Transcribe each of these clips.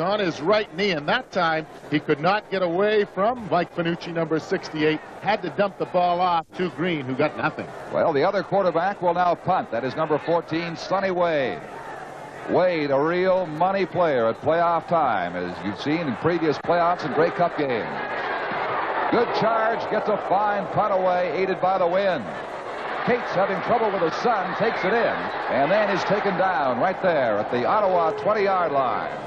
on his right knee, and that time he could not get away from Mike Panucci, number 68. Had to dump the ball off to Green, who got nothing. Well, the other quarterback will now punt. That is number 14, Sonny Wade. Wade, a real money player at playoff time, as you've seen in previous playoffs and Grey Cup games. Good charge, gets a fine punt away, aided by the wind. Cates, having trouble with the sun, takes it in, and then is taken down right there at the Ottawa 20-yard line.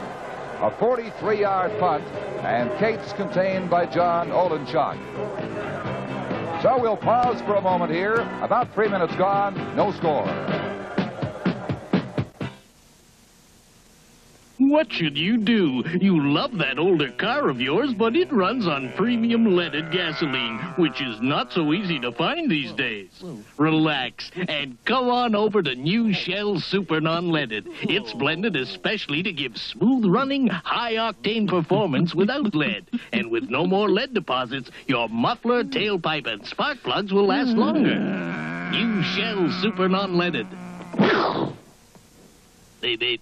A 43-yard punt, and Cates contained by John Olenchuk. So we'll pause for a moment here. About 3 minutes gone, no score. What should you do? You love that older car of yours, but it runs on premium leaded gasoline, which is not so easy to find these days. Relax and come on over to new Shell Super Non-Leaded. It's blended especially to give smooth-running, high-octane performance without lead. And with no more lead deposits, your muffler, tailpipe, and spark plugs will last longer. New Shell Super Non-Leaded. They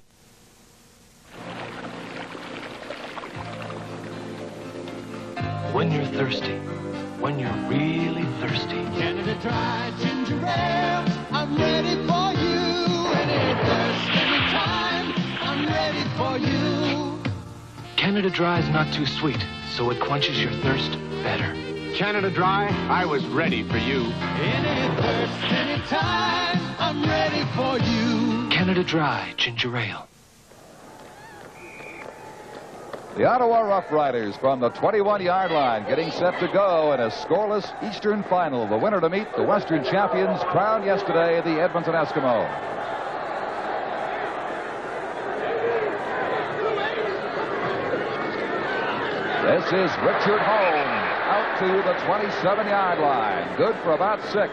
When you're thirsty, when you're really thirsty. Canada Dry Ginger Ale, I'm ready for you. Any thirst, anytime, I'm ready for you. Canada Dry is not too sweet, so it quenches your thirst better. Canada Dry, I was ready for you. Any thirst, anytime, I'm ready for you. Canada Dry Ginger Ale. The Ottawa Rough Riders from the 21-yard line getting set to go in a scoreless Eastern final. The winner to meet the Western champions crowned yesterday, the Edmonton Eskimos. This is Richard Holmes out to the 27-yard line. Good for about 6.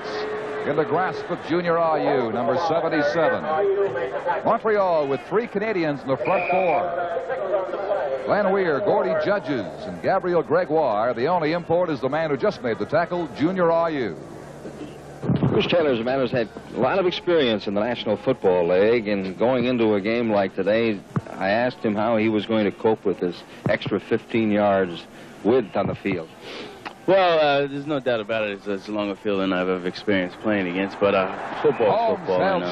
In the grasp of Junior Ayew, number 77. Montreal with 3 Canadians in the front 4. Glenn Weir, Gordy Judges, and Gabriel Gregoire. The only import is the man who just made the tackle, Junior Ayew. Bruce Taylor is a man who's had a lot of experience in the National Football League, and going into a game like today, I asked him how he was going to cope with this extra 15 yards width on the field. Well, there's no doubt about it. It's a longer field than I've ever experienced playing against. But football.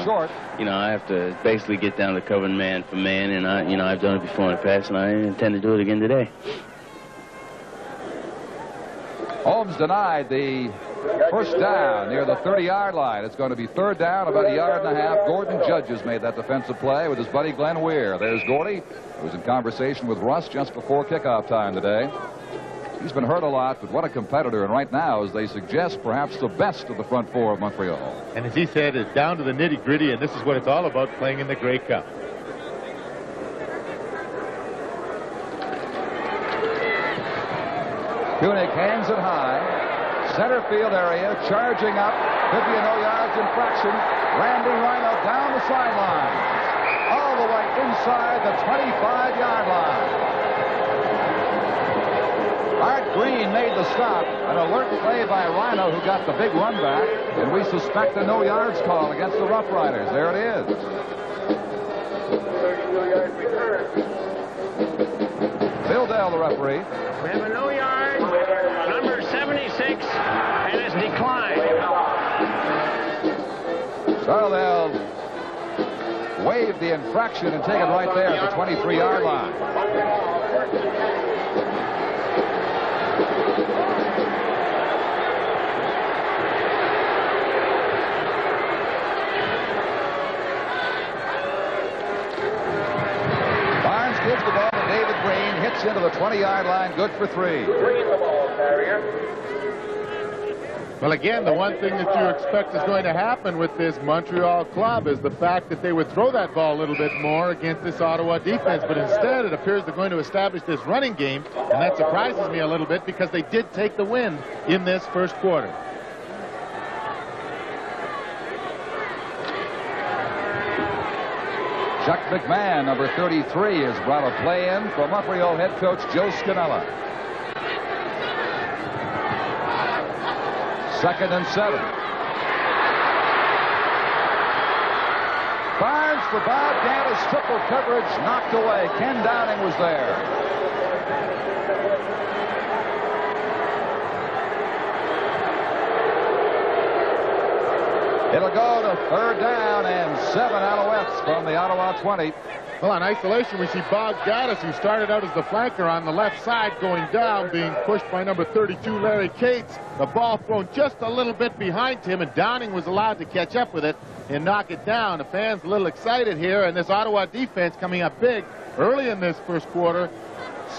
Short. You know, I have to basically get down to covering man for man, and I've done it before in the past, and I intend to do it again today. Holmes denied the first down near the 30-yard line. It's going to be 3rd down, about 1.5 yards. Gordon Judges made that defensive play with his buddy Glenn Weir. There's Gordy, who was in conversation with Russ just before kickoff time today. He's been hurt a lot, but what a competitor. And right now, as they suggest, perhaps the best of the front 4 of Montreal. And as he said, it's down to the nitty-gritty, and this is what it's all about, playing in the Grey Cup. Koenig hands it high. Center field area, charging up. Could be a no-yards infraction. Randy Rhino down the sideline. All the way inside the 25-yard line. Art Green made the stop. An alert play by Rhino, who got the big run back. And we suspect a no-yards call against the Rough Riders. There it is. 32-yard return. Bill Dell, the referee. We have a no-yard, number 76, and it's declined. So they'll waive the infraction and take it right there at the 23-yard line. Gives the ball to David Green, hits into the 20-yard line, good for 3. Well, again, the one thing that you expect is going to happen with this Montreal club is the fact that they would throw that ball a little bit more against this Ottawa defense, but instead it appears they're going to establish this running game, and that surprises me a little bit because they did take the win in this first quarter. Chuck McMahon, number 33, has brought a play in from Montreal head coach Joe Scannella. 2nd and 7. Barnes for Bob Gaddis. Triple coverage knocked away. Ken Downing was there. It'll go to 3rd down and 7 Alouettes from the Ottawa 20. Well, on isolation, we see Bob Gaddis, who started out as the flanker on the left side, going down, being pushed by number 32, Larry Cates. The ball thrown just a little bit behind him, and Downing was allowed to catch up with it and knock it down. The fans a little excited here, and this Ottawa defense coming up big early in this first quarter,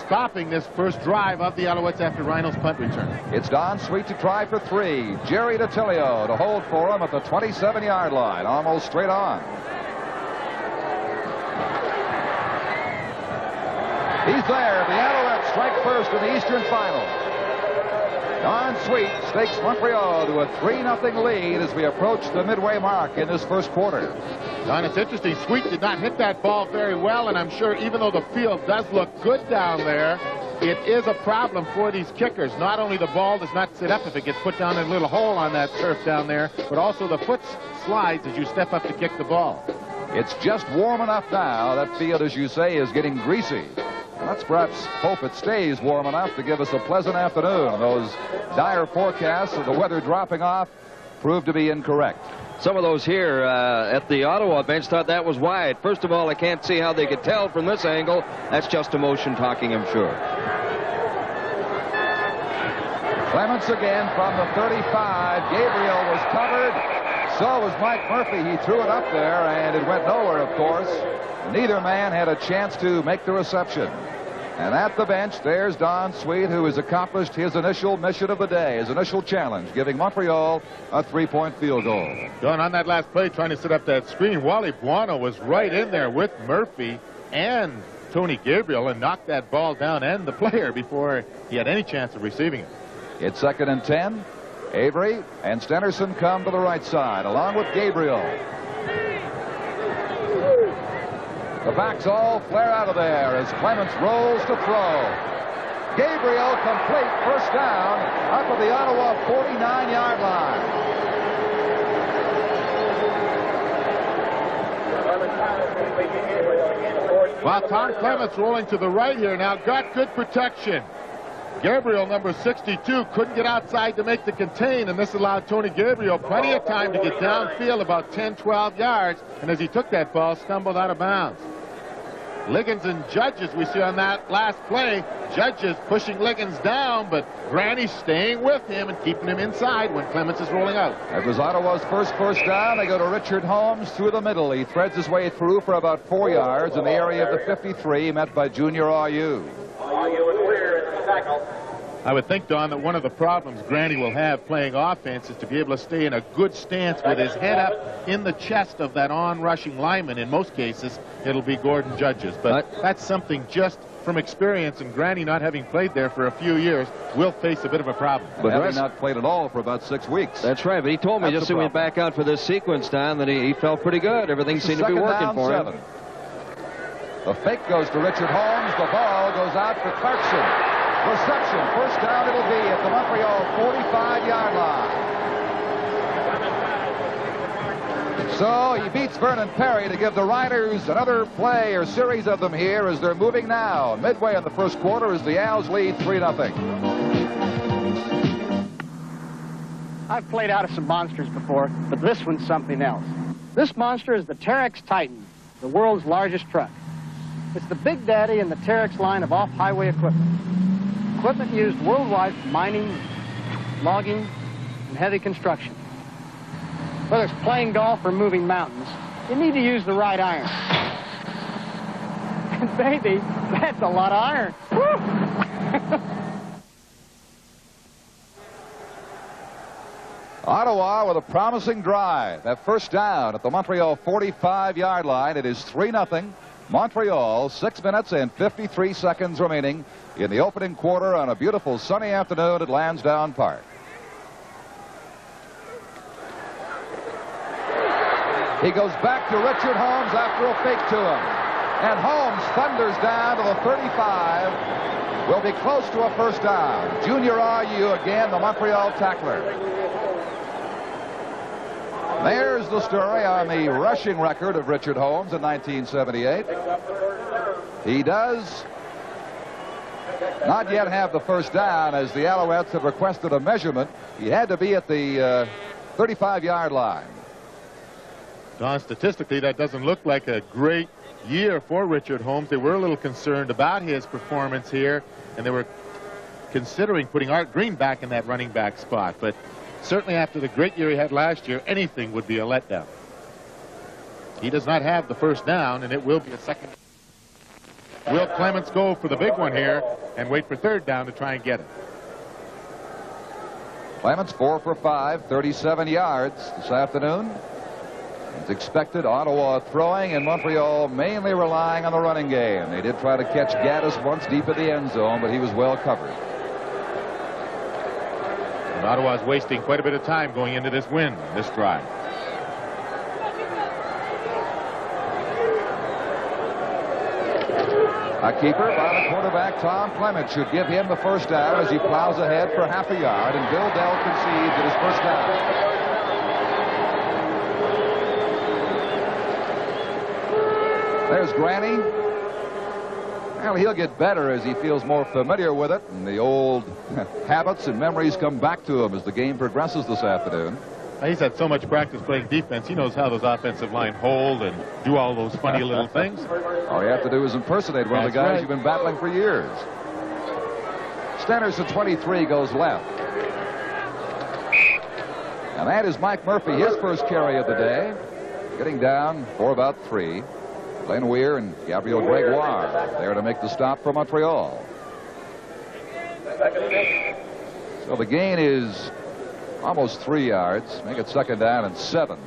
stopping this first drive of the Alouettes after Rhino's punt return. It's Don Sweet to try for 3. Jerry DiTilio to hold for him at the 27-yard line, almost straight on. He's there. The Alouettes strike first in the Eastern Final. Don Sweet stakes Montreal to a 3-0 lead as we approach the midway mark in this first quarter. Don, it's interesting. Sweet did not hit that ball very well, and I'm sure even though the field does look good down there, it is a problem for these kickers. Not only the ball does not sit up if it gets put down in a little hole on that turf down there, but also the foot slides as you step up to kick the ball. It's just warm enough now. That field, as you say, is getting greasy. Let's perhaps hope it stays warm enough to give us a pleasant afternoon. Those dire forecasts of the weather dropping off proved to be incorrect. Some of those here at the Ottawa bench thought that was wide. First of all, I can't see how they could tell from this angle. That's just emotion talking, I'm sure. Clements again from the 35. Gabriel was covered. So was Mike Murphy. He threw it up there, and it went nowhere, of course. Neither man had a chance to make the reception. And at the bench, there's Don Sweet, who has accomplished his initial mission of the day, his initial challenge, giving Montreal a 3-point field goal. John, on that last play, trying to set up that screen, Wally Buono was right in there with Murphy and Tony Gabriel and knocked that ball down and the player before he had any chance of receiving it. It's 2nd and 10. Avery and Stennerson come to the right side, along with Gabriel. The backs all flare out of there as Clements rolls to throw. Gabriel complete, first down, up at the Ottawa 49-yard line. While Tom Clements rolling to the right here now, got good protection. Gabriel, number 62, couldn't get outside to make the contain, and this allowed Tony Gabriel plenty of time to get downfield about 10, 12 yards, and as he took that ball, stumbled out of bounds. Liggins and Judges, we see on that last play, Judges pushing Liggins down, but Granny staying with him and keeping him inside when Clements is rolling out. That was Ottawa's first down. They go to Richard Holmes through the middle. He threads his way through for about 4 yards in the area of the 53, met by Junior Ayew. I would think, Don, that one of the problems Granny will have playing offense is to be able to stay in a good stance with his head up in the chest of that on-rushing lineman. In most cases, it'll be Gordon Judges. But that's something just from experience, and Granny not having played there for a few years will face a bit of a problem. But having not played at all for about 6 weeks. That's right, but he told me just as he went back out for this sequence, Don, that he felt pretty good. Everything seemed to be working for him. The fake goes to Richard Holmes. The ball goes out for Clarkson. Reception. First down it'll be at the Montreal 45-yard line. So he beats Vernon Perry to give the Riders another play or series of them here as they're moving now. Midway in the first quarter as the Owls lead 3-0. I've played out of some monsters before, but this one's something else. This monster is the Terex Titan, the world's largest truck. It's the big daddy in the Terex line of off-highway equipment. Equipment used worldwide for mining, logging, and heavy construction. Whether it's playing golf or moving mountains, you need to use the right iron. And baby, that's a lot of iron. Woo! Ottawa with a promising drive. That first down at the Montreal 45-yard line. It is 3-0. Montreal, 6 minutes and 53 seconds remaining in the opening quarter on a beautiful sunny afternoon at Lansdowne Park. He goes back to Richard Holmes after a fake to him. And Holmes thunders down to the 35. Will be close to a first down. Junior Ayew again, the Montreal tackler. There's Here's the story on the rushing record of Richard Holmes in 1978. He does not yet have the first down, as the Alouettes had requested a measurement. He had to be at the 35-yard line. Don, statistically, that doesn't look like a great year for Richard Holmes. They were a little concerned about his performance here, and they were considering putting Art Green back in that running back spot. But certainly after the great year he had last year, anything would be a letdown. He does not have the first down, and it will be a second. Will Clements go for the big one here and wait for third down to try and get it? Clements 4 for 5, 37 yards this afternoon. As expected, Ottawa throwing and Montreal mainly relying on the running game. They did try to catch Gaddis once deep in the end zone, but he was well covered. And Ottawa's wasting quite a bit of time going into this win, this drive. A keeper by the quarterback, Tom Clements, should give him the first down as he plows ahead for half a yard, and Bill Dell concedes at his first down. There's Granny. Well, he'll get better as he feels more familiar with it, and the old habits and memories come back to him as the game progresses this afternoon. He's had so much practice playing defense. He knows how those offensive line hold and do all those funny little things. All you have to do is impersonate one of the guys you've been battling for years. Stennerson 23 goes left. And that is Mike Murphy, his first carry of the day. Getting down for about 3. Glenn Weir and Gabriel Gregoire there to make the stop for Montreal. So the gain is almost 3 yards. Make it second down and 7.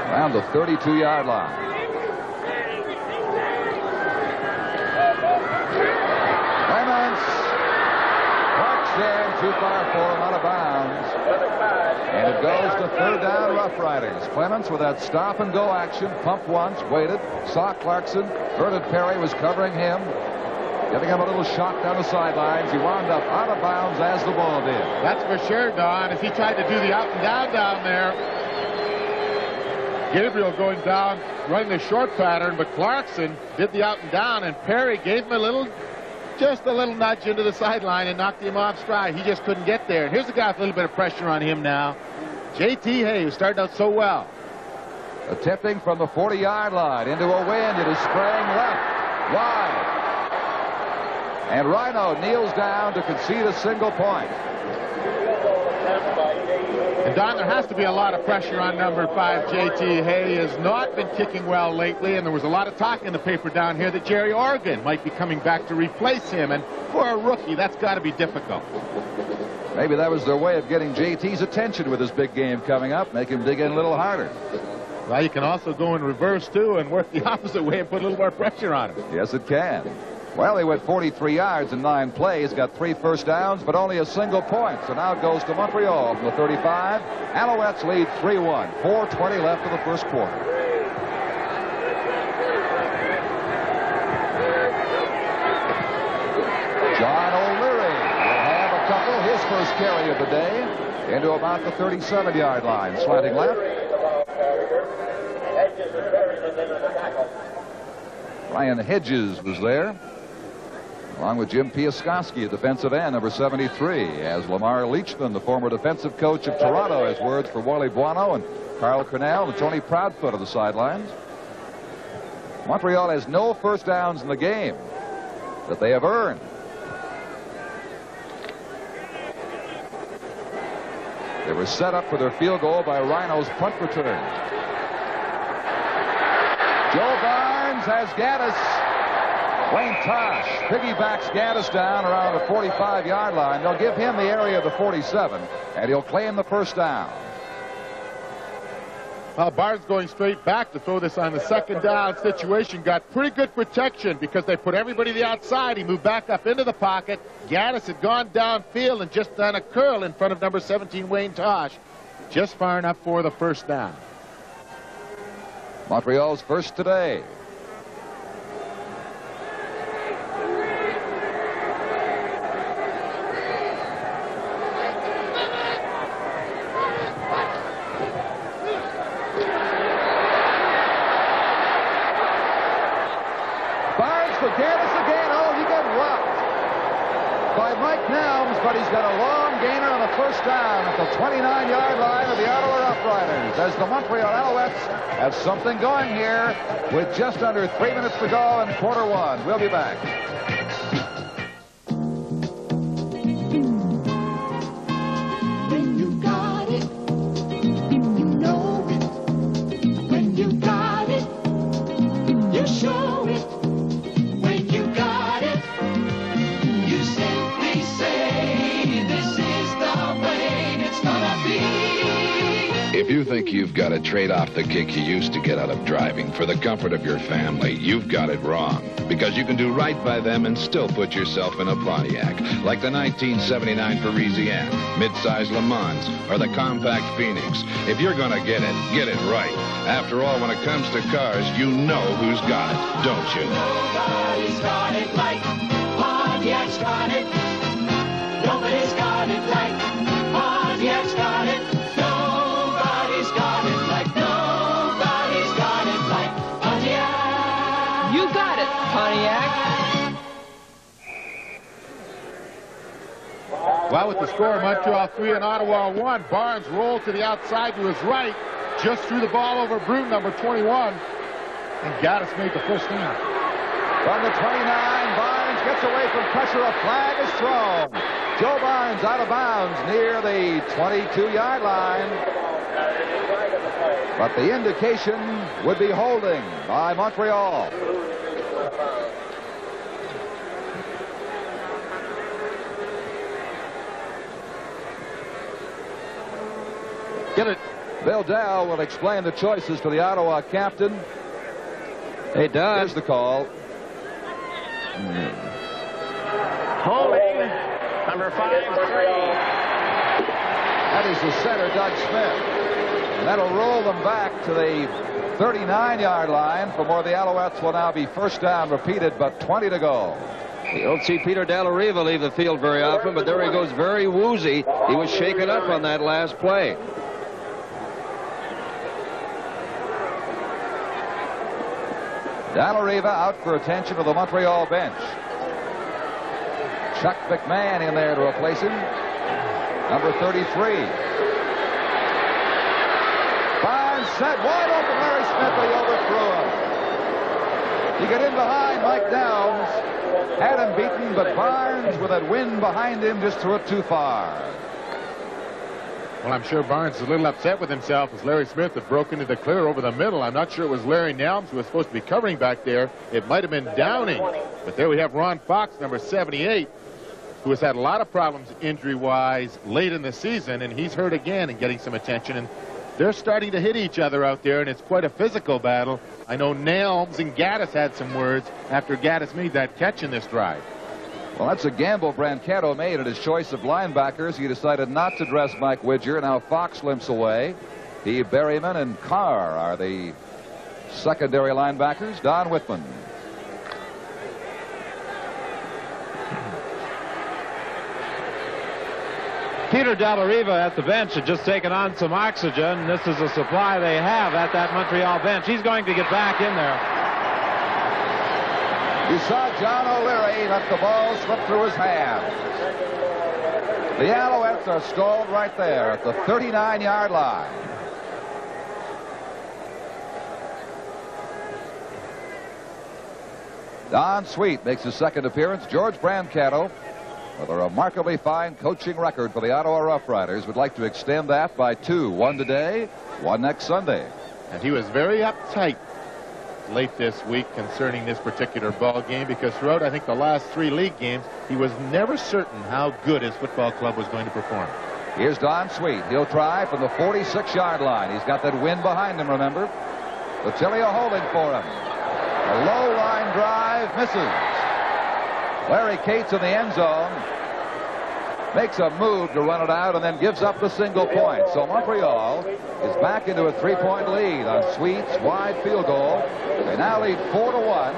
Around the 32-yard line. Too far for him, out of bounds. And it goes to third down, Rough Riders. Clements with that stop and go action. Pumped once, waited, saw Clarkson. Vernon Perry was covering him, giving him a little shot down the sidelines. He wound up out of bounds as the ball did. That's for sure, Don. As he tried to do the out and down there, Gabriel going down, running the short pattern, but Clarkson did the out and down, and Perry gave him just a little nudge into the sideline and knocked him off stride. He just couldn't get there. And here's a guy with a little bit of pressure on him now. J.T. Hay, who started out so well. Attempting from the 40-yard line into a wind. It is spraying left, wide. And Rhino kneels down to concede a single point. And Don, there has to be a lot of pressure on number 5, J.T. Hay. Has not been kicking well lately, and there was a lot of talk in the paper down here that Jerry Organ might be coming back to replace him, and for a rookie, that's got to be difficult. Maybe that was their way of getting J.T.'s attention with his big game coming up, make him dig in a little harder. Well, you can also go in reverse, too, and work the opposite way and put a little more pressure on him. Yes, it can. Well, he went 43 yards in 9 plays, got 3 first downs, but only a single point. So now it goes to Montreal from the 35. Alouettes lead 3-1. 4:20 left of the first quarter. John O'Leary will have a couple. His first carry of the day into about the 37-yard line. Slanting left. Ryan Hedges was there, along with Jim Piaskowski, a defensive end, number 73, as Lamar Leachman, the former defensive coach of Toronto, has words for Wally Buono and Carl Cornell and Tony Proudfoot on the sidelines. Montreal has no first downs in the game that they have earned. They were set up for their field goal by Rhino's punt return. Joe Barnes has Gaddis. Wayne Tosh piggybacks Gaddis down around the 45-yard line. They'll give him the area of the 47, and he'll claim the first down. Well, Barnes going straight back to throw this on the second down situation. Got pretty good protection because they put everybody to the outside. He moved back up into the pocket. Gaddis had gone downfield and just done a curl in front of number 17, Wayne Tosh. Just far enough for the first down. Montreal's first today. but he's got a long gainer on the first down at the 29-yard line of the Ottawa Roughriders, as the Montreal Alouettes have something going here with just under 3 minutes to go in quarter one. We'll be back. When you got it, you know it. When you got it, you show it. When you got it, you simply say, this is the way it's gonna be. If you think you've got to trade off the kick you used to get out of driving for the comfort of your family, you've got it wrong. Because you can do right by them and still put yourself in a Pontiac, like the 1979 Parisienne, midsize Le Mans, or the compact Phoenix. If you're going to get it right. After all, when it comes to cars, you know who's got it, don't you? Nobody's got it like Pontiac's got it. Nobody's got it like Pontiac's got it. Nobody's got it like Pontiac. You got it, Pontiac. Well, with the score, Montreal 3 and Ottawa 1. Barnes rolled to the outside to his right, just threw the ball over Brune, number 21, and Gaddis made the first down. From the 29, Barnes gets away from pressure. A flag is thrown. Joe Barnes out of bounds near the 22-yard line. But the indication would be holding by Montreal. Get it. Bill Dow will explain the choices for the Ottawa captain. He does. Here's the call. Holding, number 5-3. That is the center, Doug Smith. And that'll roll them back to the 39-yard line, from where the Alouettes will now be first down repeated, but 20 to go. You don't see Peter Dallariva leave the field very often, but there he goes, very woozy. He was shaken up on that last play. Dallariva out for attention of the Montreal bench. Chuck McMahon in there to replace him. Number 33. Barnes set wide open. Larry Smith, they overthrew him. He got in behind Mike Downs. Had him beaten, but Barnes, with that wind behind him, just threw it too far. Well, I'm sure Barnes is a little upset with himself as Larry Smith had broken into the clear over the middle. I'm not sure it was Larry Nelms who was supposed to be covering back there. It might have been Downing. But there we have Ron Fox, number 78, who has had a lot of problems injury-wise late in the season, and he's hurt again and getting some attention. And they're starting to hit each other out there, and it's quite a physical battle. I know Nelms and Gaddis had some words after Gaddis made that catch in this drive. Well, that's a gamble Brancato made at his choice of linebackers. He decided not to dress Mike Widger. Now Fox limps away. He, Berryman, and Carr are the secondary linebackers. Don Whitman. Peter Dallariva at the bench had just taken on some oxygen. This is a supply they have at that Montreal bench. He's going to get back in there. You saw John O'Leary let the ball slip through his hands. The Alouettes are stalled right there at the 39-yard line. Don Sweet makes his second appearance. George Brancato, with a remarkably fine coaching record for the Ottawa Roughriders, would like to extend that by 2. 1 today, 1 next Sunday. And he was very uptight late this week concerning this particular ball game, because throughout, I think, the last 3 league games, he was never certain how good his football club was going to perform. Here's Don Sweet. He'll try from the 46-yard line. He's got that wind behind him, remember. Patilio holding for him. A low line drive misses. Larry Cates in the end zone makes a move to run it out and then gives up the single point. So Montreal is back into a 3-point lead on Sweet's wide field goal. They now lead 4-1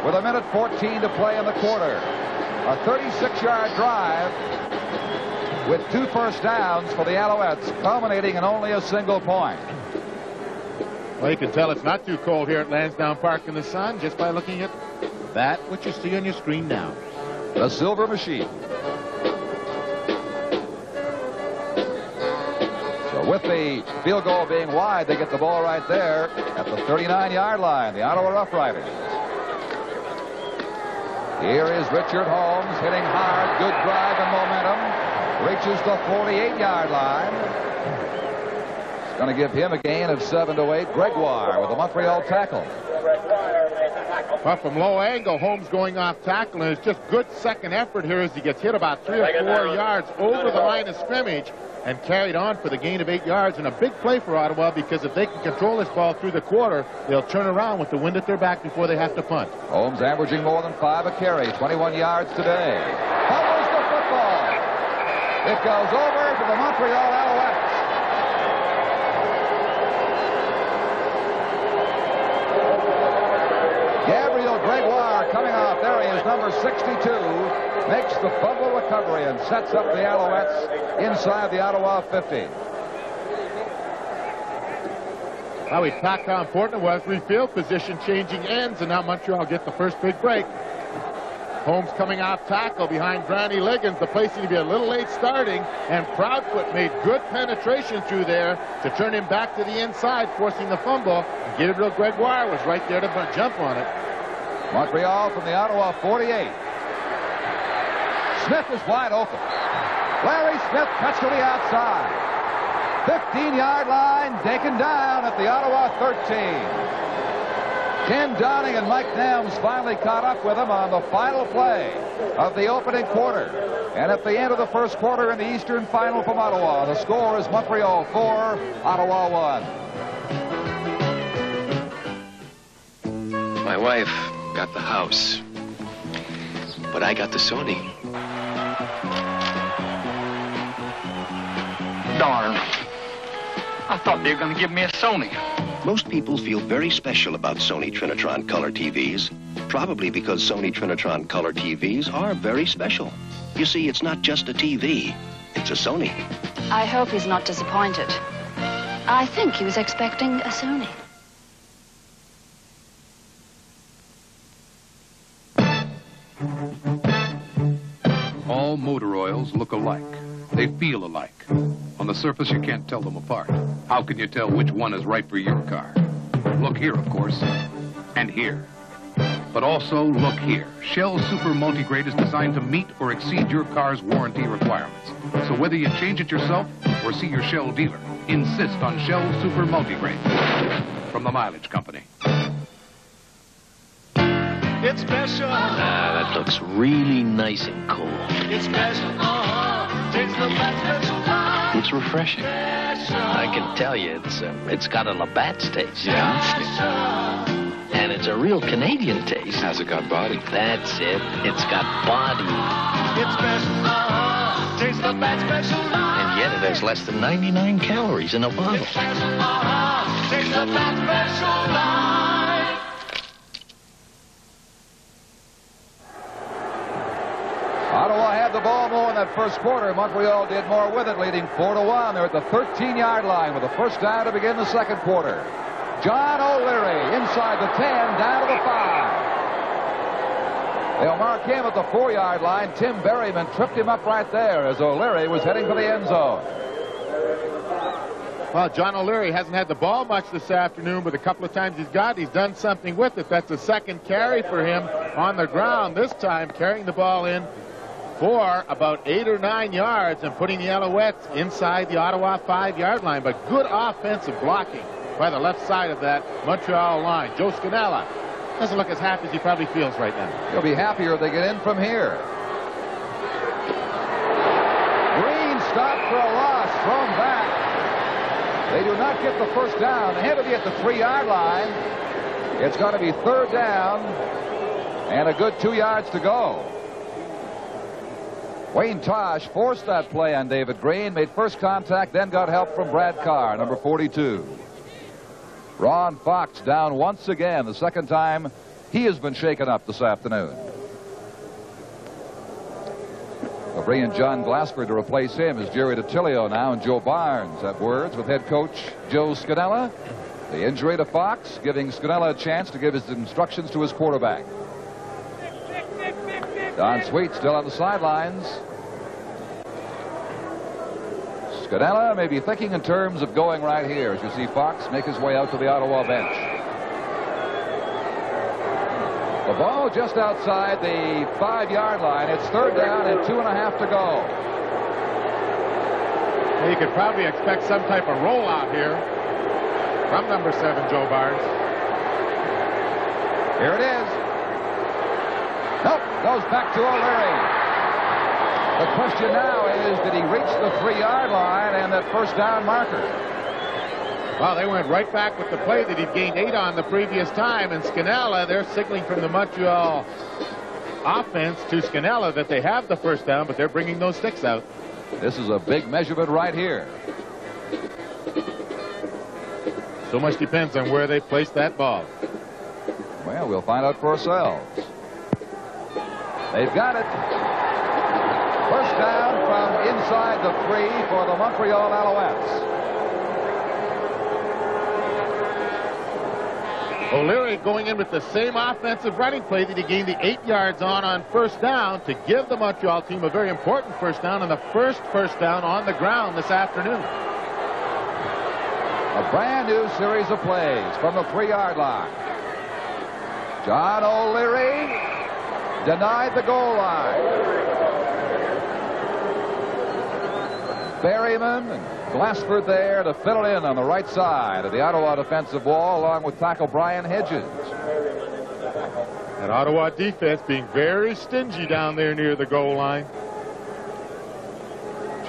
with 1:14 to play in the quarter. A 36-yard drive with 2 first downs for the Alouettes, culminating in only a single point. Well, you can tell it's not too cold here at Lansdowne Park in the sun just by looking at that, which you see on your screen now. The Silver Machine. With the field goal being wide, they get the ball right there at the 39-yard line, the Ottawa Rough Riders. Here is Richard Holmes hitting hard, good drive and momentum. Reaches the 48-yard line. It's going to give him a gain of 7 to 8. Gregoire with a Montreal tackle. Well, from low angle, Holmes going off tackle, and it's just good second effort here as he gets hit about 3 or 4 yards over the line of scrimmage and carried on for the gain of 8 yards. And a big play for Ottawa, because if they can control this ball through the quarter, they'll turn around with the wind at their back before they have to punt. Holmes averaging more than 5 a carry, 21 yards today. Fumbles the football. It goes over to the Montreal Alouettes. Gabriel Gregoire coming off. There he is, number 62. Makes the fumble recovery and sets up the Alouettes inside the Ottawa 50. Well, we talked how important it was. Refield position changing ends, and now Montreal get the first big break. Holmes coming off tackle behind Granny Liggins. The play seemed to be a little late starting, and Proudfoot made good penetration through there to turn him back to the inside, forcing the fumble. Gabriel Gregoire was right there to jump on it. Montreal from the Ottawa 48. Smith is wide open. Larry Smith cuts to the outside. 15-yard line, taken down at the Ottawa 13. Ken Downing and Mike Nems finally caught up with him on the final play of the opening quarter. And at the end of the first quarter in the Eastern Final from Ottawa, the score is Montreal 4, Ottawa 1. My wife got the house, but I got the Sony. Darn. I thought they were going to give me a Sony. Most people feel very special about Sony Trinitron Color TVs, probably because Sony Trinitron Color TVs are very special. You see, it's not just a TV, it's a Sony. I hope he's not disappointed. I think he was expecting a Sony. All motor oils look alike. They feel alike. On the surface, you can't tell them apart. How can you tell which one is right for your car? Look here, of course, and here. But also look here. Shell Super Multigrade is designed to meet or exceed your car's warranty requirements. So whether you change it yourself or see your Shell dealer, insist on Shell Super Multigrade from the Mileage Company. It's special. Ah, that looks really nice and cool. It's special. Tastes the best special time. It's refreshing. Special. I can tell you, it's got a Labatt's taste. Yeah. And it's a real Canadian taste. Has it got body? That's it. It's got body. It's special. Tastes the best special time. And yet it has less than 99 calories in a bottle. It's special. Tastes the best special time. Ottawa had the ball more in that first quarter. Montreal did more with it, leading 4-1. They're at the 13-yard line with a first down to begin the second quarter. John O'Leary inside the 10, down to the 5. They'll mark him at the 4-yard line. Tim Berryman tripped him up right there as O'Leary was heading for the end zone. Well, John O'Leary hasn't had the ball much this afternoon, but a couple of times he's done something with it. That's the second carry for him on the ground. This time carrying the ball in for about 8 or 9 yards and putting the Alouettes inside the Ottawa 5-yard line. But good offensive blocking by the left side of that Montreal line. Joe Scannella doesn't look as happy as he probably feels right now. He'll be happier if they get in from here. Green stopped for a loss, thrown back. They do not get the first down. They had to be at the 3-yard line. It's going to be third down and a good 2 yards to go. Wayne Tosh forced that play on David Green, made first contact, then got help from Brad Carr, number 42. Ron Fox down once again, the second time he has been shaken up this afternoon. They'll bring in John Glassford to replace him as Jerry DiTilio now, and Joe Barnes have words with head coach Joe Scannella. The injury to Fox giving Scannella a chance to give his instructions to his quarterback. Don Sweet still on the sidelines. Scannella may be thinking in terms of going right here as you see Fox make his way out to the Ottawa bench. The ball just outside the 5-yard line. It's 3rd down and 2.5 to go. You could probably expect some type of rollout here from number 7, Joe Barnes. Here it is. Nope, goes back to O'Leary. The question now is, did he reach the 3-yard line and that first down marker? Well, they went right back with the play that he'd gained 8 on the previous time, and Scannella, they're signaling from the Montreal offense to Scannella that they have the first down, but they're bringing those sticks out. This is a big measurement right here. So much depends on where they place that ball. Well, we'll find out for ourselves. They've got it. First down from inside the 3 for the Montreal Alouettes. O'Leary going in with the same offensive running play that he gained the 8 yards on first down to give the Montreal team a very important first down and the first down on the ground this afternoon. A brand new series of plays from the 3-yard line. John O'Leary denied the goal line. Berryman and Glassford there to fill it in on the right side of the Ottawa defensive wall along with tackle Brian Hedges. That Ottawa defense being very stingy down there near the goal line.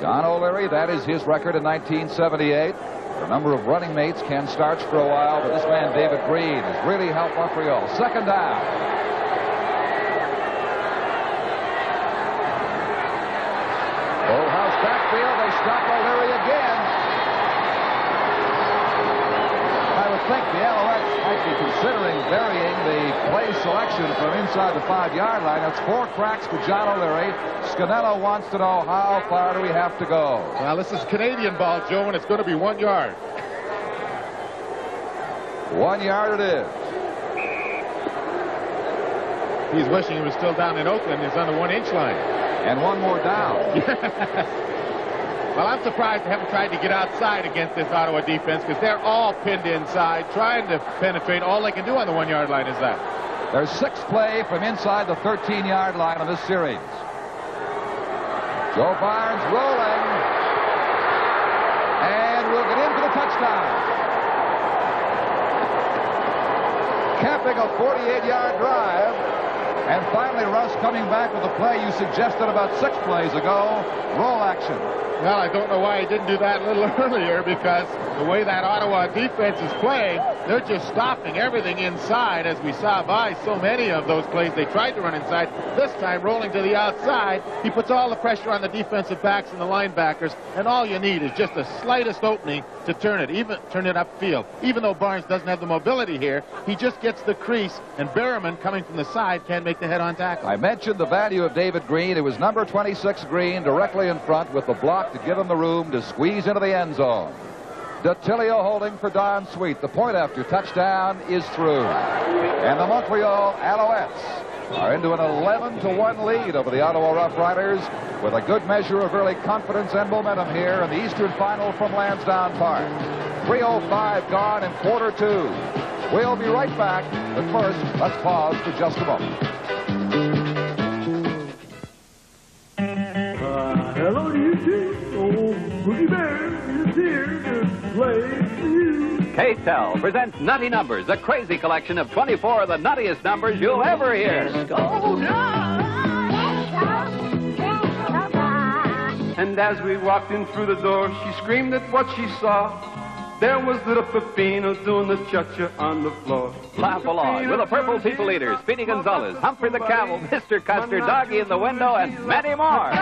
John O'Leary, that is his record in 1978. A number of running mates, Ken Starch for a while, but this man David Green has really helped Montreal. Second down. Full house backfield. They stop O'Leary again. I would think the Alouettes might be considering varying the play selection from inside the 5-yard line. That's 4 cracks to John O'Leary. Scannella wants to know how far do we have to go. Well, this is Canadian ball, Joe, and it's going to be 1 yard. 1 yard it is. He's wishing he was still down in Oakland. He's on the 1-inch line. And one more down. Well, I'm surprised they haven't tried to get outside against this Ottawa defense because they're all pinned inside, trying to penetrate. All they can do on the 1-yard line is that. There's 6 play from inside the 13-yard line on this series. Joe Barnes rolling. And we'll get into the touchdown. Capping a 48-yard drive. And finally, Russ coming back with a play you suggested about 6 plays ago. Roll action. Well, I don't know why he didn't do that a little earlier because the way that Ottawa defense is playing, they're just stopping everything inside as we saw by so many of those plays. They tried to run inside. This time, rolling to the outside, he puts all the pressure on the defensive backs and the linebackers, and all you need is just the slightest opening to turn it upfield. Even though Barnes doesn't have the mobility here, he just gets the crease, and Berryman coming from the side can't make the head-on tackle. I mentioned the value of David Green. It was number 26 Green directly in front with the block to give him the room to squeeze into the end zone. Datilio holding for Don Sweet. The point after touchdown is through. And the Montreal Alouettes are into an 11-1 lead over the Ottawa Rough Riders with a good measure of early confidence and momentum here in the Eastern Final from Lansdowne Park. 3:05 gone in quarter 2. We'll be right back, but first, let's pause for just a moment. Hello to you too. Old Boogie Bear is here to play for you. K-Tel presents Nutty Numbers, a crazy collection of 24 of the nuttiest numbers you'll ever hear. And as we walked in through the door, she screamed at what she saw. There was little Peppino doing the cha-cha on the floor. Laugh along with the Purple People Eaters, Speedy Gonzalez, Humphrey the Camel, Mr. Custer, Doggy in the Window, and many more.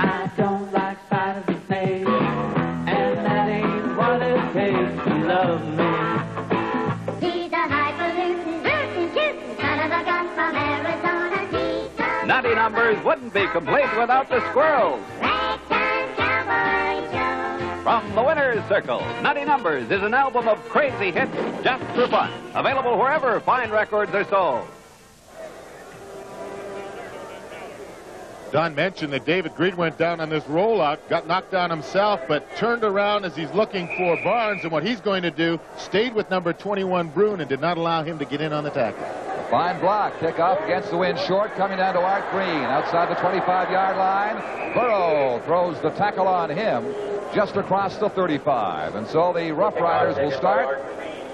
I don't like Saturday's name, and that ain't what it takes to love me. He's a highfalutin, rootin', tootin', son of a gun from Arizona. Nutty Numbers wouldn't be complete without the squirrels. From the Winner's Circle, Nutty Numbers is an album of crazy hits just for fun. Available wherever fine records are sold. Don mentioned that David Green went down on this rollout, got knocked down himself, but turned around as he's looking for Barnes, and what he's going to do, stayed with number 21 Brune and did not allow him to get in on the tackle. Fine block. Kickoff against the wind short, coming down to Art Green outside the 25-yard line. Burrow throws the tackle on him just across the 35. And so the Rough Riders will start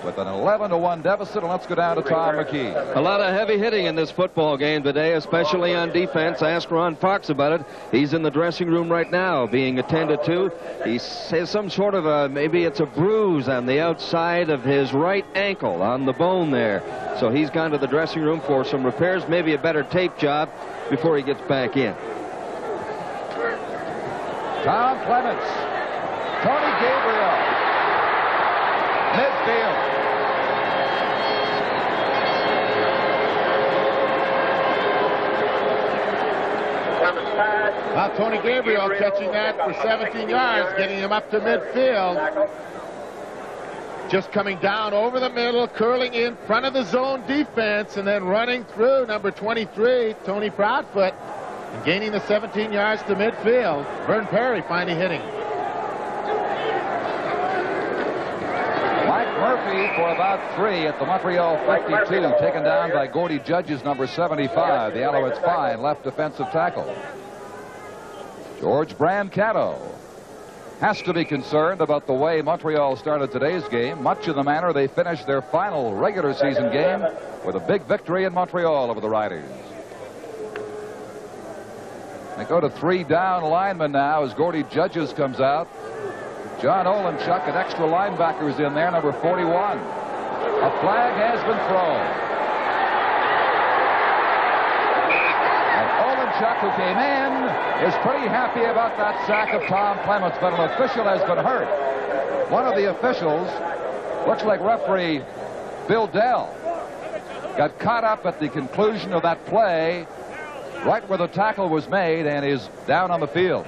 with an 11-1 deficit, and let's go down to Tom McKee. A lot of heavy hitting in this football game today, especially on defense. Ask Ron Fox about it. He's in the dressing room right now being attended to. He says some sort of a, maybe it's a bruise on the outside of his right ankle on the bone there. So he's gone to the dressing room for some repairs, maybe a better tape job before he gets back in. Tom Clements, Tony Gabriel, midfield. Now Tony Gabriel catching that for 17 yards, getting him up to midfield. Just coming down over the middle, curling in front of the zone defense, and then running through number 23, Tony Proudfoot, and gaining the 17 yards to midfield. Vern Perry finally hitting. Mike Murphy for about 3 at the Montreal 52, taken down by Gordy Judge's number 75, the Alouettes' fine left defensive tackle. George Brancato has to be concerned about the way Montreal started today's game, much in the manner they finished their final regular season game with a big victory in Montreal over the Riders. They go to 3 down linemen now as Gordy Judges comes out. John Olenchuk, an extra linebacker's in there, number 41. A flag has been thrown. Olenchuk, who came in, is pretty happy about that sack of Tom Clements, but an official has been hurt. One of the officials, looks like referee Bill Dell, got caught up at the conclusion of that play right where the tackle was made and is down on the field.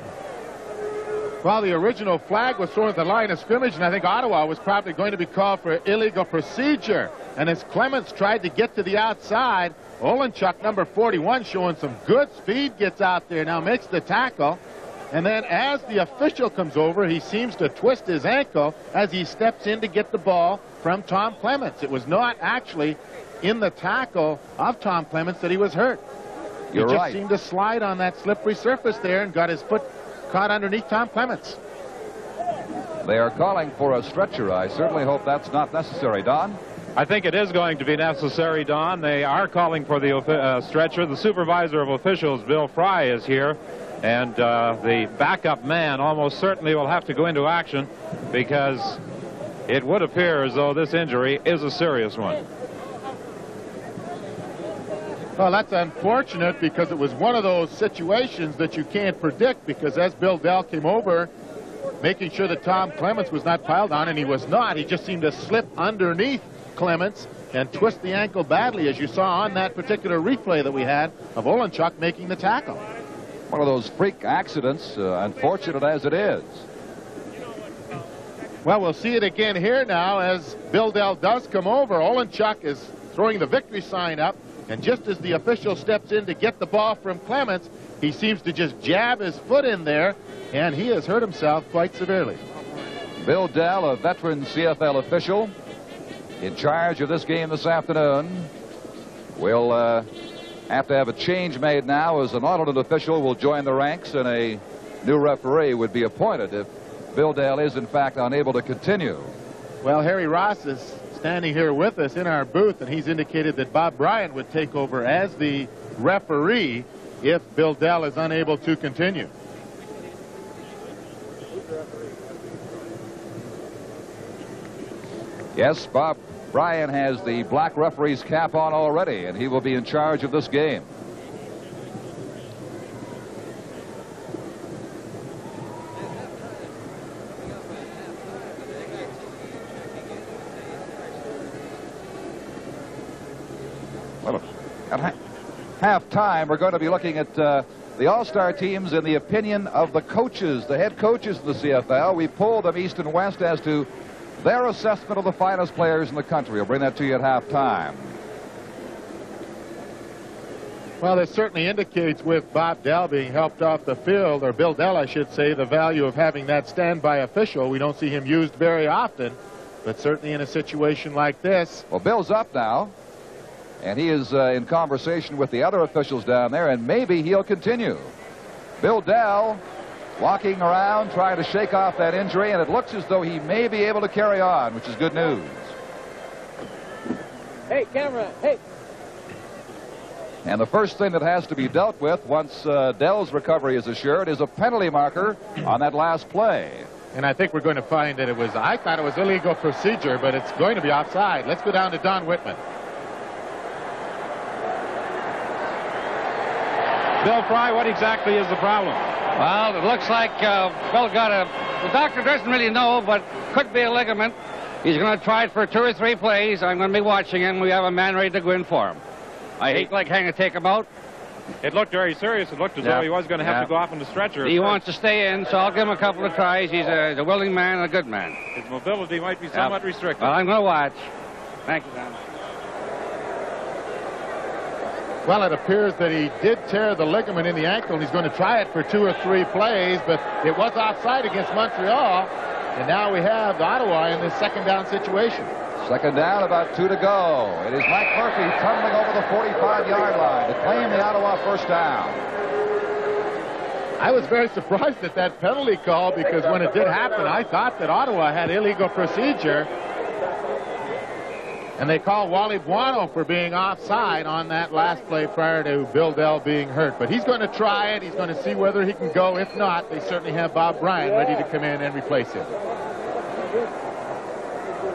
Well, the original flag was thrown at the line of scrimmage, and I think Ottawa was probably going to be called for illegal procedure. And as Clements tried to get to the outside, Olenchuk, number 41, showing some good speed, gets out there, now makes the tackle. And then as the official comes over, he seems to twist his ankle as he steps in to get the ball from Tom Clements. It was not actually in the tackle of Tom Clements that he was hurt. He just seemed to slide on that slippery surface there and got his foot caught underneath Tom Clements. They are calling for a stretcher. I certainly hope that's not necessary. Don? I think it is going to be necessary, Don. They are calling for the stretcher. The supervisor of officials, Bill Fry, is here. And the backup man almost certainly will have to go into action because it would appear as though this injury is a serious one. Well, that's unfortunate because it was one of those situations that you can't predict, because as Bill Dell came over, making sure that Tom Clements was not piled on, and he was not. He just seemed to slip underneath Clements and twist the ankle badly, as you saw on that particular replay that we had of Olenchuk making the tackle. One of those freak accidents, unfortunate as it is. Well, we'll see it again here now as Bill Dell does come over. Olenchuk is throwing the victory sign up. And just as the official steps in to get the ball from Clements, he seems to just jab his foot in there, and he has hurt himself quite severely. Bill Dell, a veteran CFL official, in charge of this game this afternoon, will have to have a change made now as an alternate official will join the ranks and a new referee would be appointed if Bill Dell is, in fact, unable to continue. Well, Harry Ross is standing here with us in our booth, and he's indicated that Bob Bryant would take over as the referee if Bill Dell is unable to continue. Yes, Bob Bryant has the black referee's cap on already, and he will be in charge of this game. Well, at half-time, we're going to be looking at the All-Star teams in the opinion of the coaches, the head coaches of the CFL. We polled them east and west as to their assessment of the finest players in the country. We'll bring that to you at half-time. Well, this certainly indicates with Bob Dell being helped off the field, or Bill Dell, I should say, the value of having that standby official. We don't see him used very often, but certainly in a situation like this. Well, Bill's up now, and he is in conversation with the other officials down there, and maybe he'll continue. Bill Dell walking around trying to shake off that injury, and it looks as though he may be able to carry on, which is good news. Hey, camera, hey. And the first thing that has to be dealt with once Dell's recovery is assured is a penalty marker on that last play. And I think we're going to find that I thought it was illegal procedure, but it's going to be offside. Let's go down to Don Whitman. Bill Fry, what exactly is the problem? Well, it looks like Bill got the doctor doesn't really know, but could be a ligament. He's going to try it for 2 or 3 plays. I'm going to be watching him. We have a man ready to go in for him. I hate like hang and take him out. It looked very serious. It looked as though he was going to have to go off on the stretcher. He wants to stay in, so I'll give him a couple of tries. He's a willing man and a good man. His mobility might be somewhat restricted. Well, I'm going to watch. Thank you, Don. Well, it appears that he did tear the ligament in the ankle, and he's going to try it for 2 or 3 plays, but it was offside against Montreal, and now we have Ottawa in this second down situation. Second down, about 2 to go. It is Mike Murphy tumbling over the 45-yard line to claim the Ottawa first down. I was very surprised at that penalty call because when it did happen, I thought that Ottawa had illegal procedure. And they called Wally Buono for being offside on that last play prior to Bill Dell being hurt. But he's going to try it. He's going to see whether he can go. If not, they certainly have Bob Bryan ready to come in and replace him.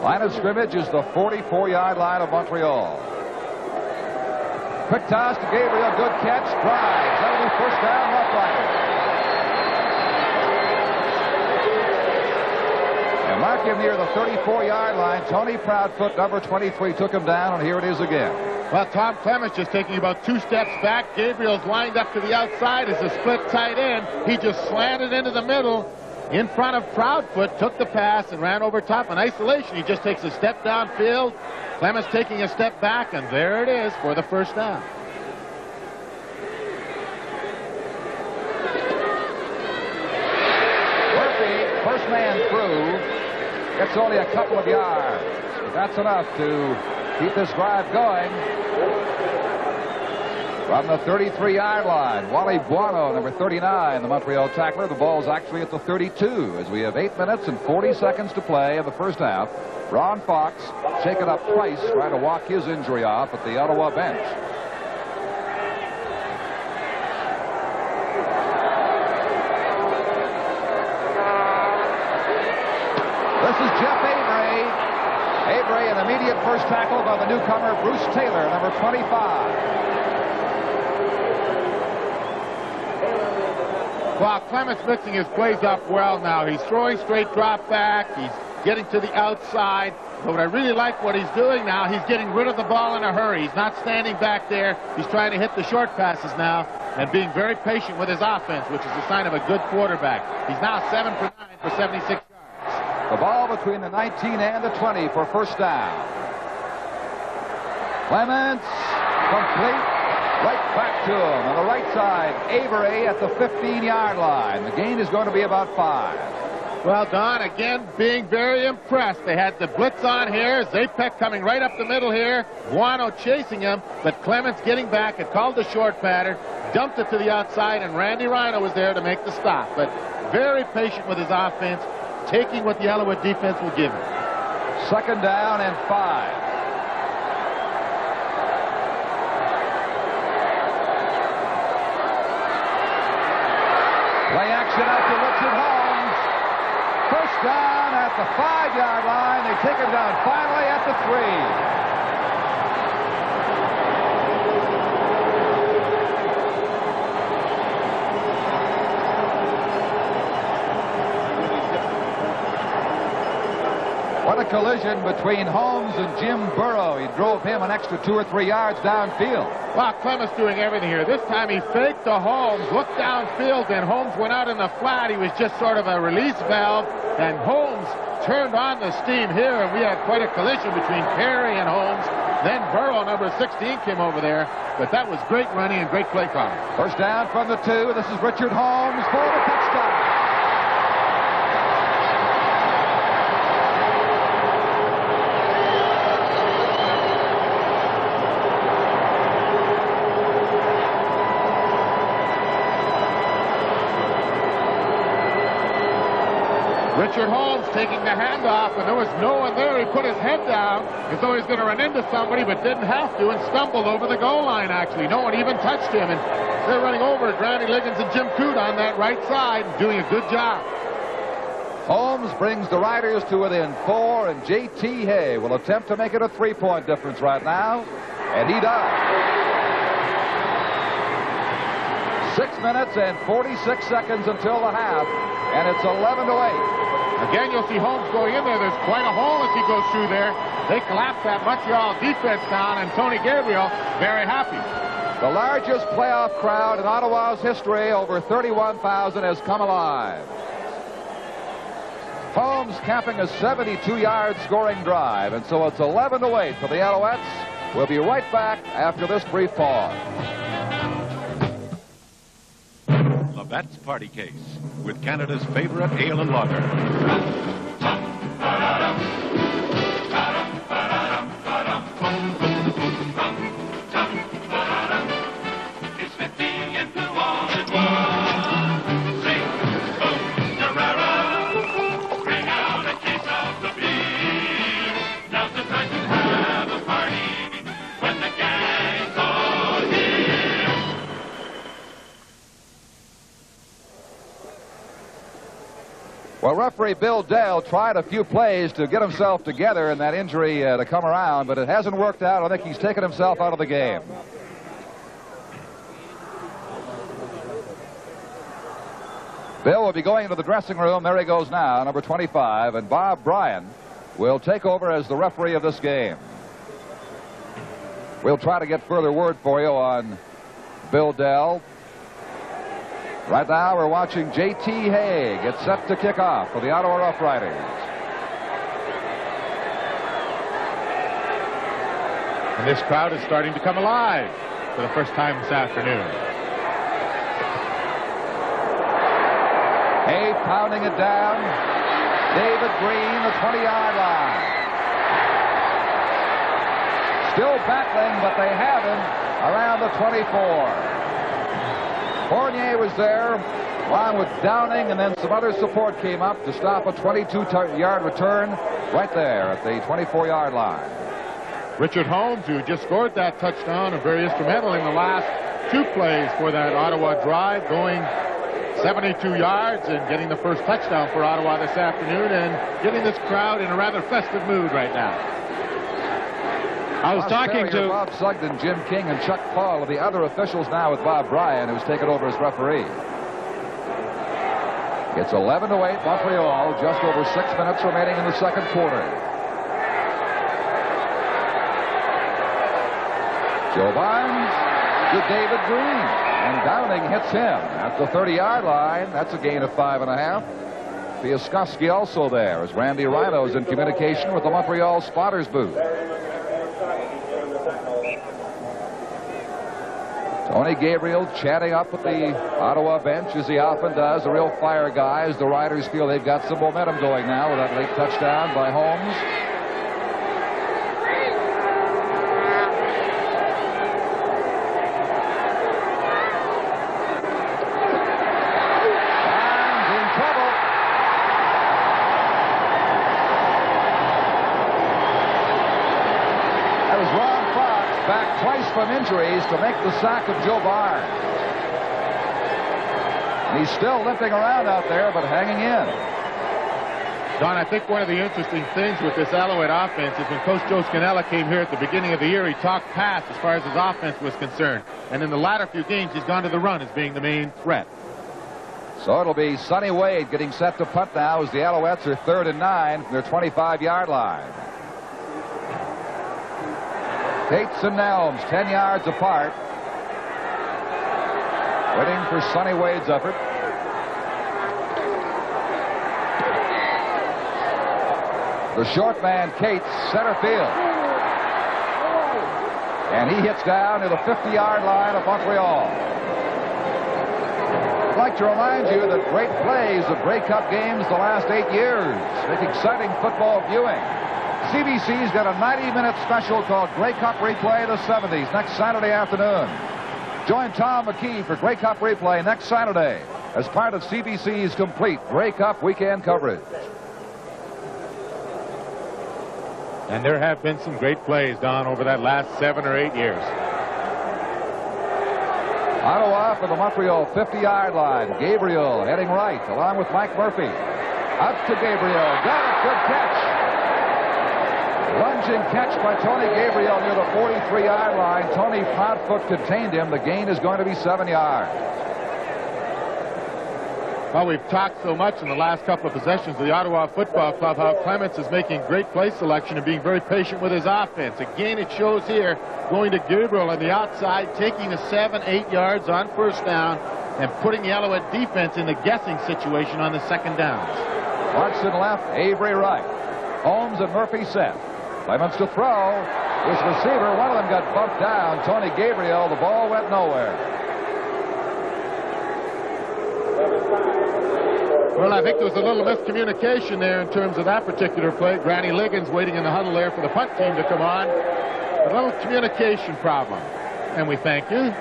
Line of scrimmage is the 44-yard line of Montreal. Quick toss to Gabriel. Good catch. Drives. That'll be first down, Rough Riders. And mark him near the 34-yard line. Tony Proudfoot, number 23, took him down, and here it is again. Well, Tom Clements just taking about 2 steps back. Gabriel's lined up to the outside as a split tight end. He just slanted into the middle. In front of Proudfoot, took the pass and ran over top. In isolation, he just takes a step downfield. Clements taking a step back, and there it is for the first down. Murphy, first man through, gets only a couple of yards. But that's enough to keep this drive going. From the 33-yard line, Wally Buono, number 39, the Montreal tackler. The ball's actually at the 32 as we have 8 minutes and 40 seconds to play in the first half. Ron Fox shaken up twice, trying to walk his injury off at the Ottawa bench. This is Jeff Avery. Avery, an immediate first tackle by the newcomer, Bruce Taylor, number 25. Well, Clements mixing his plays up well now. He's throwing straight drop back. He's getting to the outside. But what I really like what he's doing now, he's getting rid of the ball in a hurry. He's not standing back there. He's trying to hit the short passes now and being very patient with his offense, which is a sign of a good quarterback. He's now 7 for 9 for 76 yards. The ball between the 19 and the 20 for first down. Clements, complete. Right back to him on the right side. Avery at the 15-yard line. The gain is going to be about 5. Well, Don, again, being very impressed. They had the blitz on here. Zapek coming right up the middle here. Buono chasing him, but Clements getting back. It called the short pattern, dumped it to the outside, and Randy Rhino was there to make the stop. But very patient with his offense, taking what the Ottawa defense will give him. Second down and 5. Play action out to Richard Holmes. First down at the 5-yard line. They take him down finally at the 3. What a collision between Holmes and Jim Burrow. He drove him an extra 2 or 3 yards downfield. Well, Clements doing everything here. This time he faked to Holmes, looked downfield, and Holmes went out in the flat. He was just sort of a release valve, and Holmes turned on the steam here, and we had quite a collision between Perry and Holmes. Then Burrow, number 16, came over there. But that was great running and great play calling. First down from the 2. This is Richard Holmes for the touchdown. Richard Holmes taking the handoff, and there was no one there. He put his head down as though he was going to run into somebody, but didn't have to, and stumbled over the goal line, actually. No one even touched him, and they're running over Granny Liggins and Jim Coote on that right side, doing a good job. Holmes brings the Riders to within 4, and J.T. Hay will attempt to make it a 3-point difference right now, and he does. 6 minutes and 46 seconds until the half, and it's 11-8. Again, you'll see Holmes going in there. There's quite a hole as he goes through there. They collapse that Montreal defense down, and Tony Gabriel very happy. The largest playoff crowd in Ottawa's history, over 31,000, has come alive. Holmes capping a 72-yard scoring drive, and so it's 11-8 for the Alouettes. We'll be right back after this brief pause. Labatt's Party Case, with Canada's favorite ale and lager. It's 50 and blue all at once. Sing, boom, da-ra-ra. Bring out a case of the beer. Now's the time to have a party when the gang's all here. Well, referee Bill Dell tried a few plays to get himself together in that injury to come around, but it hasn't worked out. I think he's taken himself out of the game. Bill will be going into the dressing room. There he goes now, number 25, and Bob Bryan will take over as the referee of this game. We'll try to get further word for you on Bill Dell. Right now, we're watching J.T. Hay get set to kick off for the Ottawa Rough Riders. And this crowd is starting to come alive for the first time this afternoon. Hay pounding it down. David Green, the 20-yard line. Still battling, but they have him around the 24. Fournier was there, along with Downing, and then some other support came up to stop a 22-yard return right there at the 24-yard line. Richard Holmes, who just scored that touchdown, and very instrumental in the last 2 plays for that Ottawa drive, going 72 yards and getting the first touchdown for Ottawa this afternoon, and getting this crowd in a rather festive mood right now. I was talking to Bob Sugden, Jim King, and Chuck Paul of the other officials now with Bob Bryan, who's taken over as referee. It's 11-8 Montreal, just over 6 minutes remaining in the second quarter. Joe Barnes to David Green, and Downing hits him at the 30-yard line. That's a gain of 5.5. Piaskowski also there, as Randy Rhino's in communication with the Montreal spotters booth. Tony Gabriel chatting up with the Ottawa bench, as he often does. A real fire guy, as the Riders feel they've got some momentum going now with that late touchdown by Holmes. And in trouble. That was Ron Fox, back twice from injuries to make the sack of Joe Barnes. He's still limping around out there, but hanging in. Don, I think one of the interesting things with this Alouette offense is when Coach Joe Scannella came here at the beginning of the year, he talked pass as far as his offense was concerned. And in the latter few games, he's gone to the run as being the main threat. So it'll be Sonny Wade getting set to punt now as the Alouettes are 3rd and 9 from their 25-yard line. Tates and Nelms 10 yards apart. Waiting for Sonny Wade's effort. The short man, Cates, center field. And he hits down to the 50-yard line of Montreal. I'd like to remind you that great plays of Grey Cup games the last 8 years make exciting football viewing. CBC's got a 90-minute special called Grey Cup Replay the 70s next Saturday afternoon. Join Tom McKee for Grey Cup Replay next Saturday as part of CBC's complete Grey Cup weekend coverage. And there have been some great plays, Don, over that last 7 or 8 years. Ottawa for the Montreal 50-yard line. Gabriel heading right along with Mike Murphy. Up to Gabriel. Got it. Good catch. Lunging catch by Tony Gabriel near the 43-yard line. Tony Proudfoot contained him. The gain is going to be 7 yards. Well, we've talked so much in the last couple of possessions of the Ottawa Football Club how Clements is making great play selection and being very patient with his offense. Again, it shows here going to Gabriel on the outside, taking the 7-8 yards on first down and putting the Alouette defense in the guessing situation on the second downs. Clarkson left, Avery right. Holmes and Murphy set. Clements to throw. His receiver, one of them got bumped down. Tony Gabriel, the ball went nowhere. Well, I think there was a little miscommunication there in terms of that particular play. Granny Liggins waiting in the huddle there for the punt team to come on. A little communication problem. And we thank you.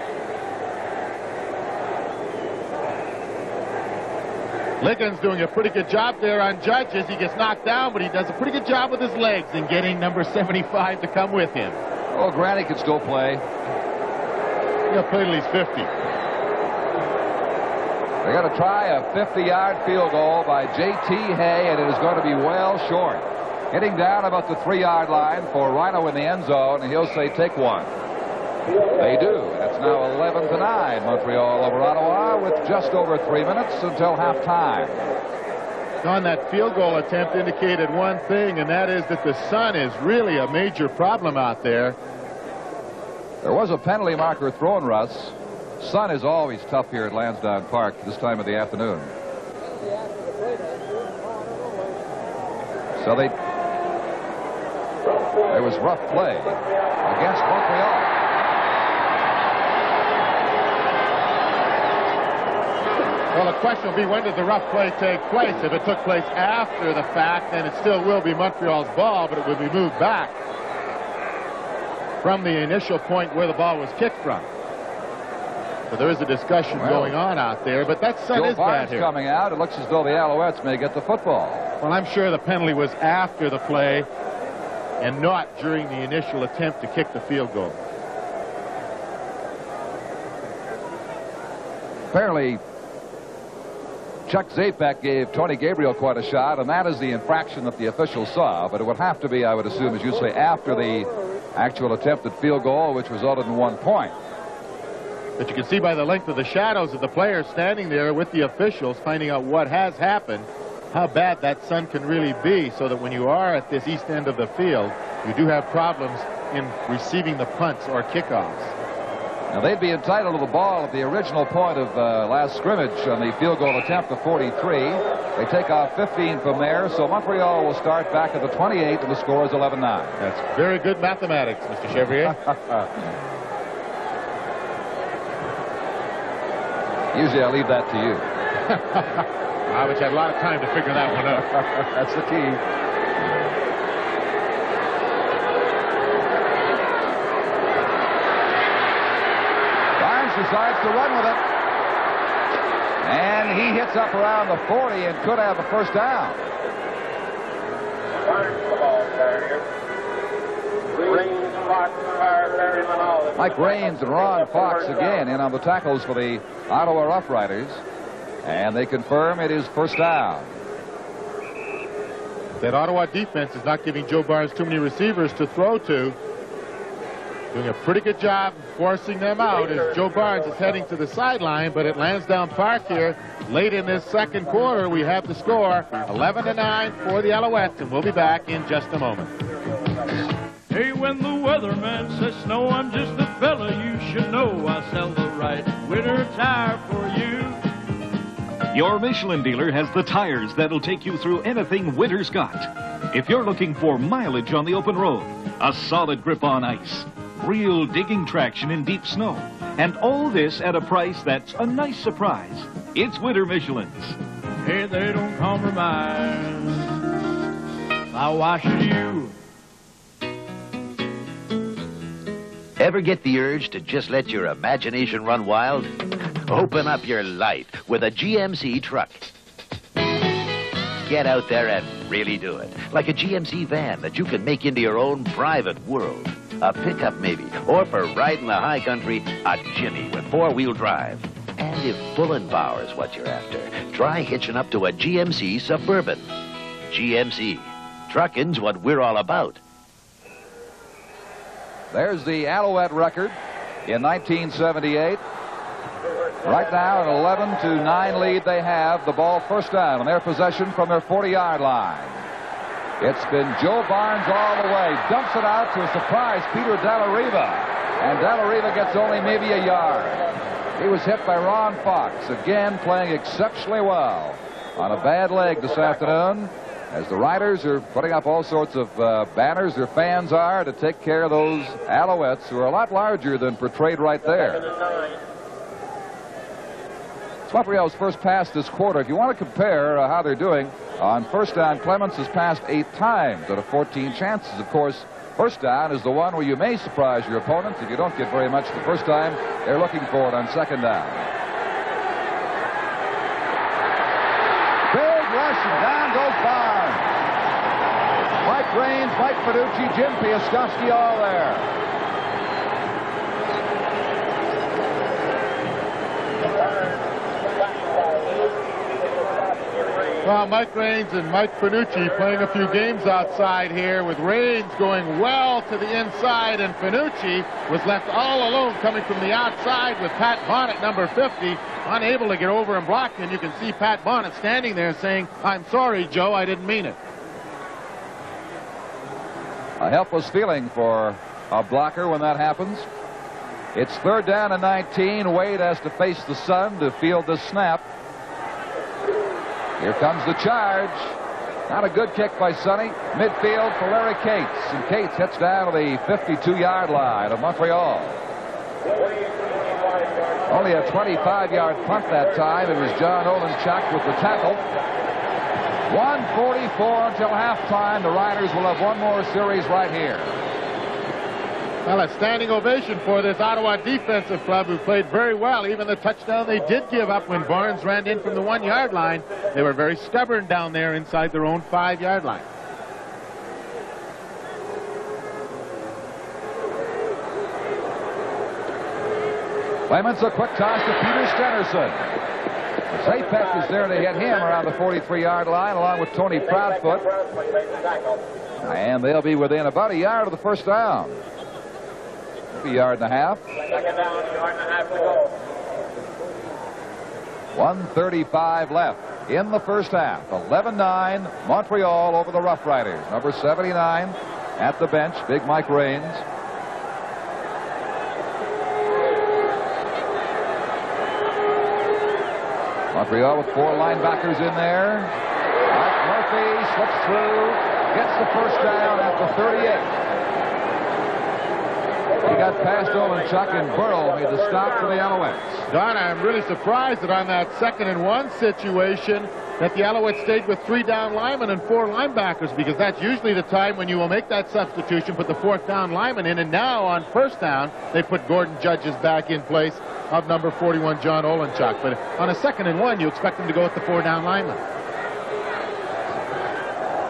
Liggins doing a pretty good job there on Judges. He gets knocked down, but he does a pretty good job with his legs in getting number 75 to come with him. Well, Granny can still play. He'll play till he's 50. They're going to try a 50-yard field goal by J.T. Hay, and it is going to be well short. Hitting down about the 3-yard line for Rhino in the end zone, and he'll say, take one. They do. It's now 11-9, Montreal over Ottawa, with just over 3 minutes until halftime. On that field goal attempt indicated one thing, and that is that the sun is really a major problem out there. There was a penalty marker thrown, Russ. Sun is always tough here at Lansdowne Park this time of the afternoon. So there was rough play against Montreal. Well, the question will be, when did the rough play take place? If it took place after the fact, then it still will be Montreal's ball, but it will be moved back from the initial point where the ball was kicked from. So there is a discussion going on out there, but that sun is bad here. Coming out, it looks as though the Alouettes may get the football. Well, I'm sure the penalty was after the play and not during the initial attempt to kick the field goal. Apparently, Chuck Zapek gave Tony Gabriel quite a shot, and that is the infraction that the officials saw. But it would have to be, I would assume, as you say, after the actual attempted field goal, which resulted in 1 point. But you can see by the length of the shadows of the players standing there with the officials, finding out what has happened, how bad that sun can really be, so that when you are at this east end of the field, you do have problems in receiving the punts or kickoffs. Now, they'd be entitled to the ball at the original point of last scrimmage on the field goal attempt of 43. They take off 15 from there, so Montreal will start back at the 28, and the score is 11-9. That's very good mathematics, Mr. Chevrier. Usually I leave that to you. I wish I had a lot of time to figure that one out. That's the key. Barnes decides to run with it. And he hits up around the 40 and could have the first down. Mike Raines and Ron Fox again in on the tackles for the Ottawa Rough Riders. And they confirm it is first down. That Ottawa defense is not giving Joe Barnes too many receivers to throw to. Doing a pretty good job forcing them out as Joe Barnes is heading to the sideline, but at Lansdowne Park here, late in this second quarter, we have the score 11-9 for the Alouettes, and we'll be back in just a moment. Hey, when the weatherman says snow, I'm just the fella you should know. I sell the right winter tire for you. Your Michelin dealer has the tires that'll take you through anything winter's got. If you're looking for mileage on the open road, a solid grip on ice, real digging traction in deep snow. And all this at a price that's a nice surprise. It's Winter Michelin's. Hey, they don't compromise. Why should you? Ever get the urge to just let your imagination run wild? Open up your life with a GMC truck. Get out there and really do it. Like a GMC van that you can make into your own private world. A pickup maybe, or for riding the high country, a Jimmy with four-wheel drive. And if pulling power is what you're after, try hitching up to a GMC Suburban. GMC. Trucking's what we're all about. There's the Alouette record in 1978. Right now, an 11-9 lead they have. The ball first down in their possession from their 40-yard line. It's been Joe Barnes all the way. Dumps it out to a surprise Peter Della Riva. And Della Riva gets only maybe a yard. He was hit by Ron Fox, again playing exceptionally well on a bad leg this afternoon. As the Riders are putting up all sorts of banners, their fans are, to take care of those Alouettes, who are a lot larger than portrayed right there. It's Montreal's first pass this quarter. If you want to compare how they're doing, on first down, Clements has passed 8 times out of 14 chances. Of course, first down is the one where you may surprise your opponents. If you don't get very much the first time, they're looking for it on second down. Big rush, and down goes Barnes. Mike Raines, Mike Panucci, Jim Piastowski all there. Well, Mike Raines and Mike Panucci playing a few games outside here, with Raines going well to the inside, and Panucci was left all alone coming from the outside with Pat Bonnet, number 50, unable to get over and block. And you can see Pat Bonnet standing there saying, "I'm sorry, Joe, I didn't mean it." A helpless feeling for a blocker when that happens. It's third down and 19. Wade has to face the sun to field the snap. Here comes the charge. Not a good kick by Sonny. Midfield for Larry Cates. And Cates hits down to the 52-yard line of Montreal. Only a 25-yard punt that time. It was John Olenchuk with the tackle. 1:44 until halftime. The Riders will have one more series right here. Well, a standing ovation for this Ottawa defensive club, who played very well. Even the touchdown they did give up when Barnes ran in from the 1-yard line. They were very stubborn down there inside their own 5-yard line. Clements, a quick toss to Peter Stenerson. Zapek is there to hit him around the 43-yard line, along with Tony Proudfoot. And they'll be within about a yard of the first down. A yard and a half. Second down, yard and a half to go. 1:35 left in the first half. 11-9, Montreal over the Rough Riders. Number 79 at the bench, Big Mike Raines. Montreal with 4 linebackers in there. Mike Murphy slips through, gets the first down at the 38. He got past Olenchuk, and Burrow made the stop for the Alouettes. Don, I'm really surprised that on that 2nd and 1 situation that the Alouettes stayed with 3 down linemen and 4 linebackers, because that's usually the time when you will make that substitution, put the 4th down lineman in. And now on first down, they put Gordon Judges back in place of number 41, John Olenchuk. But on a 2nd and 1, you expect them to go with the 4 down lineman.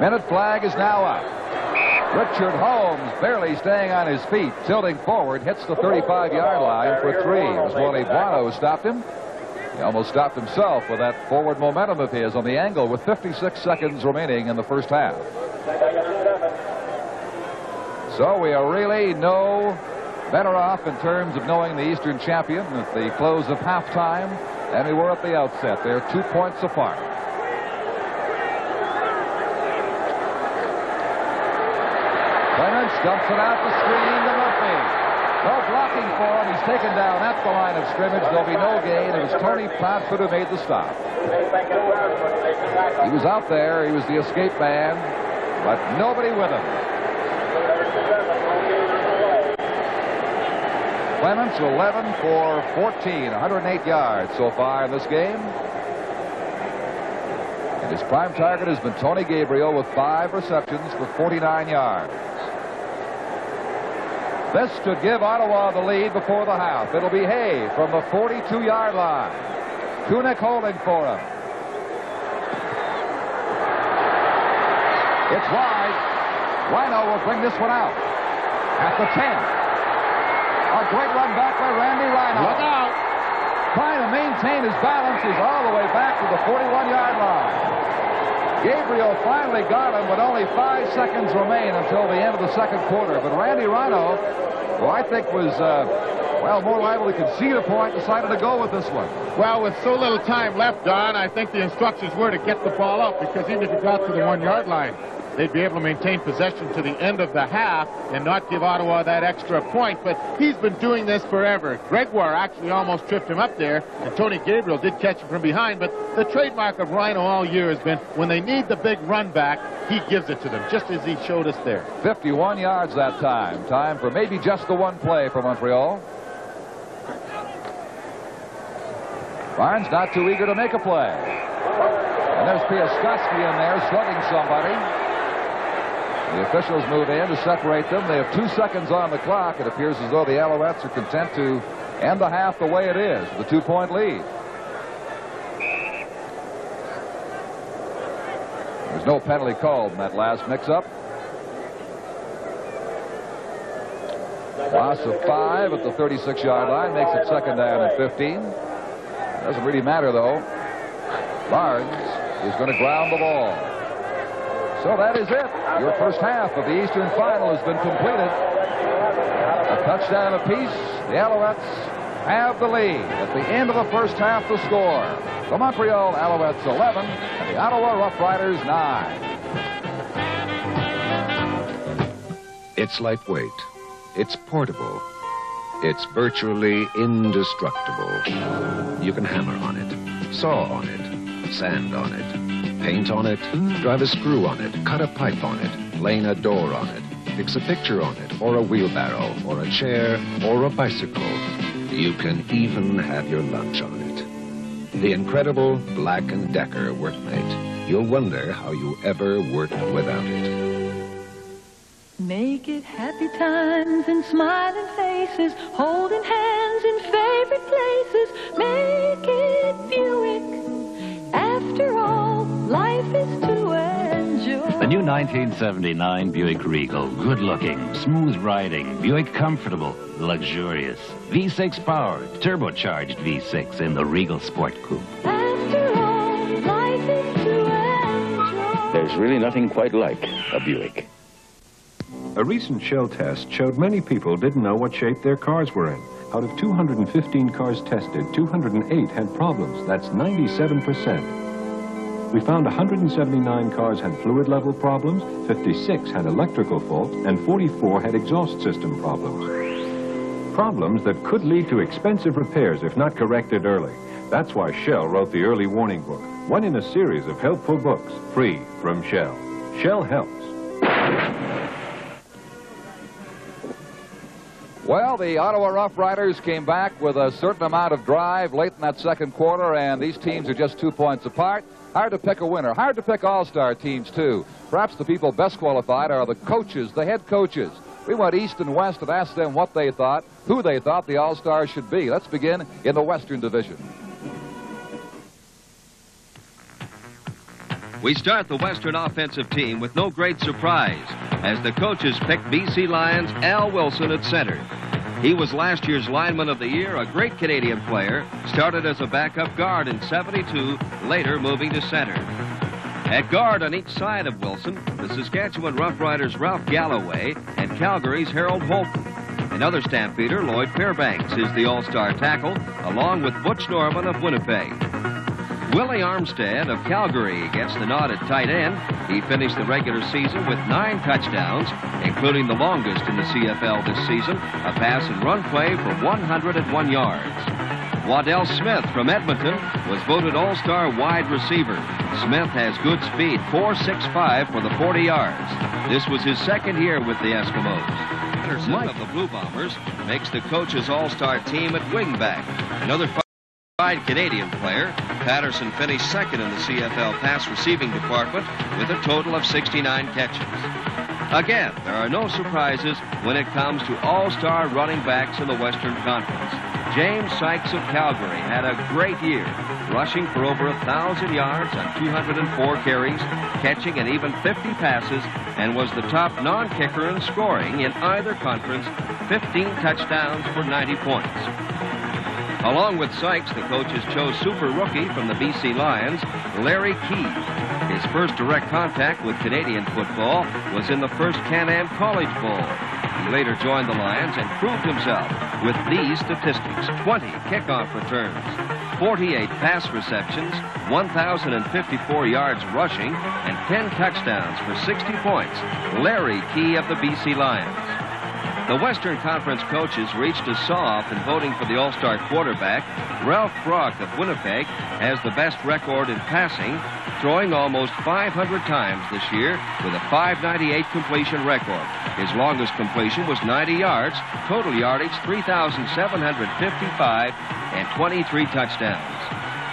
Minute flag is now up. Richard Holmes, barely staying on his feet, tilting forward, hits the 35-yard line for 3. It was Wally Buono who stopped him. He almost stopped himself with that forward momentum of his on the angle with 56 seconds remaining in the first half. So we are really no better off in terms of knowing the Eastern champion at the close of halftime than we were at the outset. They're 2 points apart. Clements dumps it out the screen to Murphy. No blocking for him. He's taken down at the line of scrimmage. There'll be no gain. It was Tony Proudfoot who made the stop. He was out there. He was the escape man, but nobody with him. Clements 11 for 14, 108 yards so far in this game. And his prime target has been Tony Gabriel with 5 receptions for 49 yards. This to give Ottawa the lead before the half. It'll be Hay from the 42-yard line. Kunick holding for him. It's wide. Rhino will bring this one out at the 10. A great run back by Randy Rhino. Look out. Trying to maintain his balance. He's all the way back to the 41-yard line. Gabriel finally got him, but only 5 seconds remain until the end of the second quarter. But Randy Rhino, who I think was, more liable to concede a point, decided to go with this one. Well, with so little time left, Don, I think the instructions were to get the ball up, because even if you got to the 1-yard line, they'd be able to maintain possession to the end of the half and not give Ottawa that extra point. But he's been doing this forever. Gregoire actually almost tripped him up there, and Tony Gabriel did catch him from behind. But the trademark of Rhino all year has been when they need the big run back, he gives it to them, just as he showed us there. 51 yards that time. Time for maybe just the one play for Montreal. Barnes not too eager to make a play. And there's Piaskowski in there slugging somebody. The officials move in to separate them. They have 2 seconds on the clock. It appears as though the Alouettes are content to end the half the way it is, with a 2-point lead. There's no penalty called in that last mix-up. Loss of 5 at the 36-yard line makes it second down and 15. Doesn't really matter, though. Barnes is going to ground the ball. So that is it. Your first half of the Eastern Final has been completed. A touchdown apiece. The Alouettes have the lead. At the end of the first half, the score: the Montreal Alouettes 11 and the Ottawa Rough Riders 9. It's lightweight. It's portable. It's virtually indestructible. You can hammer on it, saw on it, sand on it, paint on it, drive a screw on it, cut a pipe on it, plane a door on it, fix a picture on it, or a wheelbarrow, or a chair, or a bicycle. You can even have your lunch on it. The incredible Black & Decker Workmate. You'll wonder how you ever worked without it. Make it happy times and smiling faces, holding hands in favorite places. Make it Buick. After all, life is to enjoy. The new 1979 Buick Regal. Good looking, smooth riding, Buick comfortable, luxurious. V6 powered, turbocharged V6 in the Regal Sport Coupe. After all, life is to enjoy. There's really nothing quite like a Buick. A recent Shell test showed many people didn't know what shape their cars were in. Out of 215 cars tested, 208 had problems. That's 97%. We found 179 cars had fluid level problems, 56 had electrical faults, and 44 had exhaust system problems. Problems that could lead to expensive repairs if not corrected early. That's why Shell wrote the Early Warning Book, one in a series of helpful books, free from Shell. Shell helps. Well, the Ottawa Rough Riders came back with a certain amount of drive late in that second quarter, and these teams are just 2 points apart. Hard to pick a winner. Hard to pick all-star teams, too. Perhaps the people best qualified are the coaches, the head coaches. We went east and west and asked them what they thought, who they thought the all-stars should be. Let's begin in the Western Division. We start the Western offensive team with no great surprise, as the coaches picked BC Lions' Al Wilson at center. He was last year's Lineman of the Year, a great Canadian player, started as a backup guard in '72, later moving to center. At guard on each side of Wilson, the Saskatchewan Roughriders' Ralph Galloway and Calgary's Harold Holton. Another Stampeder, Lloyd Fairbanks, is the all-star tackle, along with Butch Norman of Winnipeg. Willie Armstead of Calgary gets the nod at tight end. He finished the regular season with 9 touchdowns, including the longest in the CFL this season, a pass and run play for 101 yards. Waddell Smith from Edmonton was voted all-star wide receiver. Smith has good speed, 4.65 for the 40 yards. This was his second year with the Eskimos. Patterson of the Blue Bombers makes the coach's all-star team at wingback. Another fine Canadian player, Patterson finished second in the CFL pass receiving department with a total of 69 catches. Again, there are no surprises when it comes to all-star running backs in the Western Conference. James Sykes of Calgary had a great year, rushing for over 1,000 yards on 204 carries, catching an even 50 passes, and was the top non-kicker in scoring in either conference, 15 touchdowns for 90 points. Along with Sykes, the coaches chose super rookie from the BC Lions, Larry Key. His first direct contact with Canadian football was in the first Can-Am College Bowl. He later joined the Lions and proved himself with these statistics: 20 kickoff returns, 48 pass receptions, 1,054 yards rushing, and 10 touchdowns for 60 points. Larry Key of the BC Lions. The Western Conference coaches reached a saw-off in voting for the All-Star quarterback. Ralph Brock of Winnipeg has the best record in passing, throwing almost 500 times this year with a .598 completion record. His longest completion was 90 yards, total yardage 3,755, and 23 touchdowns.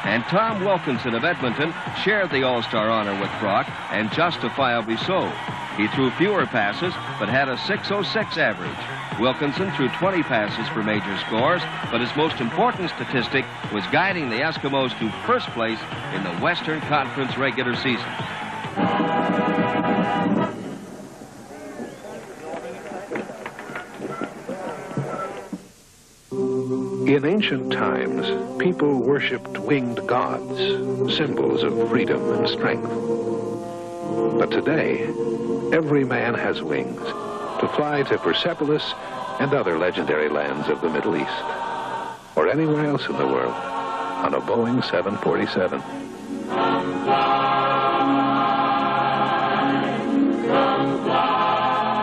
And Tom Wilkinson of Edmonton shared the All-Star honor with Brock, and justifiably so. He threw fewer passes, but had a .606 average. Wilkinson threw 20 passes for major scores, but his most important statistic was guiding the Eskimos to first place in the Western Conference regular season. In ancient times, people worshipped winged gods, symbols of freedom and strength. But today, every man has wings to fly to Persepolis and other legendary lands of the Middle East, or anywhere else in the world, on a Boeing 747.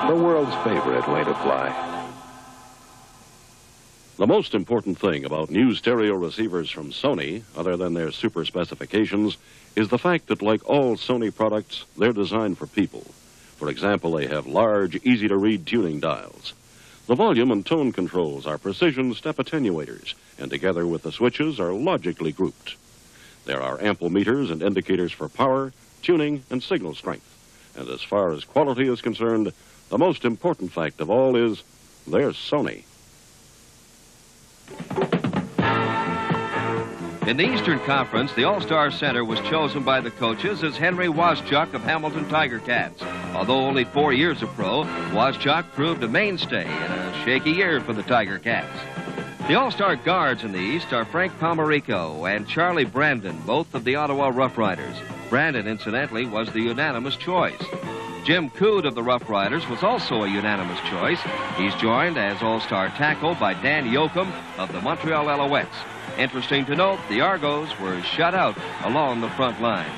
The world's favorite way to fly. The most important thing about new stereo receivers from Sony, other than their super specifications, is the fact that, like all Sony products, they're designed for people. For example, they have large, easy-to-read tuning dials. The volume and tone controls are precision step attenuators, and together with the switches are logically grouped. There are ample meters and indicators for power, tuning, and signal strength. And as far as quality is concerned, the most important fact of all is they're Sony. In the Eastern Conference, the All-Star center was chosen by the coaches as Henry Waszczuk of Hamilton Tiger Cats. Although only 4 years a pro, Waszczuk proved a mainstay in a shaky year for the Tiger Cats. The All-Star guards in the East are Frank Palmarico and Charlie Brandon, both of the Ottawa Rough Riders. Brandon, incidentally, was the unanimous choice. Jim Coode of the Rough Riders was also a unanimous choice. He's joined as All-Star tackle by Dan Yoakum of the Montreal Alouettes. Interesting to note, the Argos were shut out along the front line.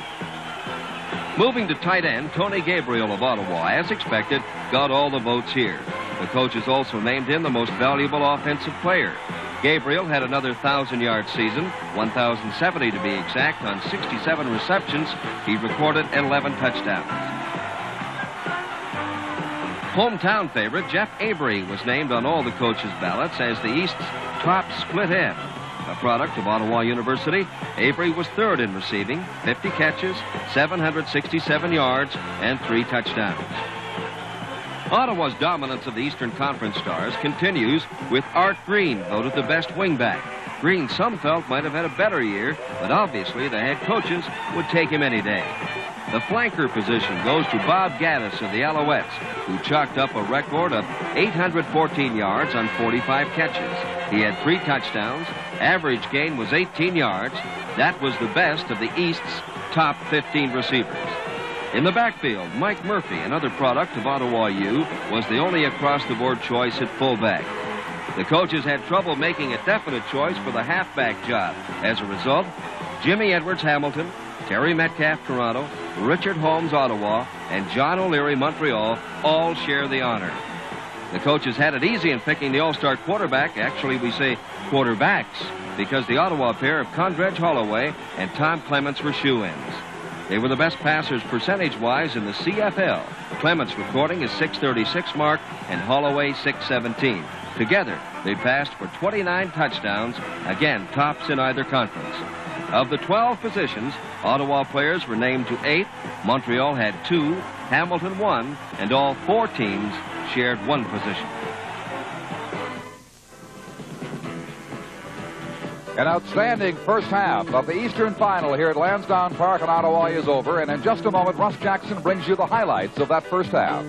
Moving to tight end, Tony Gabriel of Ottawa, as expected, got all the votes here. The coaches also named him the most valuable offensive player. Gabriel had another 1,000-yard season, 1,070 to be exact, on 67 receptions. He recorded 11 touchdowns. Hometown favorite Jeff Avery was named on all the coaches' ballots as the East's top split end. A product of Ottawa University, Avery was third in receiving, 50 catches, 767 yards, and 3 touchdowns. Ottawa's dominance of the Eastern Conference Stars continues with Art Green, voted the best wingback. Green, some felt, might have had a better year, but obviously the head coaches would take him any day. The flanker position goes to Bob Gaddis of the Alouettes, who chalked up a record of 814 yards on 45 catches. He had 3 touchdowns. Average gain was 18 yards. That was the best of the East's top 15 receivers. In the backfield, Mike Murphy, another product of Ottawa U, was the only across-the-board choice at fullback. The coaches had trouble making a definite choice for the halfback job. As a result, Jimmy Edwards Hamilton, Terry Metcalf Toronto, Richard Holmes Ottawa, and John O'Leary Montreal all share the honor. The coaches had it easy in picking the All-Star quarterback. Actually, we say quarterbacks, because the Ottawa pair of Condredge Holloway and Tom Clements were shoe-ins. They were the best passers percentage-wise in the CFL. Clements recording his 636 mark and Holloway 617. Together, they passed for 29 touchdowns, again, tops in either conference. Of the 12 positions, Ottawa players were named to 8, Montreal had 2, Hamilton 1, and all 4 teams shared 1 position. An outstanding first half of the Eastern Final here at Lansdowne Park in Ottawa is over, and in just a moment, Russ Jackson brings you the highlights of that first half.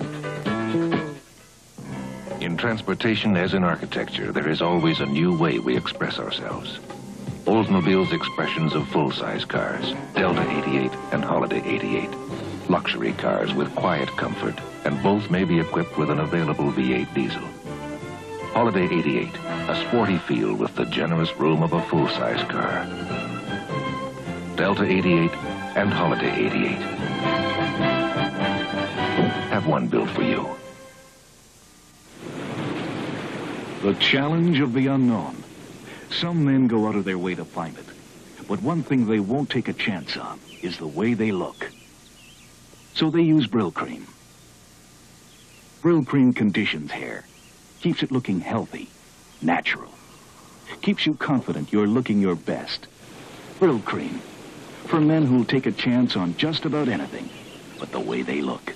In transportation, as in architecture, there is always a new way we express ourselves. Oldsmobile's expressions of full-size cars, Delta 88 and Holiday 88. Luxury cars with quiet comfort, and both may be equipped with an available V8 diesel. Holiday 88, a sporty feel with the generous room of a full-size car. Delta 88 and Holiday 88. Have one built for you. The challenge of the unknown. Some men go out of their way to find it. But one thing they won't take a chance on is the way they look. So they use Brill Cream. Brill Cream conditions hair. Keeps it looking healthy, natural. Keeps you confident you're looking your best. Brill Cream. For men who'll take a chance on just about anything but the way they look.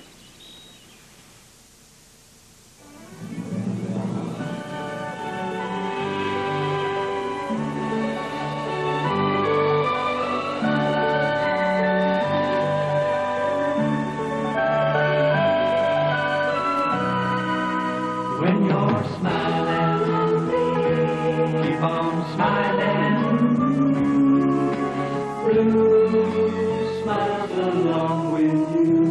When you're smiling, keep on smiling. Blue smiles along with you.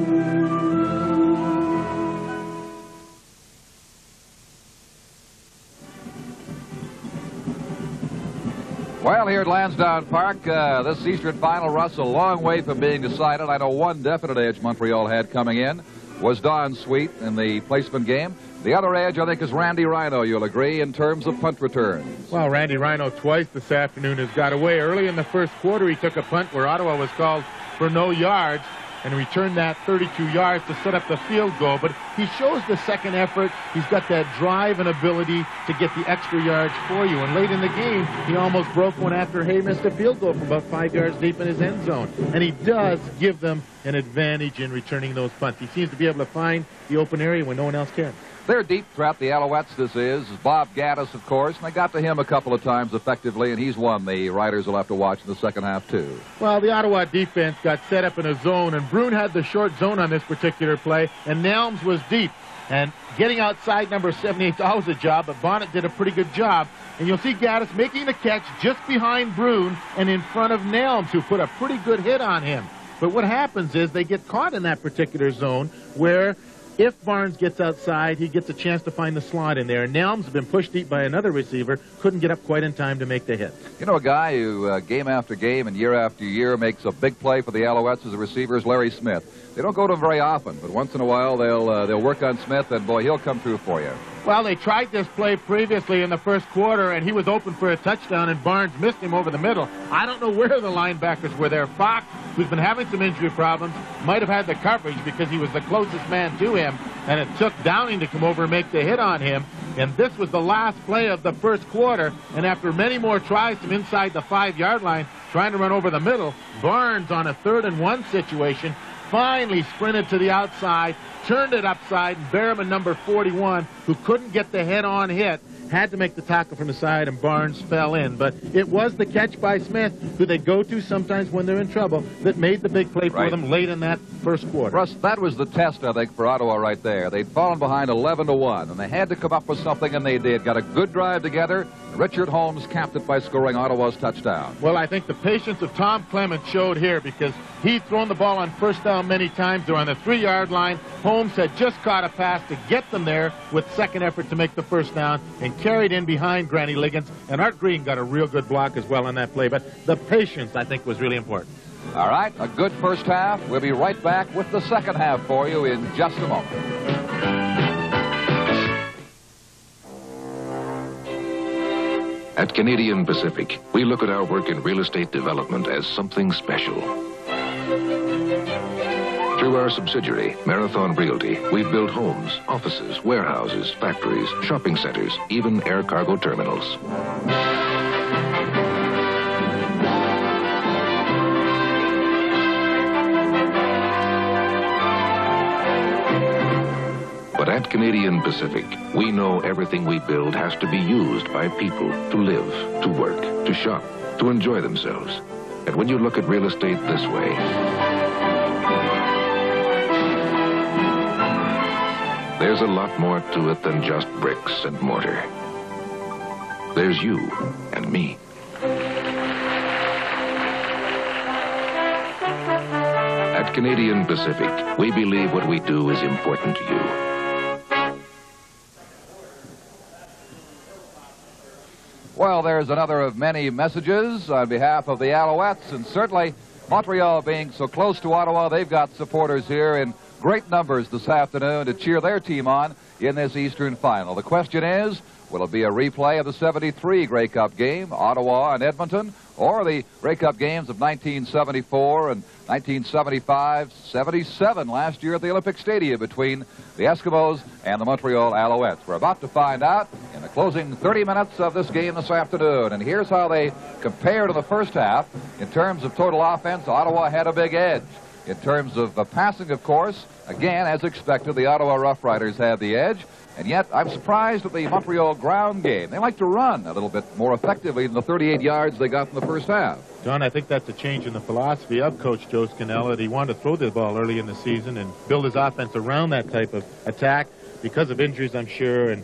Well, here at Lansdowne Park, this Eastern Final, Russ, a long way from being decided. I know one definite edge Montreal had coming in was Don Sweet in the placement game. The other edge, I think, is Randy Rhino, you'll agree, in terms of punt returns. Well, Randy Rhino twice this afternoon has got away. Early in the first quarter, he took a punt where Ottawa was called for no yards and returned that 32 yards to set up the field goal. But he shows the second effort. He's got that drive and ability to get the extra yards for you. And late in the game, he almost broke one after Hay missed a field goal from about 5 yards deep in his end zone. And he does give them an advantage in returning those punts. He seems to be able to find the open area when no one else can. They're deep throughout the Alouettes, this is. Bob Gaddis, of course, and they got to him a couple of times effectively, and he's one the Riders will have to watch in the second half, too. Well, the Ottawa defense got set up in a zone, and Brune had the short zone on this particular play, and Nelms was deep. And getting outside number 78 is always a job, but Bonnet did a pretty good job. And you'll see Gaddis making the catch just behind Brune and in front of Nelms, who put a pretty good hit on him. But what happens is they get caught in that particular zone where if Barnes gets outside, he gets a chance to find the slot in there. Nelms has been pushed deep by another receiver, couldn't get up quite in time to make the hit. You know, a guy who game after game and year after year makes a big play for the Alouettes as a receiver is Larry Smith. They don't go to him very often, but once in a while they'll work on Smith, and boy, he'll come through for you. Well, they tried this play previously in the first quarter, and he was open for a touchdown, and Barnes missed him over the middle. I don't know where the linebackers were there. Fox, who's been having some injury problems, might have had the coverage because he was the closest man to him, and it took Downing to come over and make the hit on him. And this was the last play of the first quarter, and after many more tries from inside the 5-yard line, trying to run over the middle, Barnes on a 3rd-and-1 situation finally sprinted to the outside, turned it upside, and Berriman, number 41, who couldn't get the head-on hit, had to make the tackle from the side, and Barnes fell in. But it was the catch by Smith, who they go to sometimes when they're in trouble, that made the big play for them late in that first quarter. Russ, that was the test, I think, for Ottawa right there. They'd fallen behind 11-1, and they had to come up with something, and they did. Got a good drive together. Richard Holmes capped it by scoring Ottawa's touchdown. Well, I think the patience of Tom Clement showed here because he'd thrown the ball on first down many times. They're on the 3-yard line. Holmes had just caught a pass to get them there with second effort to make the first down and carried in behind Granny Liggins. And Art Green got a real good block as well on that play. But the patience, I think, was really important. All right, a good first half. We'll be right back with the second half for you in just a moment. At Canadian Pacific, we look at our work in real estate development as something special. Through our subsidiary, Marathon Realty, we've built homes, offices, warehouses, factories, shopping centers, even air cargo terminals. But at Canadian Pacific, we know everything we build has to be used by people to live, to work, to shop, to enjoy themselves. And when you look at real estate this way, there's a lot more to it than just bricks and mortar. There's you and me. At Canadian Pacific, we believe what we do is important to you. Well, there's another of many messages on behalf of the Alouettes, and certainly Montreal being so close to Ottawa, they've got supporters here in great numbers this afternoon to cheer their team on in this Eastern Final. The question is, will it be a replay of the '73 Grey Cup game, Ottawa and Edmonton, or the Grey Cup games of 1974 and 1975, 77 last year at the Olympic Stadium between the Eskimos and the Montreal Alouettes? We're about to find out in the closing 30 minutes of this game this afternoon. And here's how they compare to the first half. In terms of total offense, Ottawa had a big edge. In terms of passing, of course, again, as expected, the Ottawa Rough Riders had the edge. And yet, I'm surprised at the Montreal ground game. They like to run a little bit more effectively than the 38 yards they got in the first half. John, I think that's a change in the philosophy of Coach Joe Scannella. He wanted to throw the ball early in the season and build his offense around that type of attack. Because of injuries, I'm sure, and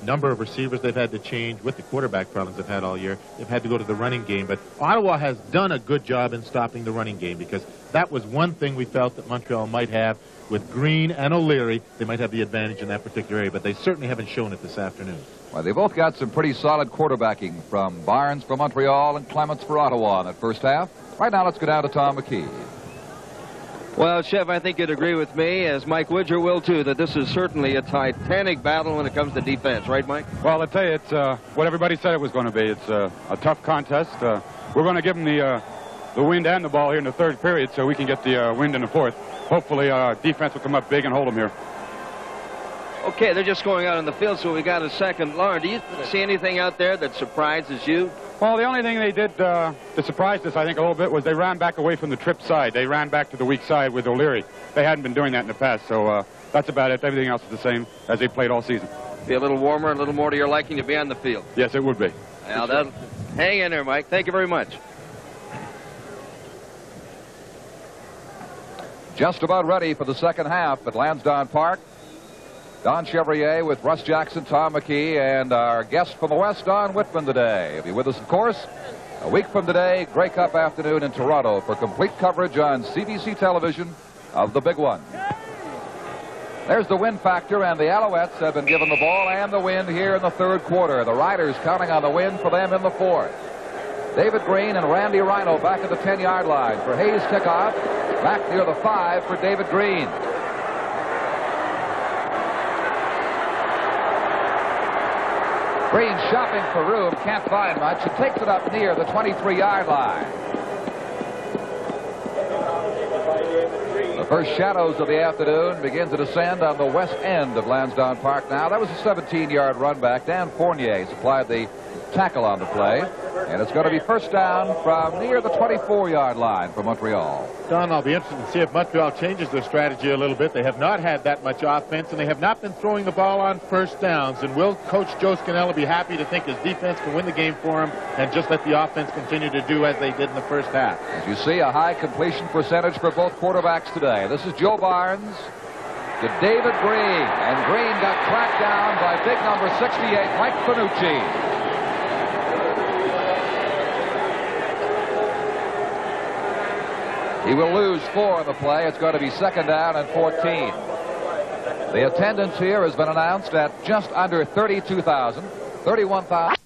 number of receivers they've had to change with the quarterback problems they've had all year, they've had to go to the running game. But Ottawa has done a good job in stopping the running game, because that was one thing we felt that Montreal might have. With Green and O'Leary, they might have the advantage in that particular area, but they certainly haven't shown it this afternoon. Well, they both got some pretty solid quarterbacking from Barnes for Montreal and Clements for Ottawa in that first half. Right now, let's go down to Tom McKee. Well, Chef, I think you'd agree with me, as Mike Widger will too, that this is certainly a titanic battle when it comes to defense. Right, Mike? Well, I'll tell you, it's what everybody said it was going to be. It's a tough contest. We're going to give them the wind and the ball here in the third period so we can get the wind in the fourth. Hopefully our defense will come up big and hold them here. Okay, they're just going out on the field, so we got a second. Lauren, do you see anything out there that surprises you? Well, the only thing they did that surprised us, I think, a little bit was they ran back away from the trip side. They ran back to the weak side with O'Leary. They hadn't been doing that in the past, so that's about it. Everything else is the same as they played all season. Be a little warmer, a little more to your liking to be on the field. Yes, it would be. Now, hang in there, Mike. Thank you very much. Just about ready for the second half at Lansdowne Park. Don Chevrier with Russ Jackson, Tom McKee, and our guest from the West, Don Whitman, today. He'll be with us, of course, a week from today, Grey Cup afternoon in Toronto for complete coverage on CBC television of the big one. There's the win factor, and the Alouettes have been given the ball and the wind here in the third quarter. The Riders counting on the win for them in the fourth. David Green and Randy Rhino back at the 10-yard line for Hayes kickoff. Back near the 5 for David Green. Green shopping for room, can't find much. He takes it up near the 23-yard line. The first shadows of the afternoon begin to descend on the west end of Lansdowne Park now. That was a 17-yard run back. Dan Fournier supplied the tackle on the play. And it's going to be first down from near the 24-yard line for Montreal. Don, I'll be interested to see if Montreal changes their strategy a little bit. They have not had that much offense, and they have not been throwing the ball on first downs. And will Coach Joe Scannella be happy to think his defense can win the game for him and just let the offense continue to do as they did in the first half? As you see, a high completion percentage for both quarterbacks today. This is Joe Barnes to David Green. And Green got tracked down by big number 68, Mike Finucci. He will lose 4 on the play. It's going to be second down and 14. The attendance here has been announced at just under 32,000, 31,000.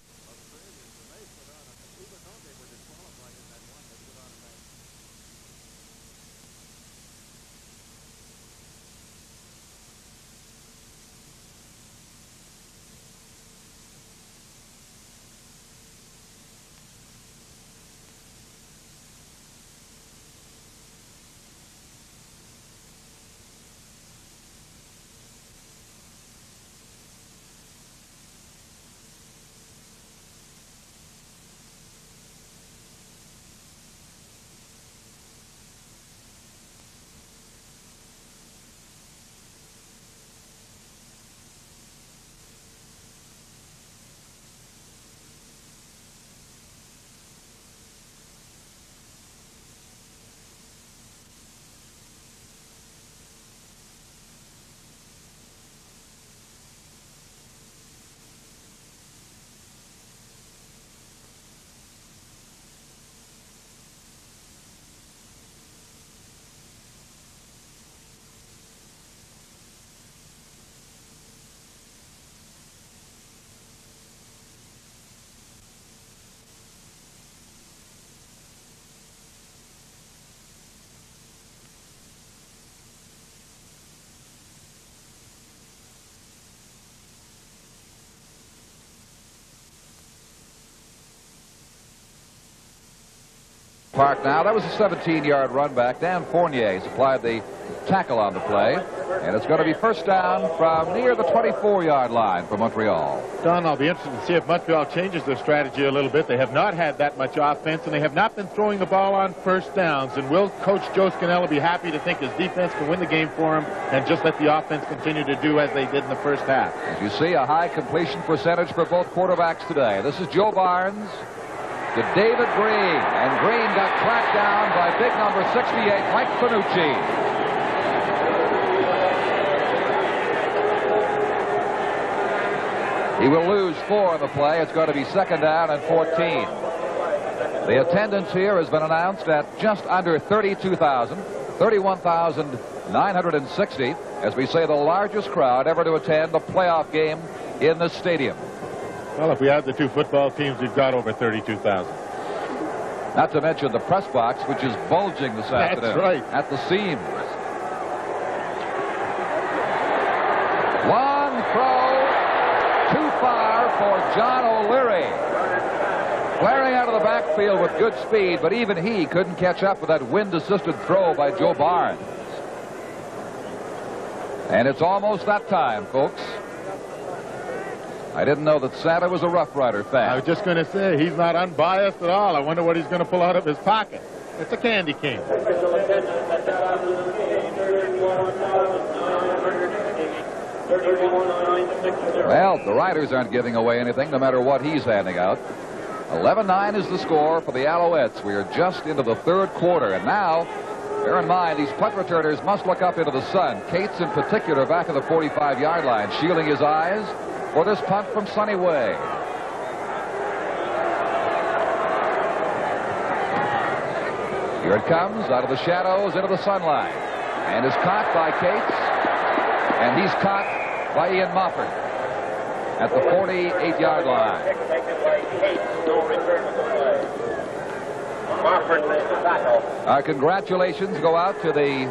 Park now. That was a 17-yard run back. Dan Fournier supplied the tackle on the play. And it's going to be first down from near the 24-yard line for Montreal. Don, I'll be interested to see if Montreal changes their strategy a little bit. They have not had that much offense, and they have not been throwing the ball on first downs. And will Coach Joe Scannella be happy to think his defense can win the game for him and just let the offense continue to do as they did in the first half? As you see, a high completion percentage for both quarterbacks today. This is Joe Barnes to David Green. And Green got tracked down by big number 68, Mike Finucci. He will lose 4 on the play. It's going to be second down and 14. The attendance here has been announced at just under 32,000, 31,960, as we say the largest crowd ever to attend a playoff game in the stadium. Well, if we add the two football teams, we've got over 32,000. Not to mention the press box, which is bulging this afternoon. That's right. At the seams. One throw. Too far for John O'Leary. Flaring out of the backfield with good speed, but even he couldn't catch up with that wind-assisted throw by Joe Barnes. And it's almost that time, folks. I didn't know that Santa was a Rough Rider fan. I was just going to say, he's not unbiased at all. I wonder what he's going to pull out of his pocket. It's a candy cane. Well, the Riders aren't giving away anything, no matter what he's handing out. 11-9 is the score for the Alouettes. We are just into the third quarter, and now, bear in mind, these punt returners must look up into the sun. Cates, in particular, back at the 45-yard line, shielding his eyes for this punt from Sonny Way. Here it comes, out of the shadows, into the sunlight, and is caught by Cates, and he's caught by Ian Mofford at the 48-yard line. Our congratulations go out to the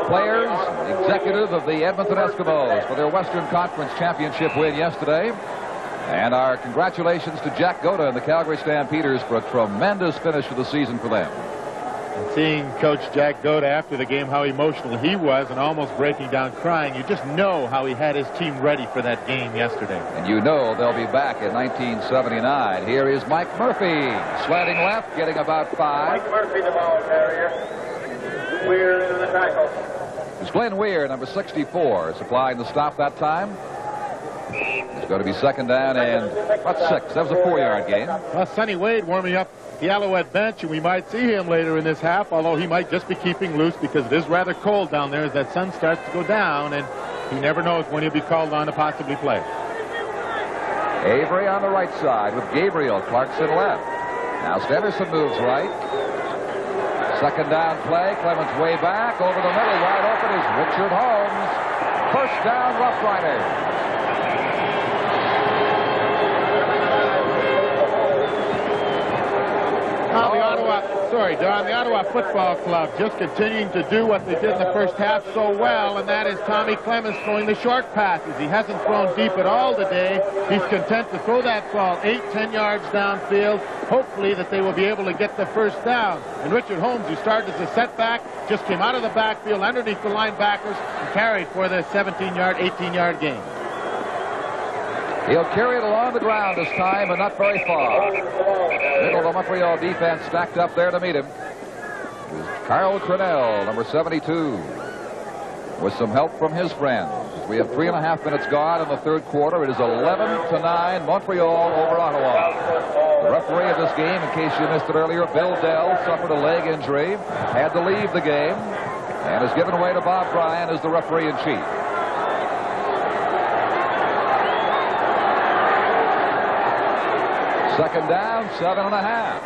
players, the executive of the Edmonton Eskimos for their Western Conference Championship win yesterday. And our congratulations to Jack Goda and the Calgary Stampeders for a tremendous finish to the season for them. And seeing Coach Jack Goda after the game, how emotional he was and almost breaking down crying, you just know how he had his team ready for that game yesterday. And you know they'll be back in 1979. Here is Mike Murphy, slanting left, getting about 5. Mike Murphy, the ball carrier. Weir in the tackle. It's Glenn Weir, number 64, supplying the stop that time. It's going to be second down and about 6. That was a 4-yard gain. Well, Sonny Wade warming up the Alouette bench, and we might see him later in this half, although he might just be keeping loose because it is rather cold down there as that sun starts to go down, and he never knows when he'll be called on to possibly play. Avery on the right side with Gabriel, Clarkson left. Now Steverson moves right. Second down play, Clemens way back, over the middle, wide open is Richard Holmes. First down, Rough Riders. Don, the Ottawa Football Club just continuing to do what they did in the first half so well, and that is Tommy Clemens throwing the short passes. He hasn't thrown deep at all today. He's content to throw that ball 8-10 yards downfield, hopefully that they will be able to get the first down. And Richard Holmes, who started as a setback, just came out of the backfield underneath the linebackers and carried for the 17-yard, 18-yard gain. He'll carry it along the ground this time, but not very far. Middle of the Montreal defense stacked up there to meet him. Here's Carl Crenell, number 72, with some help from his friends. We have 3.5 minutes gone in the third quarter. It is 11-9, Montreal over Ottawa. The referee of this game, in case you missed it earlier, Bill Dell, suffered a leg injury, had to leave the game, and is given away to Bob Bryan as the referee-in-chief. Second down, 7.5.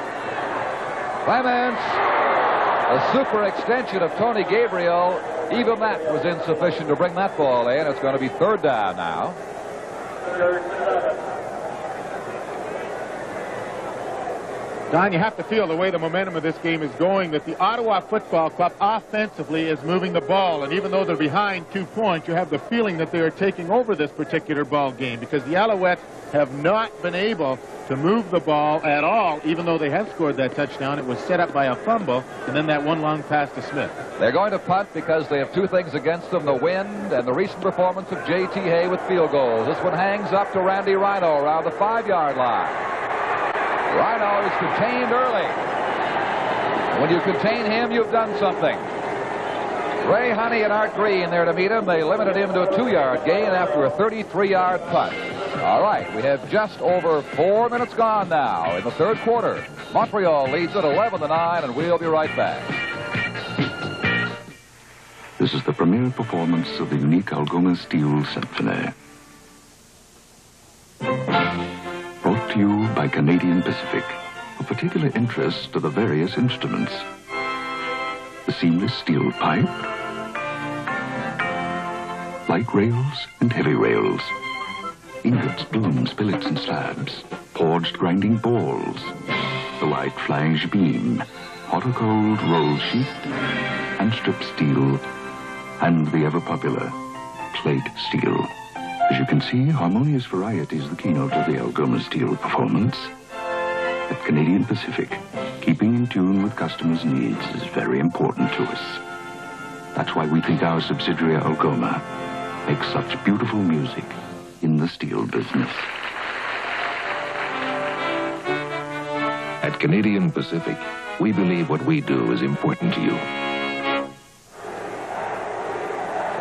Clements, a super extension of Tony Gabriel. Even that was insufficient to bring that ball in. It's going to be third down now. Don, you have to feel the way the momentum of this game is going that the Ottawa Football Club offensively is moving the ball. And even though they're behind 2 points, you have the feeling that they are taking over this particular ball game because the Alouettes have not been able to move the ball at all, even though they have scored that touchdown. It was set up by a fumble and then that one long pass to Smith. They're going to punt because they have 2 things against them, the wind and the recent performance of J.T. Hay with field goals. This one hangs up to Randy Rhino around the 5-yard line. Rhino is contained early. When you contain him, you've done something. Ray Honey and Art Green there to meet him. They limited him to a 2-yard gain after a 33-yard punt. All right, we have just over 4 minutes gone now in the third quarter. Montreal leads at 11-9, and we'll be right back. This is the premiere performance of the unique Algoma Steel Symphony. Brought to you by Canadian Pacific, of particular interest to the various instruments. The seamless steel pipe, light rails and heavy rails, ingots, blooms, billets and slabs, forged grinding balls, the light flange beam, hot or cold roll sheet, and strip steel, and the ever-popular plate steel. As you can see, harmonious variety is the keynote of the Algoma Steel performance. At Canadian Pacific, keeping in tune with customers' needs is very important to us. That's why we think our subsidiary Algoma makes such beautiful music in the steel business. At Canadian Pacific, we believe what we do is important to you.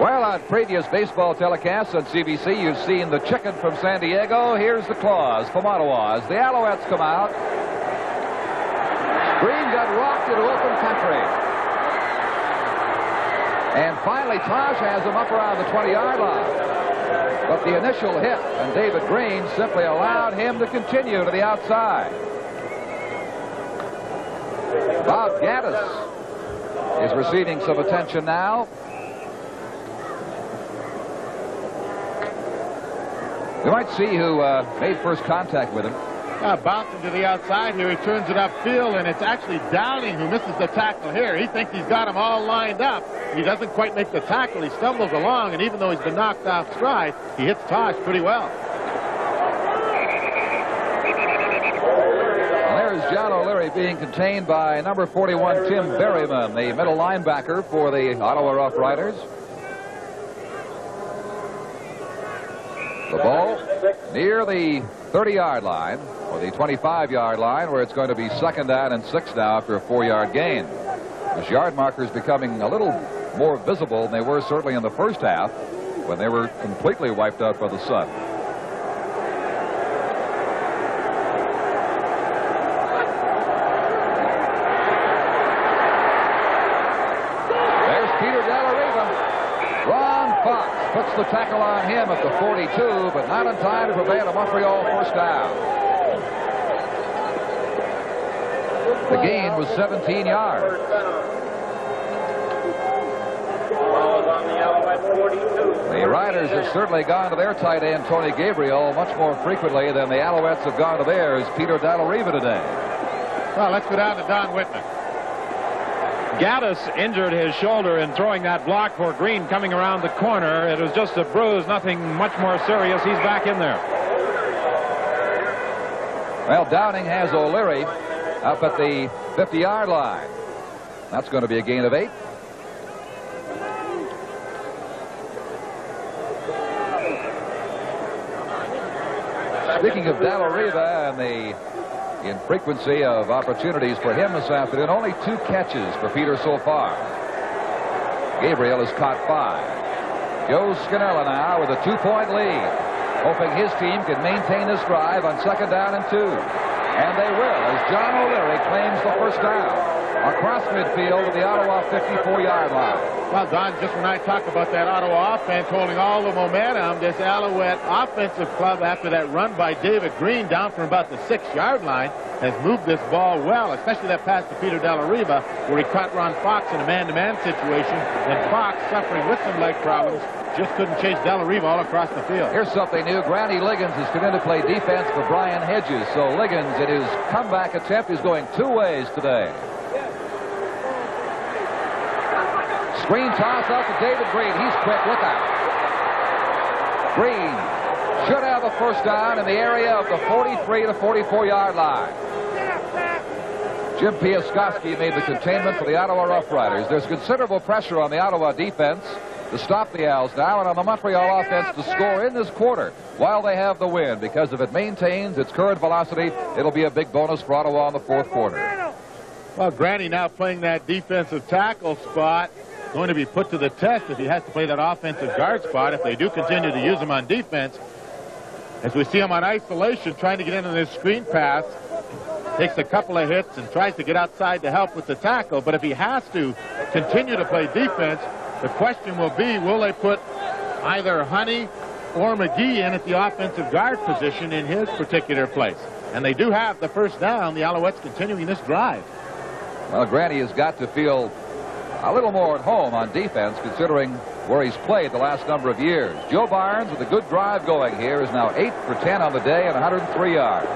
Well, on previous baseball telecasts on CBC, you've seen the chicken from San Diego. Here's the claws from Ottawa as the Alouettes come out. Green got rocked into open country. And finally, Tosh has him up around the 20-yard line. But the initial hit, and David Green simply allowed him to continue to the outside. Bob Gaddis is receiving some attention now. We might see who made first contact with him. Bouncing to the outside here, he turns it upfield, and it's actually Downing who misses the tackle here. He thinks he's got him all lined up. He doesn't quite make the tackle. He stumbles along, and even though he's been knocked off stride, he hits Tosh pretty well. And there's John O'Leary being contained by number 41, Tim Berryman, the middle linebacker for the Ottawa Rough Riders. The ball near the 30-yard line, or the 25-yard line, where it's going to be 2nd down and 6 now after a 4-yard gain. Those yard markers becoming a little more visible than they were certainly in the first half when they were completely wiped out by the sun. There's Peter Delariva. Ron Fox puts the tackle on him at the 42, but not in time to prevent a Montreal first down. The gain was 17 yards. The Riders have certainly gone to their tight end, Tony Gabriel, much more frequently than the Alouettes have gone to theirs, Peter Delariva, today. Well, let's go down to Don Whitman. Gaddis injured his shoulder in throwing that block for Green coming around the corner. It was just a bruise, nothing much more serious. He's back in there. Well, Downing has O'Leary up at the 50-yard line. That's going to be a gain of 8. Speaking of Delariva and the infrequency of opportunities for him this afternoon, only 2 catches for Peter so far. Gabriel has caught 5. Joe Scannella now with a 2-point lead, hoping his team can maintain this drive on 2nd down and 2. And they will, as John O'Leary claims the first down. across midfield to the Ottawa 54-yard line. Well, Don, just when I talk about that Ottawa offense holding all the momentum, this Alouette offensive club, after that run by David Green down from about the 6-yard line, has moved this ball well, especially that pass to Peter Della Riva, where he caught Ron Fox in a man-to-man situation, and Fox, suffering with some leg problems, just couldn't chase Della Riva all across the field. Here's something new. Granny Liggins has come in to play defense for Brian Hedges. So Liggins, in his comeback attempt, is going two ways today. Screen toss out to David Green. He's quick. Look out. Green should have the first down in the area of the 43 to 44-yard line. Jim Piaskowski made the containment for the Ottawa Rough Riders. There's considerable pressure on the Ottawa defense to stop the Owls now, and on the Montreal offense to score in this quarter while they have the win, because if it maintains its current velocity, it'll be a big bonus for Ottawa in the fourth quarter. Well, Granny now playing that defensive tackle spot, going to be put to the test if he has to play that offensive guard spot if they do continue to use him on defense. As we see him on isolation trying to get into this screen pass, takes a couple of hits and tries to get outside to help with the tackle, but if he has to continue to play defense, the question will be, will they put either Honey or McGee in at the offensive guard position in his particular place? And they do have the first down. The Alouettes continuing this drive. Well, Granny has got to feel a little more at home on defense, considering where he's played the last number of years. Joe Barnes, with a good drive going here, is now 8 for 10 on the day and 103 yards.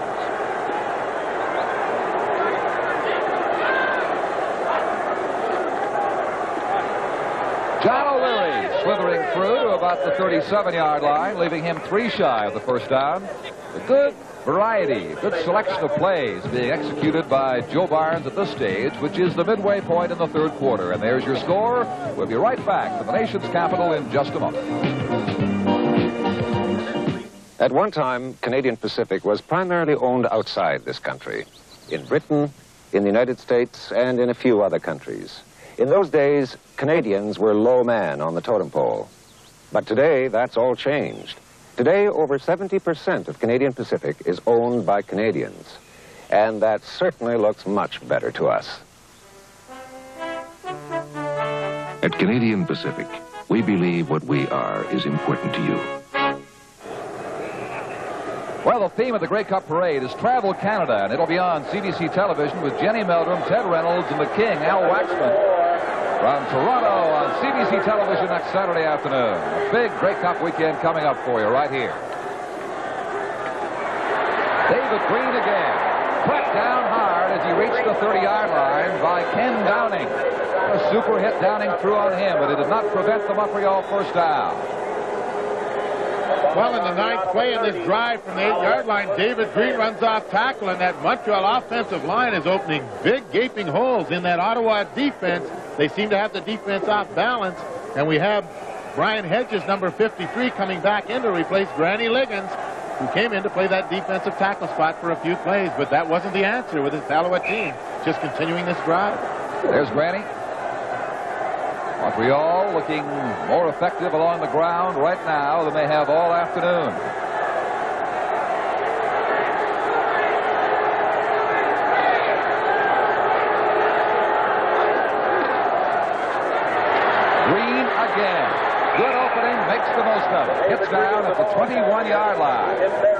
John O'Leary slithering through to about the 37-yard line, leaving him 3 shy of the first down. A good variety, good selection of plays being executed by Joe Barnes at this stage, which is the midway point in the third quarter. And there's your score. We'll be right back to the nation's capital in just a moment. At one time, Canadian Pacific was primarily owned outside this country, in Britain, in the United States, and in a few other countries. In those days, Canadians were low man on the totem pole. But today, that's all changed. Today, over 70% of Canadian Pacific is owned by Canadians. And that certainly looks much better to us. At Canadian Pacific, we believe what we are is important to you. Well, the theme of the Grey Cup Parade is Travel Canada, and it'll be on CBC television with Jenny Meldrum, Ted Reynolds, and the King, Al Waxman, from Toronto on CBC television next Saturday afternoon. A big Grey Cup weekend coming up for you right here. David Green again. Put down hard as he reached the 30-yard line by Ken Downing. A super hit Downing threw on him, but it did not prevent the Montreal first down. Well, in the ninth play in this drive from the 8-yard line, David Green runs off tackle, and that Montreal offensive line is opening big gaping holes in that Ottawa defense. They seem to have the defense off balance, and we have Brian Hedges, number 53, coming back in to replace Granny Liggins, who came in to play that defensive tackle spot for a few plays, but that wasn't the answer with this Alouette team just continuing this drive. There's Granny. Montreal looking more effective along the ground right now than they have all afternoon. Green again. Good opening, makes the most of it. Hits down at the 21-yard line.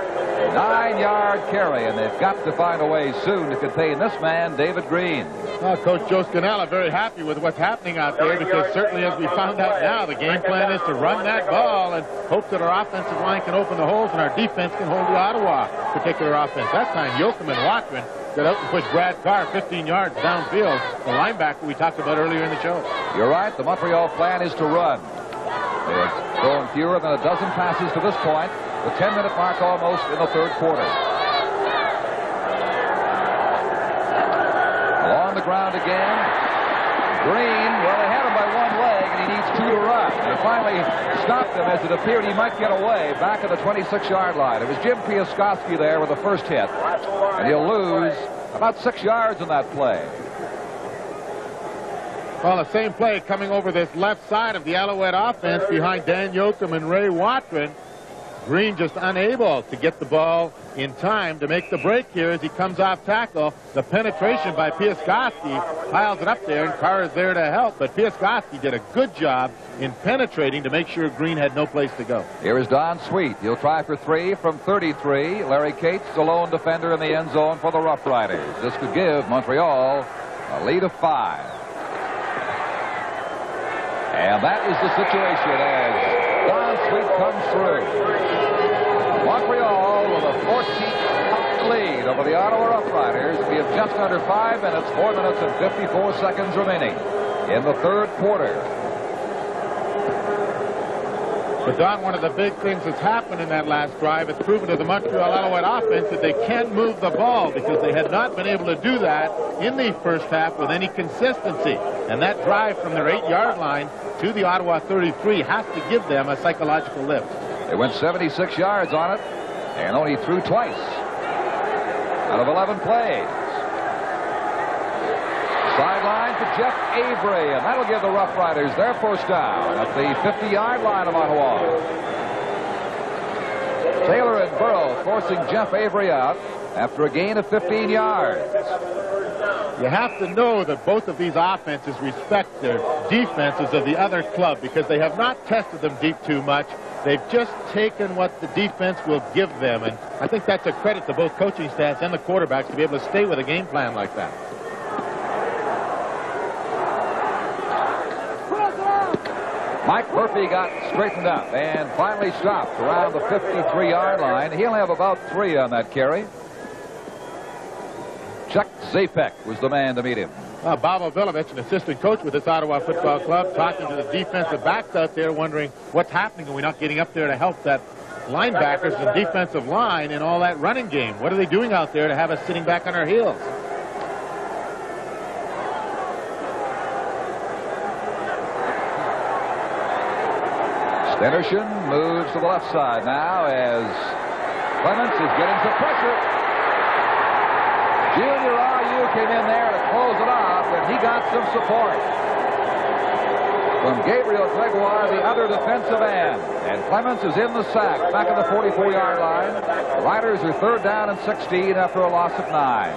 9-yard carry, and they've got to find a way soon to contain this man, David Green. Well, Coach Joe Scannella very happy with what's happening out there, because certainly, as we found out now, the game plan is to run that ball and hope that our offensive line can open the holes and our defense can hold the Ottawa particular offense. That time, Yoakum and Watman got out and pushed Brad Carr 15 yards downfield, the linebacker we talked about earlier in the show. You're right. The Montreal plan is to run. They've thrown fewer than a dozen passes to this point. The 10-minute mark almost in the third quarter. Along the ground again. Green, well, they had him by one leg, and he needs 2 to run. They finally stopped him as it appeared he might get away back at the 26-yard line. It was Jim Piaskowski there with the first hit, and he'll lose about 6 yards in that play. Well, the same play coming over this left side of the Alouette offense behind Dan Yoakum and Ray Watman. Green just unable to get the ball in time to make the break here as he comes off tackle. The penetration by Piaskowski piles it up there, and Carr is there to help. But Piaskowski did a good job in penetrating to make sure Green had no place to go. Here is Don Sweet. He'll try for 3 from 33. Larry Cates, the lone defender in the end zone for the Rough Riders. This could give Montreal a lead of 5. And that is the situation as Don Sweet comes through. Montreal with a 14-point lead over the Ottawa Rough Riders. We have just under 5 minutes, 4 minutes and 54 seconds remaining in the third quarter. But, Don, one of the big things that's happened in that last drive, it's proven to the Montreal Alouette offense that they can move the ball because they had not been able to do that in the first half with any consistency. And that drive from their 8-yard line to the Ottawa 33 has to give them a psychological lift. They went 76 yards on it and only threw twice out of 11 plays. Sideline to Jeff Avery, and that'll give the Rough Riders their first down at the 50-yard line of Ottawa. Taylor and Burrow forcing Jeff Avery out after a gain of 15 yards. You have to know that both of these offenses respect their defenses of the other club because they have not tested them deep too much. They've just taken what the defense will give them, and I think that's a credit to both coaching staffs and the quarterbacks to be able to stay with a game plan like that. Mike Murphy got straightened up and finally stopped around the 53-yard line. He'll have about 3 on that carry. Chuck Zapek was the man to meet him. Bob Ovilovich, an assistant coach with this Ottawa Football Club, talking to the defensive backs out there, wondering what's happening. Are we not getting up there to help that linebackers and defensive line in all that running game? What are they doing out there to have us sitting back on our heels? Stenerson moves to the left side now as Clements is getting some pressure. Junior Ayu came in there to close it off, and he got some support from Gabriel Gregoire, the other defensive end. And Clements is in the sack, back at the 44-yard line. The Riders are 3rd down and 16 after a loss of 9.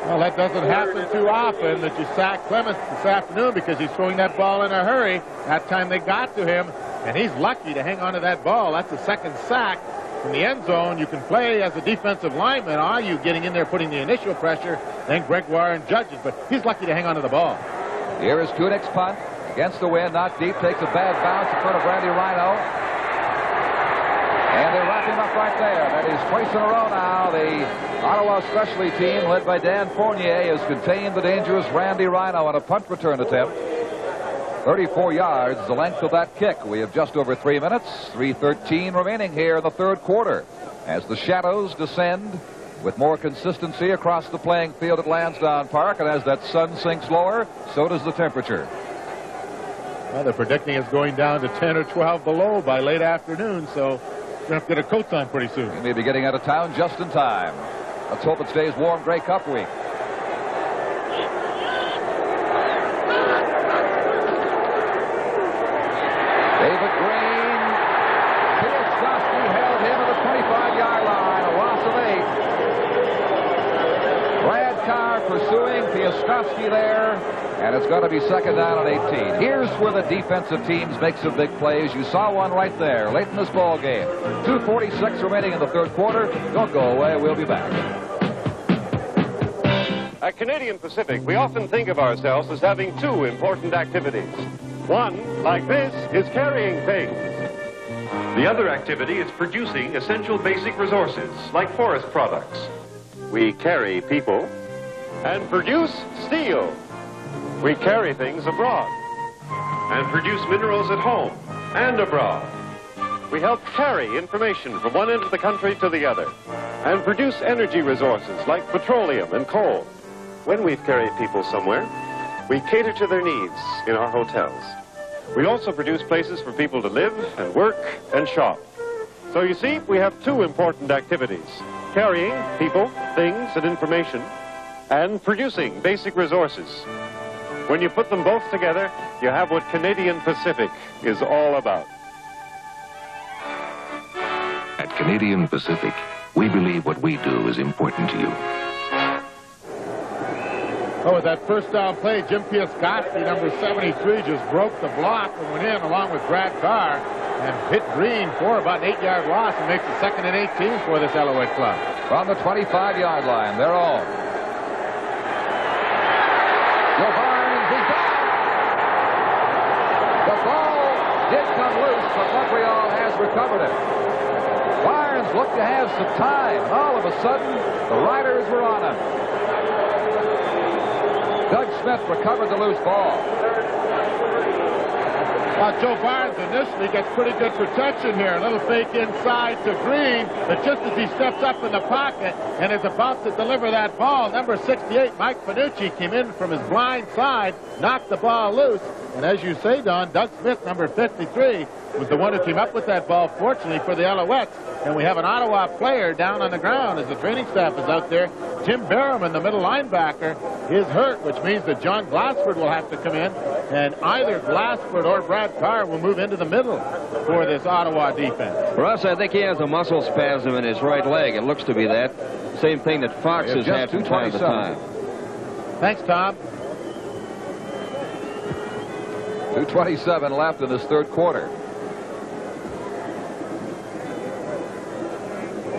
Well, that doesn't happen too often that you sack Clements this afternoon because he's throwing that ball in a hurry. That time they got to him, and he's lucky to hang on to that ball. That's the second sack from the end zone. You can play as a defensive lineman. Are you getting in there, putting the initial pressure, then Gregoire and Judges, but he's lucky to hang on to the ball. Here is Kunig's punt against the wind, not deep, takes a bad bounce in front of Randy Rhino. And they wrap him up right there. That is twice in a row now. The Ottawa specialty team, led by Dan Fournier, has contained the dangerous Randy Rhino on a punt return attempt. 34 yards, the length of that kick. We have just over 3 minutes, 3:13 remaining here in the third quarter. As the shadows descend with more consistency across the playing field at Lansdowne Park, and as that sun sinks lower, so does the temperature. Well, they're predicting it's going down to 10 or 12 below by late afternoon, so we're going to have to get our coats on pretty soon. We may be getting out of town just in time. Let's hope it stays warm Grey Cup week. David Green. Piaskowski held him at the 25-yard line, a loss of 8. Brad Carr pursuing Piaskowski there, and it's going to be 2nd down and 18. Here's where the defensive teams make some big plays. You saw one right there late in this ball game. 2:46 remaining in the third quarter. Don't go away. We'll be back. At Canadian Pacific, we often think of ourselves as having 2 important activities. One, like this, is carrying things. The other activity is producing essential basic resources, like forest products. We carry people and produce steel. We carry things abroad. And produce minerals at home and abroad. We help carry information from one end of the country to the other. And produce energy resources like petroleum and coal. When we've carried people somewhere, we cater to their needs in our hotels. We also produce places for people to live and work and shop. So you see, we have 2 important activities: carrying people, things, and information, and producing basic resources. When you put them both together, you have what Canadian Pacific is all about. At Canadian Pacific, we believe what we do is important to you. Oh, with that first down play, Jim Piaskowski, number 73, just broke the block and went in along with Brad Carr and hit Green for about an 8-yard loss and makes it 2nd and 18 for this Alouette club. From the 25-yard line, they're on. Joe Barnes is down. The ball did come loose, but Montreal has recovered it. Barnes looked to have some time, and all of a sudden, the Riders were on him. Doug Smith recovered the loose ball. Well, Joe Barnes initially gets pretty good protection here. A little fake inside to Green, but just as he steps up in the pocket and is about to deliver that ball, number 68, Mike Panucci, came in from his blind side, knocked the ball loose, and as you say, Don, Doug Smith, number 53, was the one who came up with that ball, fortunately for the Alouettes. And we have an Ottawa player down on the ground as the training staff is out there. Tim Berriman, the middle linebacker, is hurt, which means that John Glassford will have to come in, and either Glassford or Brad Carr will move into the middle for this Ottawa defense. Russ, I think he has a muscle spasm in his right leg. It looks to be that. Same thing that Fox has had from time to time. Thanks, Tom. 2:27 left in this third quarter.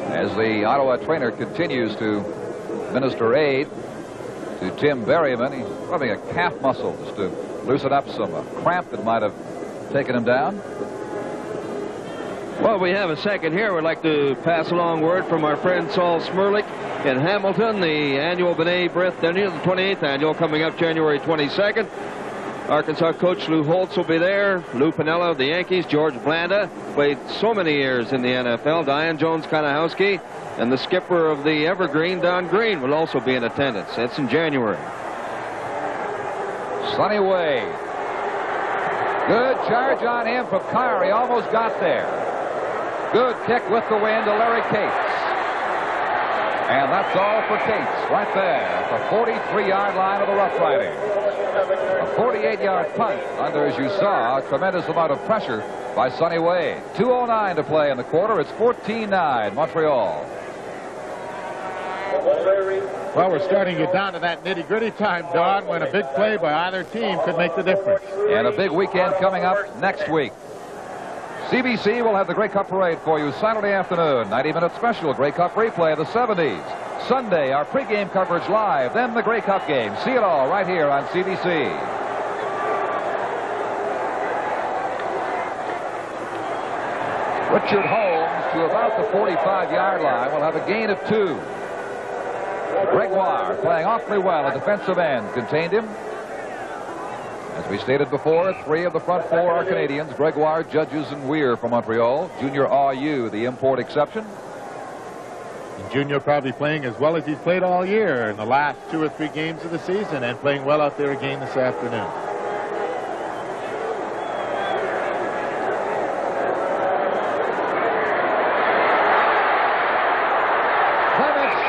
As the Ottawa trainer continues to minister aid to Tim Berriman, he's rubbing a calf muscle just to loosen up some cramp that might have taken him down. Well, we have a second here. We'd like to pass along word from our friend Saul Smirlik in Hamilton, the annual B'nai B'rith dinner, the 28th annual, coming up January 22nd. Arkansas coach Lou Holtz will be there. Lou Piniella of the Yankees. George Blanda, played so many years in the NFL. Diane Jones-Kanahowski. And the skipper of the Evergreen, Don Green, will also be in attendance. That's in January. Sonny Wade. Good charge on him from Carr. He almost got there. Good kick with the wind to Larry Cates. And that's all for Cates right there at the 43-yard line of the Rough Riders. A 48-yard punt under, as you saw, a tremendous amount of pressure by Sonny Wade. 2:09 to play in the quarter. It's 14-9 Montreal. Well, we're starting to get down to that nitty-gritty time, Don, when a big play by either team could make the difference. And a big weekend coming up next week. CBC will have the Grey Cup Parade for you Saturday afternoon. 90-minute special Grey Cup replay of the 70s. Sunday, our pregame coverage live, then the Grey Cup game. See it all right here on CBC. Richard Holmes to about the 45-yard line will have a gain of 2. Gregoire playing awfully well at defensive end. Contained him. As we stated before, 3 of the front 4 are Canadians. Gregoire, Judges, and Weir from Montreal. Junior Ayu, the import exception. And Junior probably playing as well as he's played all year in the last 2 or 3 games of the season, and playing well out there again this afternoon.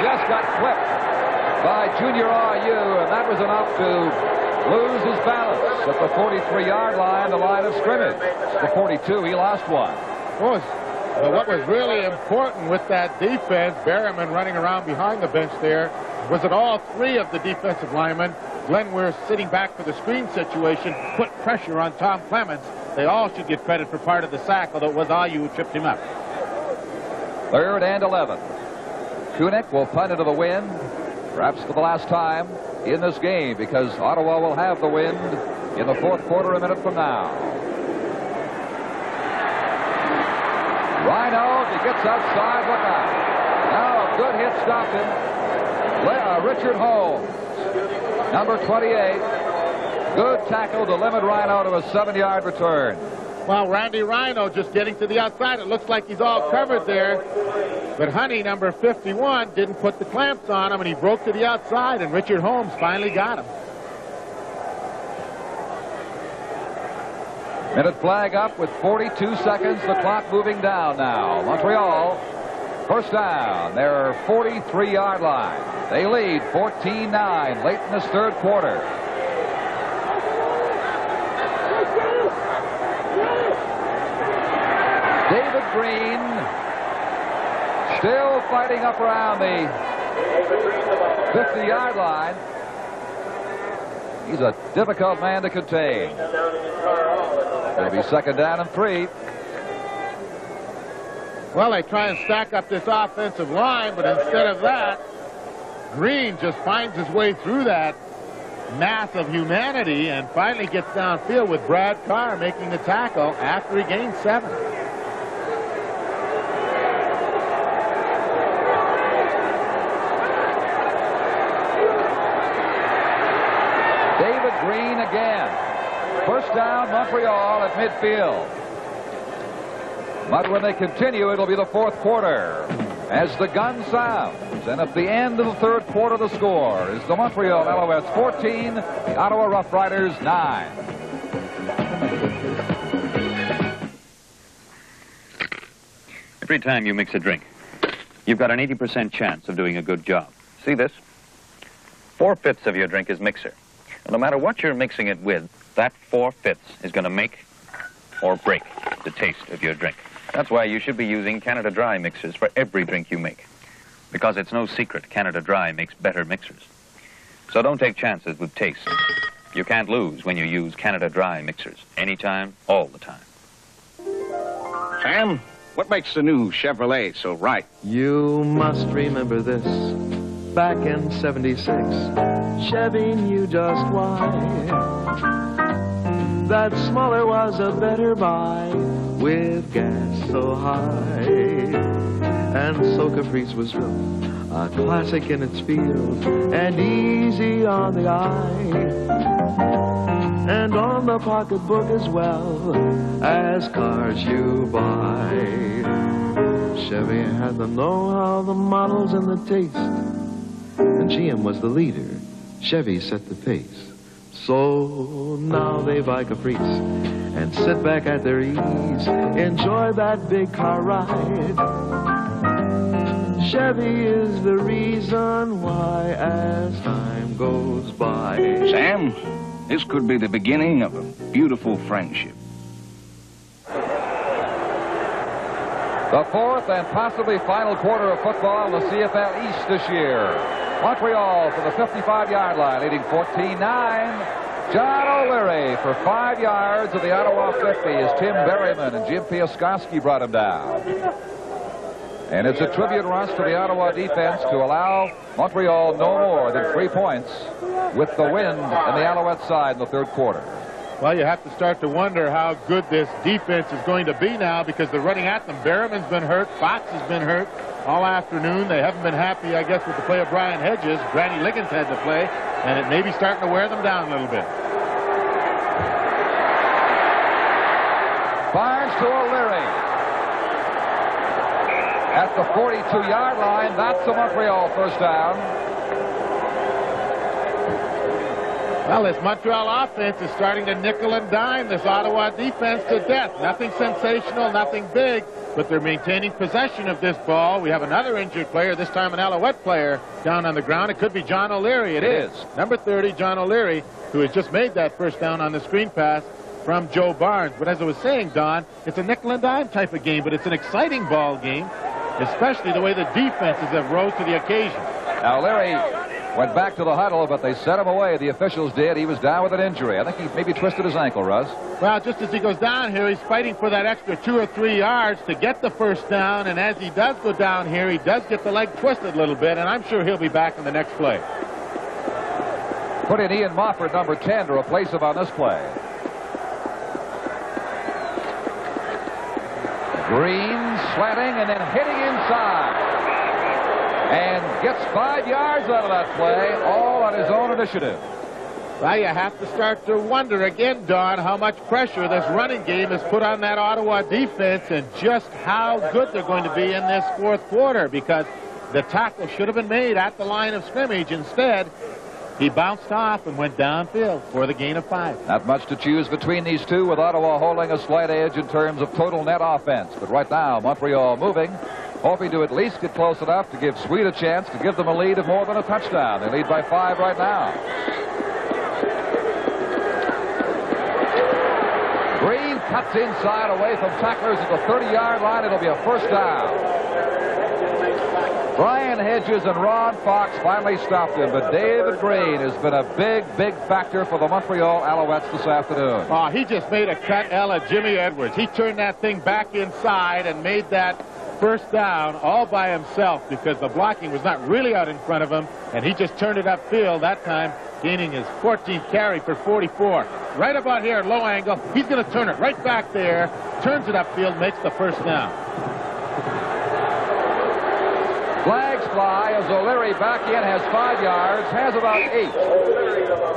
Just got clipped by Junior Ayu, and that was enough to lose his balance at the 43-yard line, the line of scrimmage. The 42, he lost one. Well, what was really important with that defense, Berriman running around behind the bench there, was that all 3 of the defensive linemen, Glenn Weir sitting back for the screen situation, put pressure on Tom Clements. They all should get credit for part of the sack, although it was Ayu who tripped him up. 3rd and 11. Kunick will punt into the wind, perhaps for the last time in this game, because Ottawa will have the wind in the 4th quarter a minute from now. Rhino, if he gets outside, look out. Now a good hit stopped him. Richard Holmes, number 28. Good tackle to limit Rhino to a 7-yard return. Well, Randy Rhino just getting to the outside. It looks like he's all covered there. But Honey, number 51, didn't put the clamps on him, and he broke to the outside, and Richard Holmes finally got him. Minute flag up with 42 seconds. The clock moving down now. Montreal, first down. Their 43-yard line. They lead 14-9 late in this 3rd quarter. David Green Still fighting up around the 50-yard line. He's a difficult man to contain. It'll be 2nd down and 3. Well, they try and stack up this offensive line, but instead of that, Green just finds his way through that mass of humanity and finally gets downfield with Brad Carr making the tackle after he gained 7. David Green again. 1st down, Montreal at midfield. But when they continue, it'll be the 4th quarter as the gun sounds. And at the end of the 3rd quarter, the score is the Montreal Alouettes 14, the Ottawa Rough Riders 9. Every time you mix a drink, you've got an 80% chance of doing a good job. See this? 4/5 of your drink is mixer. And no matter what you're mixing it with, that 4/5 is going to make or break the taste of your drink. That's why you should be using Canada Dry mixers for every drink you make. Because it's no secret Canada Dry makes better mixers. So don't take chances with taste. You can't lose when you use Canada Dry mixers. Anytime, all the time. Sam, what makes the new Chevrolet so right? You must remember this. Back in '76, Chevy knew just why. That smaller was a better buy with gas so high. And so Caprice was built, a classic in its field, and easy on the eye, and on the pocketbook as well as cars you buy. Chevy had the know-how, the models, and the taste, and GM was the leader. Chevy set the pace. So now they buy Caprice and sit back at their ease, enjoy that big car ride. Chevy is the reason why as time goes by. Sam, this could be the beginning of a beautiful friendship. The 4th and possibly final quarter of football in the CFL East this year. Montreal from the 55-yard line, leading 14-9. John O'Leary for 5 yards of the Ottawa 50 as Tim Berryman and Jim Piaskowski brought him down. And it's a tribute rush to the Ottawa defense to allow Montreal no more than 3 points with the wind in the Alouette side in the 3rd quarter. Well, you have to start to wonder how good this defense is going to be now because they're running at them. Berryman's been hurt. Fox has been hurt all afternoon. They haven't been happy, I guess, with the play of Brian Hedges. Granny Liggins had to play, and it may be starting to wear them down a little bit. Barnes to O'Leary. At the 42-yard line, that's the Montreal 1st down. Well, this Montreal offense is starting to nickel and dime this Ottawa defense to death. Nothing sensational, nothing big, but they're maintaining possession of this ball. We have another injured player, this time an Alouette player, down on the ground. It could be John O'Leary. It is. Number 30, John O'Leary, who has just made that 1st down on the screen pass from Joe Barnes. But as I was saying, Don, it's a nickel and dime type of game, but it's an exciting ball game, especially the way the defenses have rose to the occasion. Now, O'Leary went back to the huddle, but they set him away. The officials did. He was down with an injury. I think he maybe twisted his ankle, Russ. Well, just as he goes down here, he's fighting for that extra 2 or 3 yards to get the 1st down, and as he does go down here, he does get the leg twisted a little bit, and I'm sure he'll be back in the next play. Put in Ian Mofford, number 10, to replace him on this play. Green slanting and then hitting inside. And gets 5 yards out of that play, all on his own initiative. Well, you have to start to wonder again, Don, how much pressure this running game has put on that Ottawa defense and just how good they're going to be in this 4th quarter, because the tackle should have been made at the line of scrimmage. Instead, he bounced off and went downfield for the gain of 5. Not much to choose between these two, with Ottawa holding a slight edge in terms of total net offense. But right now, Montreal moving, hoping to at least get close enough to give Sweet a chance to give them a lead of more than a touchdown. They lead by 5 right now. Green cuts inside away from tacklers at the 30-yard line. It'll be a 1st down. Brian Hedges and Ron Fox finally stopped him, but David Green has been a big, big factor for the Montreal Alouettes this afternoon. Oh, he just made a cut, Ella, Jimmy Edwards. He turned that thing back inside and made that first down all by himself because the blocking was not really out in front of him, and he just turned it upfield that time, gaining his 14th carry for 44. Right about here, low angle. He's going to turn it right back there, turns it upfield, makes the first down. Flags fly as O'Leary back in, has 5 yards, has about 8.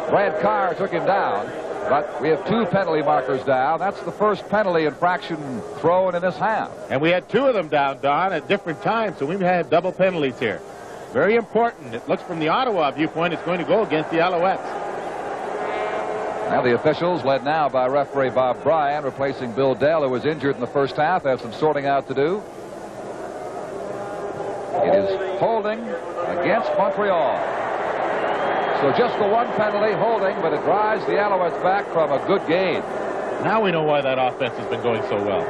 Brad Carr took him down, but we have 2 penalty markers down. That's the first penalty infraction thrown in this half. And we had 2 of them down, Don, at different times, so we had double penalties here. Very important. It looks from the Ottawa viewpoint it's going to go against the Alouettes. Now the officials, led now by referee Bob Bryan, replacing Bill Dell, who was injured in the first half, have some sorting out to do. It is holding against Montreal. So just the 1 penalty, holding, but it drives the Alouettes back from a good gain. Now we know why that offense has been going so well.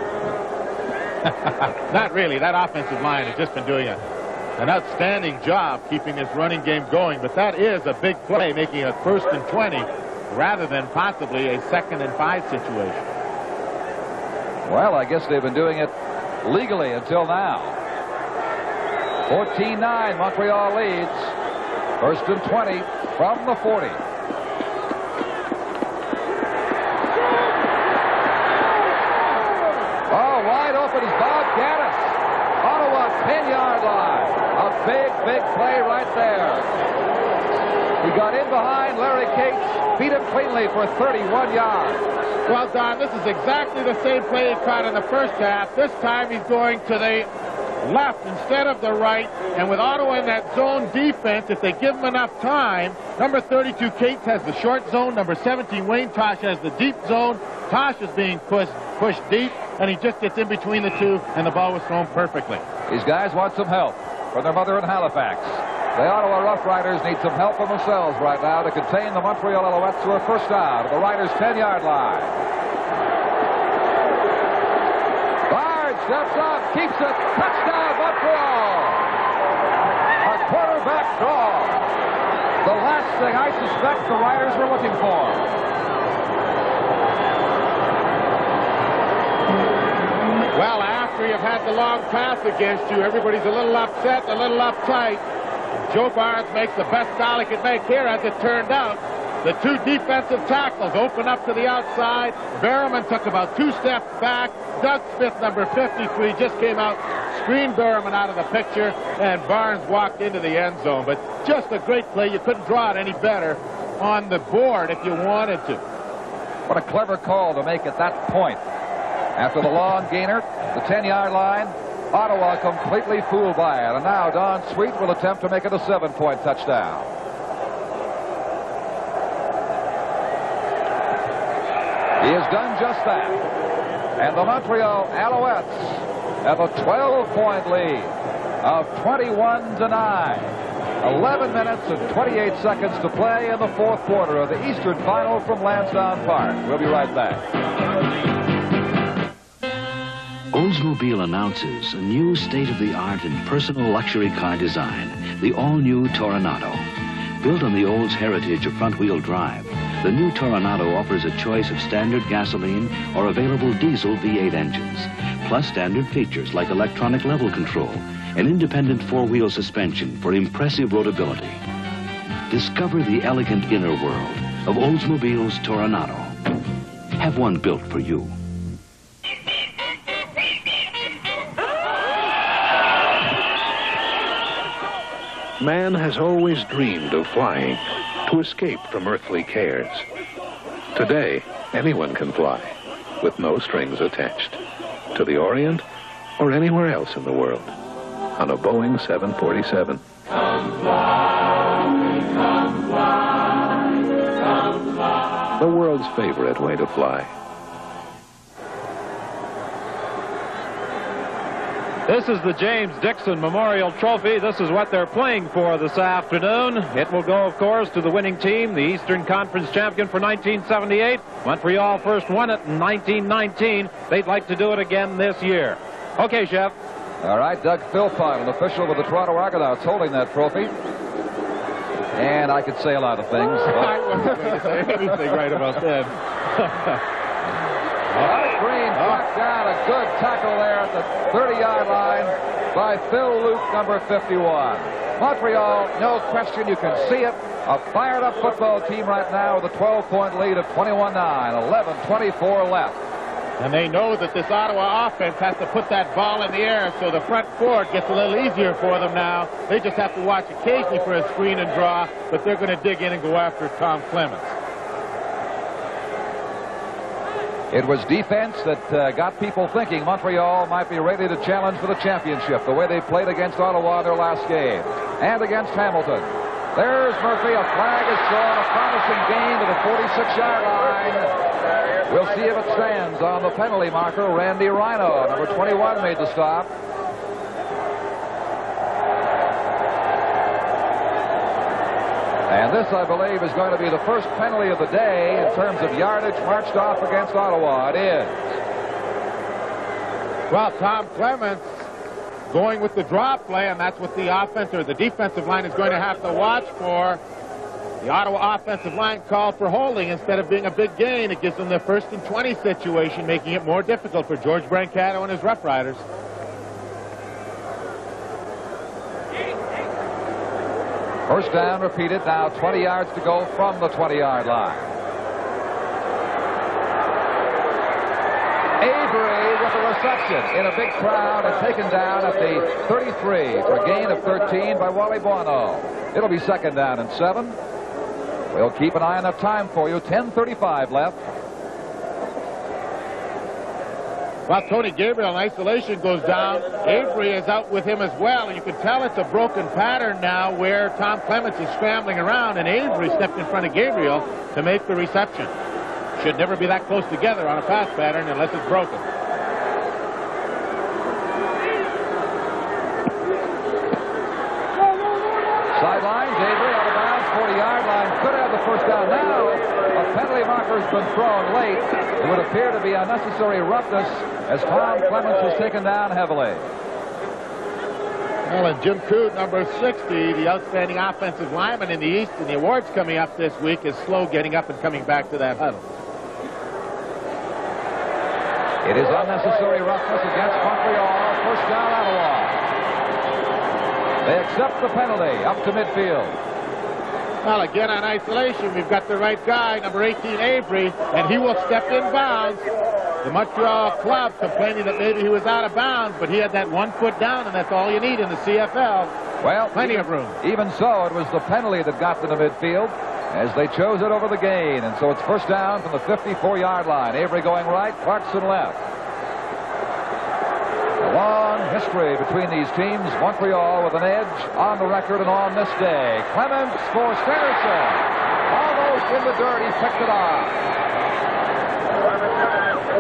Not really. That offensive line has just been doing an outstanding job keeping this running game going, but that is a big play, making a 1st and 20 rather than possibly a 2nd and 5 situation. Well, I guess they've been doing it legally until now. 14-9, Montreal leads. 1st and 20 from the 40. Oh, wide open is Bob Gaddis. Ottawa 10-yard line. A big, big play right there. He got in behind Larry Cates, beat him cleanly for 31 yards. Well, Don, this is exactly the same play he caught in the first half. This time he's going to the left instead of the right, and with Ottawa in that zone defense, if they give him enough time, number 32 Cates has the short zone, number 17 Wayne Tosh has the deep zone. Tosh is being pushed deep, and he just gets in between the two, and the ball was thrown perfectly. These guys want some help from their mother in Halifax. The Ottawa Rough Riders need some help from themselves right now to contain the Montreal Alouettes to a first down at the Riders' 10-yard line. Bard steps up, keeps it, touchdown Montreal! A quarterback draw. The last thing I suspect the Riders were looking for. Well, after you've had the long pass against you, everybody's a little upset, a little uptight. Joe Barnes makes the best call he could make here, as it turned out. The 2 defensive tackles open up to the outside. Berriman took about 2 steps back. Doug Smith, number 53, just came out, screened Berriman out of the picture, and Barnes walked into the end zone. But just a great play. You couldn't draw it any better on the board if you wanted to. What a clever call to make at that point. After the long gainer, the 10-yard line, Ottawa completely fooled by it. And now Don Sweet will attempt to make it a 7-point touchdown. He has done just that. And the Montreal Alouettes have a 12-point lead of 21-9. 11 minutes and 28 seconds to play in the 4th quarter of the Eastern Final from Lansdowne Park. We'll be right back. Oldsmobile announces a new state-of-the-art and personal luxury car design, the all-new Toronado. Built on the Olds heritage of front-wheel drive, the new Toronado offers a choice of standard gasoline or available diesel V8 engines, plus standard features like electronic level control and independent 4-wheel suspension for impressive roadability. Discover the elegant inner world of Oldsmobile's Toronado. Have one built for you. Man has always dreamed of flying to escape from earthly cares. Today, anyone can fly with no strings attached to the Orient or anywhere else in the world on a Boeing 747. Come fly, come fly, come fly. The world's favorite way to fly. This is the James Dixon Memorial Trophy. This is what they're playing for this afternoon. It will go, of course, to the winning team, the Eastern Conference champion for 1978. Montreal first won it in 1919. They'd like to do it again this year. Okay, Chef. All right, Doug Philpott, an official with the Toronto Argonauts, holding that trophy. And I could say a lot of things. I wasn't going to say anything right about that. Green knocked down a good tackle there at the 30-yard line by Phil Luke, number 51. Montreal, no question, you can see it. A fired-up football team right now with a 12-point lead of 21-9, 11:24 left. And they know that this Ottawa offense has to put that ball in the air, so the front four gets a little easier for them now. They just have to watch occasionally for a screen and draw, but they're going to dig in and go after Tom Clements. It was defense that got people thinking Montreal might be ready to challenge for the championship, the way they played against Ottawa in their last game, and against Hamilton. There's Murphy. A flag is thrown, a promising gain to the 46-yard line. We'll see if it stands on the penalty marker. Randy Rhino, number 21, made the stop. And this, I believe, is going to be the first penalty of the day in terms of yardage marched off against Ottawa. It is. Well, Tom Clements going with the draw play, and that's what the offense or the defensive line is going to have to watch for. The Ottawa offensive line called for holding instead of being a big gain. It gives them the 1st and 20 situation, making it more difficult for George Brancato and his Rough Riders. First down repeated, now 20 yards to go from the 20-yard line. Avery with a reception in a big crowd and taken down at the 33 for a gain of 13 by Wally Buono. It'll be 2nd down and 7. We'll keep an eye on that time for you. 10:35 left. Well, Tony Gabriel in isolation goes down. Avery is out with him as well, and you can tell it's a broken pattern now where Tom Clements is scrambling around, and Avery stepped in front of Gabriel to make the reception. Should never be that close together on a pass pattern unless it's broken. Sidelines, Avery out of bounds, 40-yard line. Could have the first down now. A penalty marker has been thrown late. It would appear to be unnecessary roughness as Tom Clements is taken down heavily. Well, and Jim Coote, number 60, the outstanding offensive lineman in the East, and the awards coming up this week, is slow getting up and coming back to that huddle. It is unnecessary roughness against Montreal. First down, Ottawa. They accept the penalty up to midfield. Well, again on isolation, we've got the right guy, number 18, Avery, and he will step in bounds. The Montreal club complaining that maybe he was out of bounds, but he had that 1 foot down, and that's all you need in the CFL. Well, plenty of room. Even so, it was the penalty that got to the midfield as they chose it over the gain, and so it's first down from the 54-yard line. Avery going right, Clarkson left. A long history between these teams. Montreal with an edge on the record and on this day. Clements for Sanderson. Almost in the dirt. He picked it off.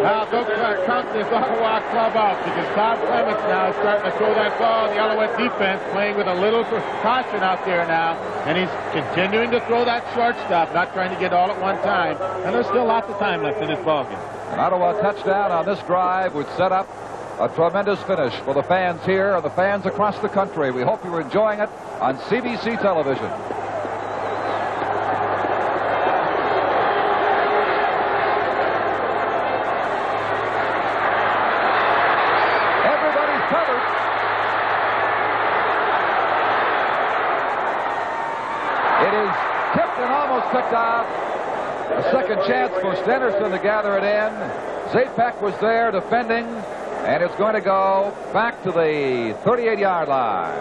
Now, don't count this Ottawa club out because Tom Clements now is starting to throw that ball in the Alouette defense, playing with a little caution out there now, and he's continuing to throw that short stuff, not trying to get all at one time, and there's still lots of time left in this ballgame. An Ottawa touchdown on this drive would set up a tremendous finish for the fans here and the fans across the country. We hope you're enjoying it on CBC television. Everybody's covered. It is tipped and almost picked off. A second chance for Stennerson to gather it in. Zapek was there defending. And it's going to go back to the 38-yard line.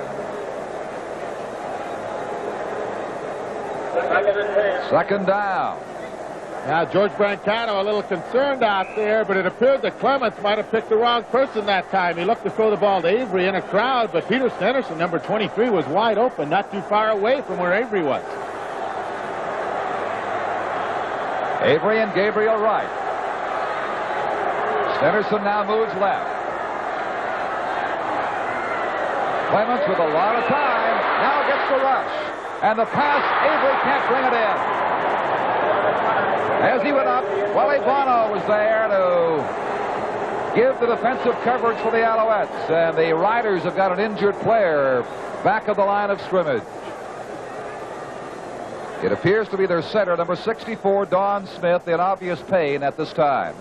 Second down. Now, George Brancato a little concerned out there, but it appeared that Clements might have picked the wrong person that time. He looked to throw the ball to Avery in a crowd, but Peter Stennerson, number 23, was wide open, not too far away from where Avery was. Avery and Gabriel right. Stennerson now moves left. Clements with a lot of time now gets the rush. And the pass, Avery can't bring it in. As he went up, Wally Buono was there to give the defensive coverage for the Alouettes. And the Riders have got an injured player back of the line of scrimmage. It appears to be their center, number 64, Don Smith, in obvious pain at this time.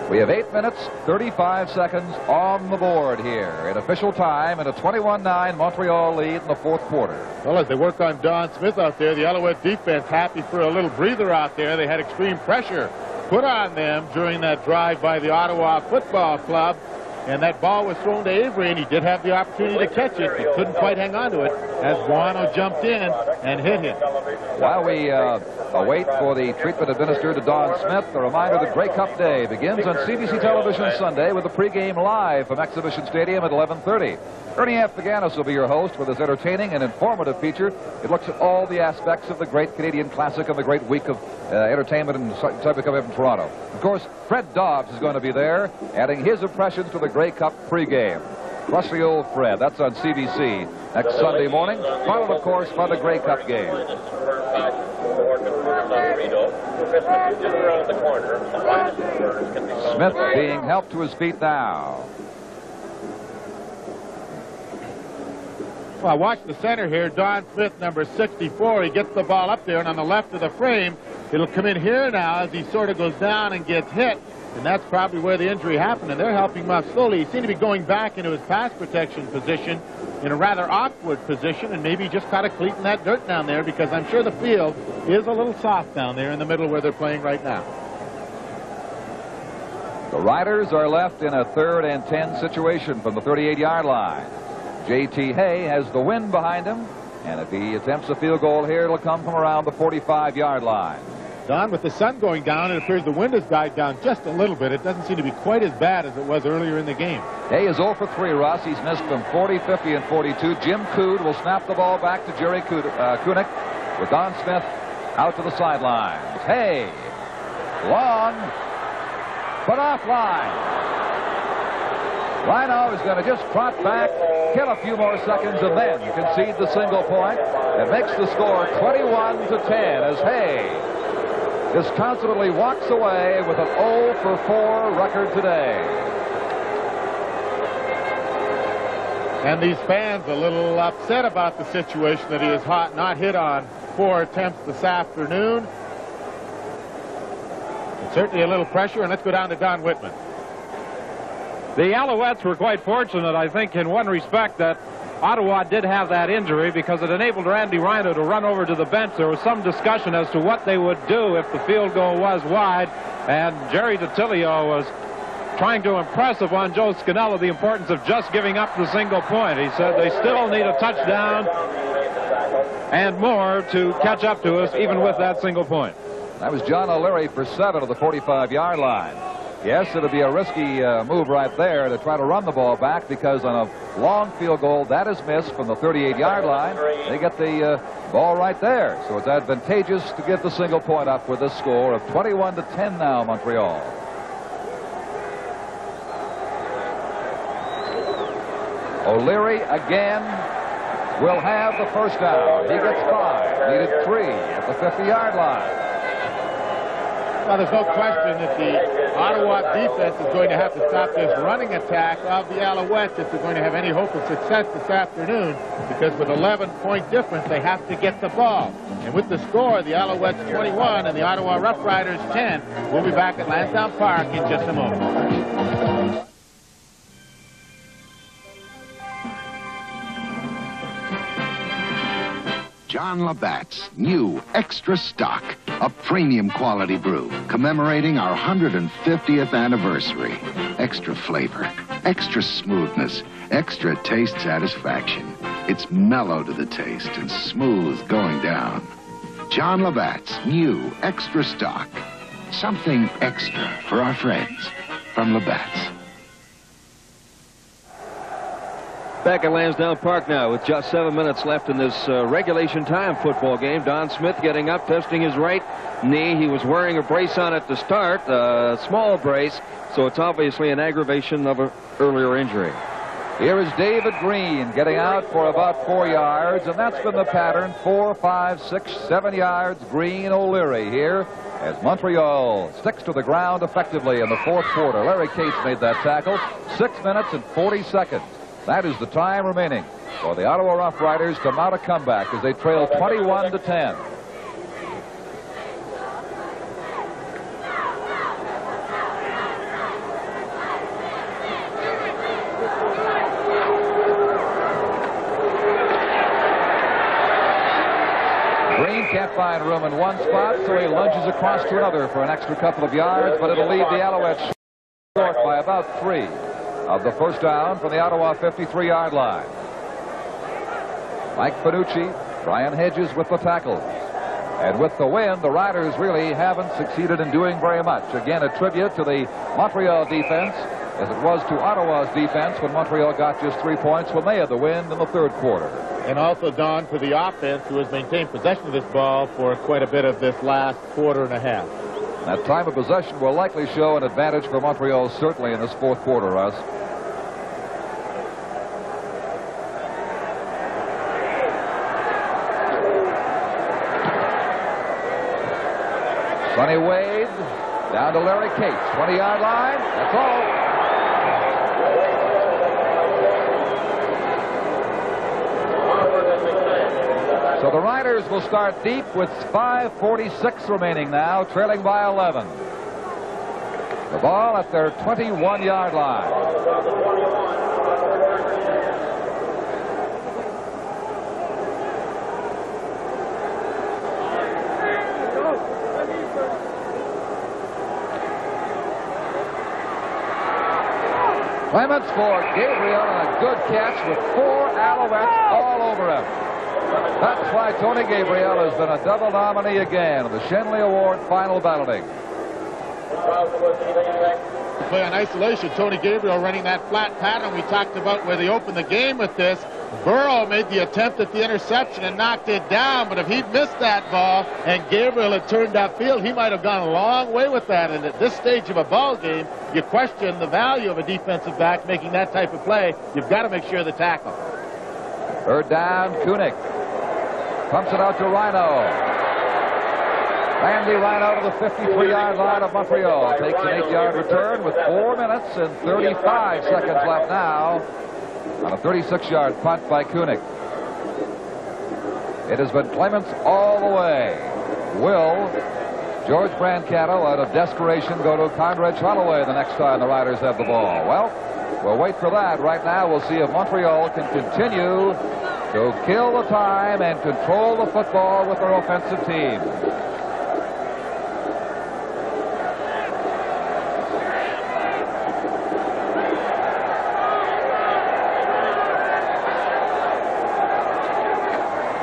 We have 8 minutes, 35 seconds on the board here in official time, and a 21-9 Montreal lead in the fourth quarter. Well, as they work on Don Smith out there, the Alouette defense happy for a little breather out there. They had extreme pressure put on them during that drive by the Ottawa Football Club. And that ball was thrown to Avery, and he did have the opportunity to catch it. He couldn't quite hang on to it as Buono jumped in and hit him. While we await for the treatment administered to Don Smith, a reminder that Grey Cup Day begins on CBC television Sunday with a pregame live from Exhibition Stadium at 11:30. Ernie F. McGannis will be your host with his entertaining and informative feature. It looks at all the aspects of the great Canadian Classic and the great week of entertainment in Civic Cup in Toronto. Of course, Fred Dobbs is going to be there, adding his impressions to the Grey Cup pregame. Trusty old Fred. That's on CBC next Sunday morning, followed, of course, by the Grey Cup game. Smith being helped to his feet now. Well, watch the center here, Don Smith, number 64. He gets the ball up there, and on the left of the frame, it'll come in here now as he sort of goes down and gets hit. And that's probably where the injury happened, and they're helping him out slowly. He seemed to be going back into his pass protection position in a rather awkward position, and maybe just caught a cleat in that dirt down there, because I'm sure the field is a little soft down there in the middle where they're playing right now. The Riders are left in a 3rd and 10 situation from the 38-yard line. J.T. Hay has the wind behind him, and if he attempts a field goal here, it'll come from around the 45-yard line. Don, with the sun going down, it appears the wind has died down just a little bit. It doesn't seem to be quite as bad as it was earlier in the game. Hay is 0 for 3, Ross. He's missed from 40, 50, and 42. Jim Coode will snap the ball back to Jerry Kunick with Don Smith out to the sidelines. Hay, long, but offline. Rhino is going to just trot back, kill a few more seconds, and then concede the single point. It makes the score 21-10 as Hay disconsolately walks away with an 0 for 4 record today. And these fans a little upset about the situation that he is not hit on 4 attempts this afternoon. And certainly a little pressure, and let's go down to Don Whitman. The Alouettes were quite fortunate, I think, in one respect, that Ottawa did have that injury, because it enabled Randy Rhino to run over to the bench. There was some discussion as to what they would do if the field goal was wide, and Jerry DiTilio was trying to impress upon Joe Scannella the importance of just giving up the single point. He said they still need a touchdown and more to catch up to us, even with that single point. That was John O'Leary for 7 of the 45-yard line. Yes, it'll be a risky move right there to try to run the ball back, because on a long field goal that is missed from the 38-yard line, they get the ball right there. So it's advantageous to give the single point up with this score of 21-10 now, Montreal. O'Leary again will have the first down. He gets 5, needed 3 at the 50-yard line. Well, there's no question that the Ottawa defense is going to have to stop this running attack of the Alouettes if they're going to have any hope of success this afternoon, because with 11-point difference, they have to get the ball. And with the score, the Alouettes 21 and the Ottawa Rough Riders 10. We'll be back at Lansdowne Park in just a moment. John Labatt's new Extra Stock, a premium quality brew commemorating our 150th anniversary. Extra flavor, extra smoothness, extra taste satisfaction. It's mellow to the taste and smooth going down. John Labatt's new Extra Stock. Something extra for our friends from Labatt's. Back at Lansdowne Park now with just 7 minutes left in this regulation time football game. Don Smith getting up, testing his right knee. He was wearing a brace on it to start, a small brace, so it's obviously an aggravation of an earlier injury. Here is David Green getting out for about 4 yards, and that's been the pattern. 4, 5, 6, 7 yards. Green, O'Leary here. as Montreal sticks to the ground effectively in the fourth quarter. Larry Cates made that tackle. 6 minutes and 40 seconds. That is the time remaining for the Ottawa Rough Riders to mount a comeback as they trail 21-10. Green can't find room in one spot, so he lunges across to another for an extra couple of yards, but it'll leave the Alouettes short by about 3 of the first down from the Ottawa 53-yard line. Mike Finucci, Brian Hedges with the tackles. And with the win, the Riders really haven't succeeded in doing very much. Again, a tribute to the Montreal defense, as it was to Ottawa's defense when Montreal got just 3 points when they had the win in the third quarter. And also, Don, for the offense, who has maintained possession of this ball for quite a bit of this last quarter and a half. That time of possession will likely show an advantage for Montreal, certainly in this fourth quarter, Russ. Sonny Wade down to Larry Cates, 20-yard line. That's all. So the Riders will start deep with 5:46 remaining now, trailing by 11. The ball at their 21-yard line. Clements for Gabriel, and a good catch with 4 Alouettes all over him. That's why Tony Gabriel has been a double nominee again in the Shenley Award final balloting. Play on isolation. Tony Gabriel running that flat pattern we talked about where they opened the game with this. Burrow made the attempt at the interception and knocked it down, but if he'd missed that ball and Gabriel had turned upfield, he might have gone a long way with that. And at this stage of a ball game, you question the value of a defensive back making that type of play. You've got to make sure the tackle. Third down, Kunick pumps it out to Rhino. Randy Rhino to the 53-yard line of Montreal. Takes an 8-yard return with 4 minutes and 35 seconds left now on a 36-yard punt by Kunick. It has been Clements all the way. Will George Brancato, out of desperation, go to Condredge Holloway the next time the Riders have the ball? Well, we'll wait for that. Right now, we'll see if Montreal can continue to kill the time and control the football with their offensive team.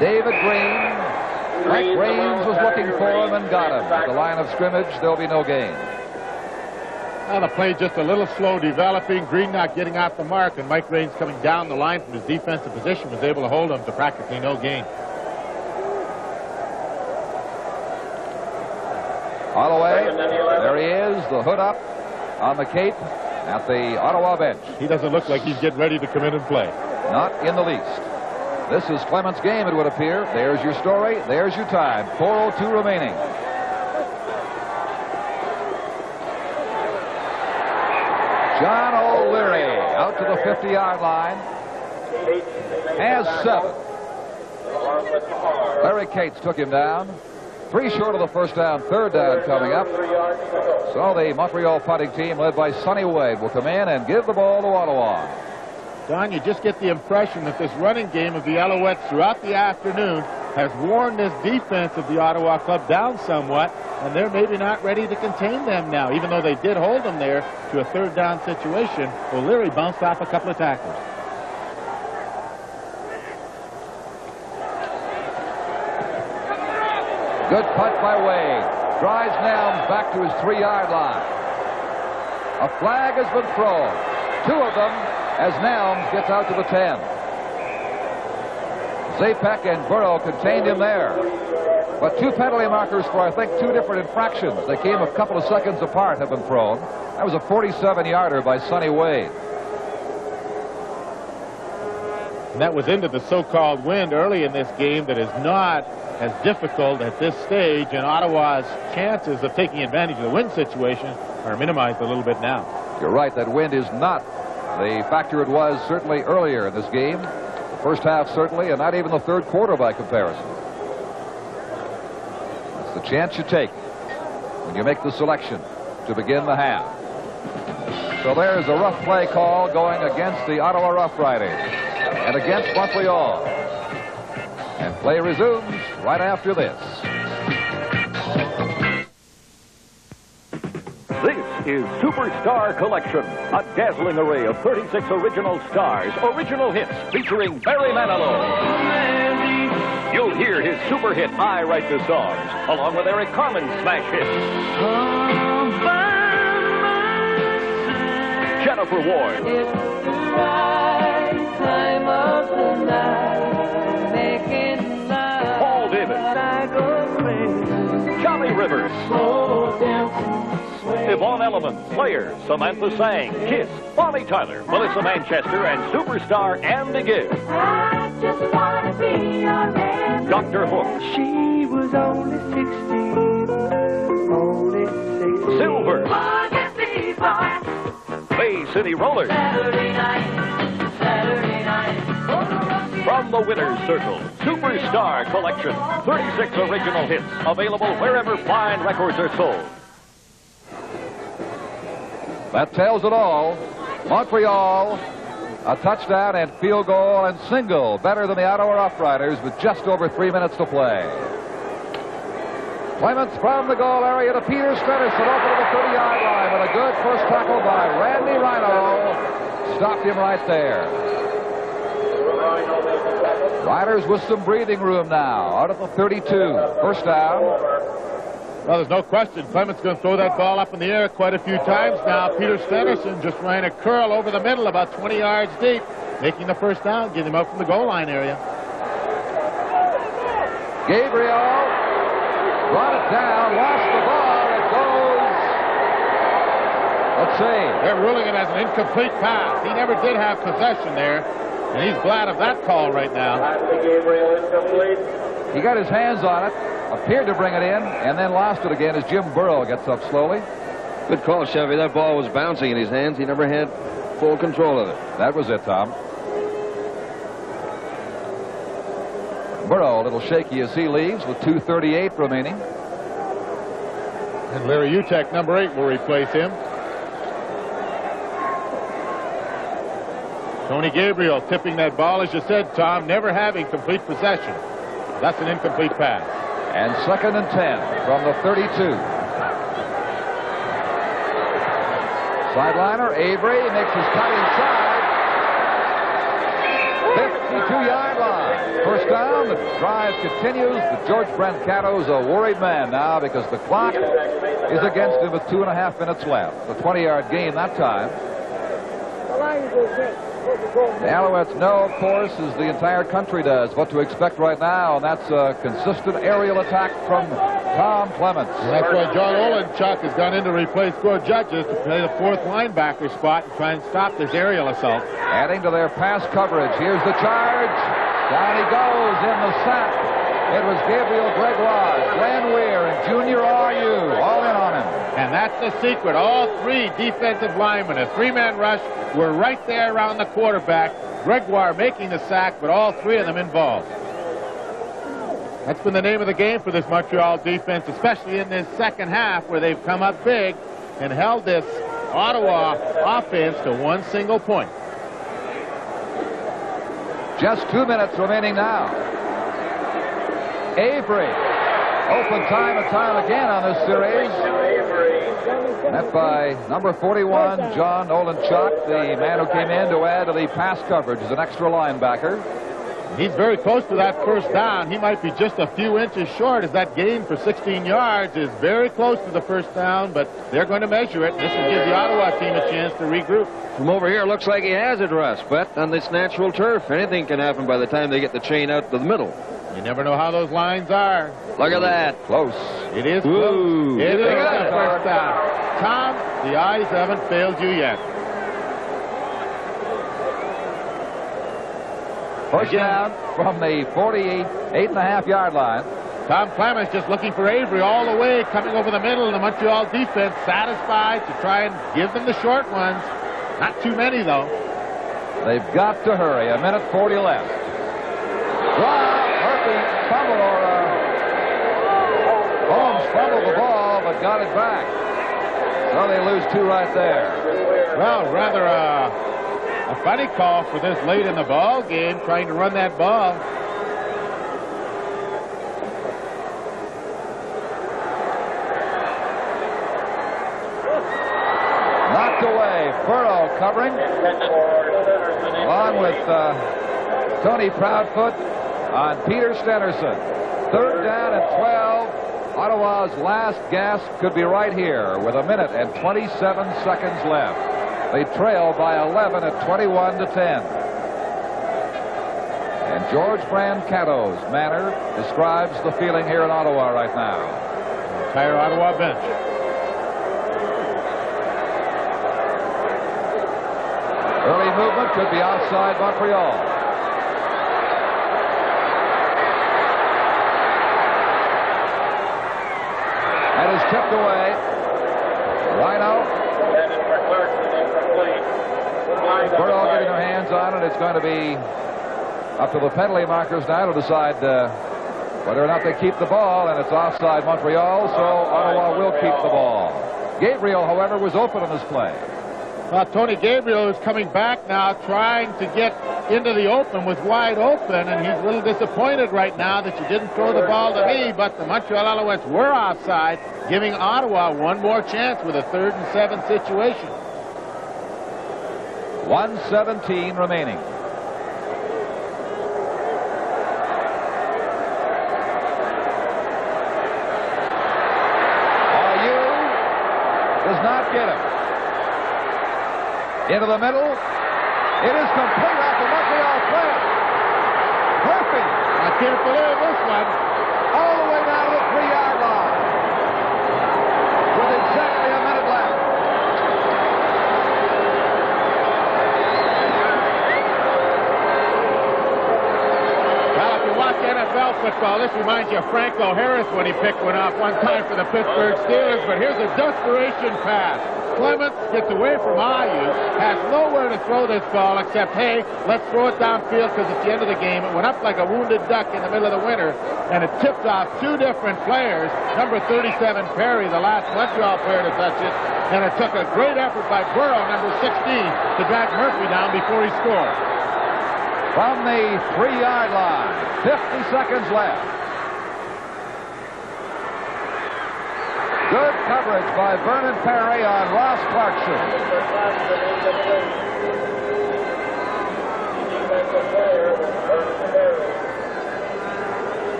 David Green. Mike Raines was looking for him and got him. At the line of scrimmage, there'll be no gain. Well, the play just a little slow developing. Green not getting off the mark, and Mike Raines coming down the line from his defensive position was able to hold him to practically no gain. Holloway, there he is, the hood up on the cape at the Ottawa bench. He doesn't look like he's getting ready to come in and play. Not in the least. This is Clements' game, it would appear. There's your story. There's your time. 4:02 remaining. John O'Leary out to the 50-yard line. Has 7. Larry Cates took him down. 3 short of the first down. Third down coming up. So the Montreal punting team, led by Sonny Wade, will come in and give the ball to Ottawa. Don, you just get the impression that this running game of the Alouettes throughout the afternoon has worn this defense of the Ottawa club down somewhat, and they're maybe not ready to contain them now, even though they did hold them there to a third down situation. O'Leary bounced off a couple of tackles. Good punt by Wade. Drives Nelms back to his 3-yard line. A flag has been thrown. 2 of them as Nelms gets out to the 10. Zapek and Burrow contained him there. But 2 penalty markers for, I think, 2 different infractions. They came a couple of seconds apart, have been thrown. That was a 47-yarder by Sonny Wade. And that was into the so-called wind early in this game that is not as difficult at this stage, and Ottawa's chances of taking advantage of the wind situation are minimized a little bit now. You're right, that wind is not the factor it was certainly earlier in this game. The first half certainly, and not even the third quarter by comparison. That's the chance you take when you make the selection to begin the half. So there's a rough play call going against the Ottawa Rough Riders and against Montreal. And play resumes right after this. This is Superstar Collection, a dazzling array of 36 original stars, original hits featuring Barry Manilow. You'll hear his super hit, I Write the Songs, along with Eric Carmen's smash hit. Jennifer Ward. It's the right time of the night, making love. Paul Davis. I go crazy. Johnny Rivers. Slow dancing, sway. Yvonne Elliman, Slayer, Samantha Sang, Kiss, Bonnie Tyler, Melissa Manchester, and superstar Andy Gibb. I just want to be your man. Dr. Hook. She was only 16. Only 16. Silver. Forget me, boy. Bay City Rollers. Saturday night. From the Winner's Circle, Superstar Collection. 36 original hits, available wherever fine records are sold. That tells it all. Montreal, a touchdown and field goal and single, better than the Ottawa Rough Riders with just over 3 minutes to play. Clements from the goal area to Peter Stennerson over to the 30-yard line with a good first tackle by Randy Rhino. Stopped him right there. Riders with some breathing room now out of the 32. First down. Well, there's no question. Clements going to throw that ball up in the air quite a few times now. Peter Stennerson just ran a curl over the middle about 20 yards deep, making the first down, getting him out from the goal line area. Gabriel brought it down, lost the ball. It goes. Let's see. They're ruling it as an incomplete pass. He never did have possession there, and he's glad of that call right now. He got his hands on it, appeared to bring it in, and then lost it again as Jim Burrow gets up slowly. Good call, Chevy. That ball was bouncing in his hands. He never had full control of it. That was it, Tom. Burrow a little shaky as he leaves with 2:38 remaining. And Larry Utek, number 8, will replace him. Tony Gabriel tipping that ball, as you said, Tom, never having complete possession. That's an incomplete pass. And 2nd and 10 from the 32. Sideliner, Avery makes his cut inside. 52-yard line. First down, the drive continues, but George Brancato's a worried man now because the clock is against him with 2.5 minutes left. The 20-yard gain that time. The Alouettes know, of course, as the entire country does, what to expect right now, and that's a consistent aerial attack from Tom Clements. And that's why John Olenchuk has gone in to replace Gord Judges to play the 4th linebacker spot and try and stop this aerial assault. Adding to their pass coverage. Here's the charge. Down he goes in the sack. It was Gabriel Gregoire, Glenn Weir, and Junior R.U. all in on him. And that's the secret. All 3 defensive linemen, a 3-man rush, were right there around the quarterback. Gregoire making the sack, but all 3 of them involved. That's been the name of the game for this Montreal defense, especially in this second half where they've come up big and held this Ottawa offense to 1 single point. Just 2 minutes remaining now. Avery. Open time and time again on this series. Met by number 41, John Olenchuk, the man who came in to add to the pass coverage as an extra linebacker. He's very close to that first down. He might be just a few inches short as that gain for 16 yards is very close to the first down, but they're going to measure it. This will give the Ottawa team a chance to regroup. From over here, it looks like he has it, Russ, but on this natural turf, anything can happen by the time they get the chain out to the middle. You never know how those lines are. Look at that. Close. It is Ooh. close. It is the first down. Tom, the eyes haven't failed you yet. First down from the 48.5-yard line. Tom Clements just looking for Avery all the way, coming over the middle, and the Montreal defense satisfied to try and give them the short ones. Not too many, though. They've got to hurry. 1:40 left. Murphy fumbled, Holmes fumbled the ball, but got it back. So they lose 2 right there. Well, rather a funny call for this late in the ball game, trying to run that ball. Knocked away. Burrow covering, along with Tony Proudfoot on Peter Stennerson. 3rd down and 12. Ottawa's last gasp could be right here with 1:27 seconds left. They trail by 11 at 21-10. And George Brancato's manner describes the feeling here in Ottawa right now. Entire Ottawa bench. Early movement could be outside Montreal. That is tipped away. Rhino. Burrow getting their hands on it. It's going to be up to the penalty markers now to decide whether or not they keep the ball, and it's offside Montreal, so Ottawa will keep the ball. Gabriel, however, was open on this play. Well, Tony Gabriel is coming back now, trying to get into the open, was wide open, and he's a little disappointed right now that you didn't throw the ball to me, but the Montreal Alouettes were offside, giving Ottawa one more chance with a 3rd and 7 situation. 1:17 remaining. Does not get him. Into the middle. It is complete off the Montreal player. Murphy. I can't believe this one. All the way down to the 3-yard line. With exactly a minute left. Well, if you watch NFL football, this reminds you of Franco Harris when he picked one off one time for the Pittsburgh Steelers, but here's a desperation pass. Clements gets away from Ayu, has nowhere to throw this ball except, hey, let's throw it downfield because it's the end of the game. It went up like a wounded duck in the middle of the winter, and it tipped off 2 different players. Number 37, Perry, the last Montreal player to touch it, and it took a great effort by Burrow, number 16, to drag Murphy down before he scored. From the 3-yard line, 50 seconds left. Good coverage by Vernon Perry on Ross Clarkson.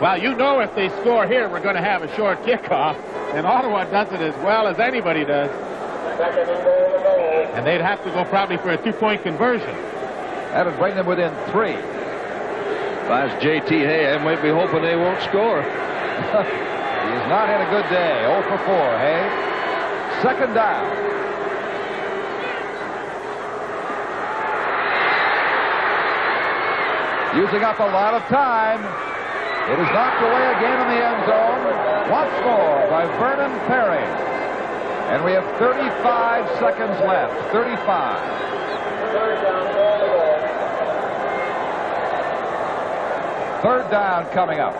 Well, you know if they score here, we're going to have a short kickoff, and Ottawa does it as well as anybody does. And they'd have to go probably for a 2-point conversion. That would bring them within 3. If I was J.T. Hay, I might be hoping they won't score. He's not had a good day. 0 for 4, Hay. 2nd down. Using up a lot of time. It is knocked away again in the end zone. Once more by Vernon Perry. And we have 35 seconds left. 35. 3rd down coming up.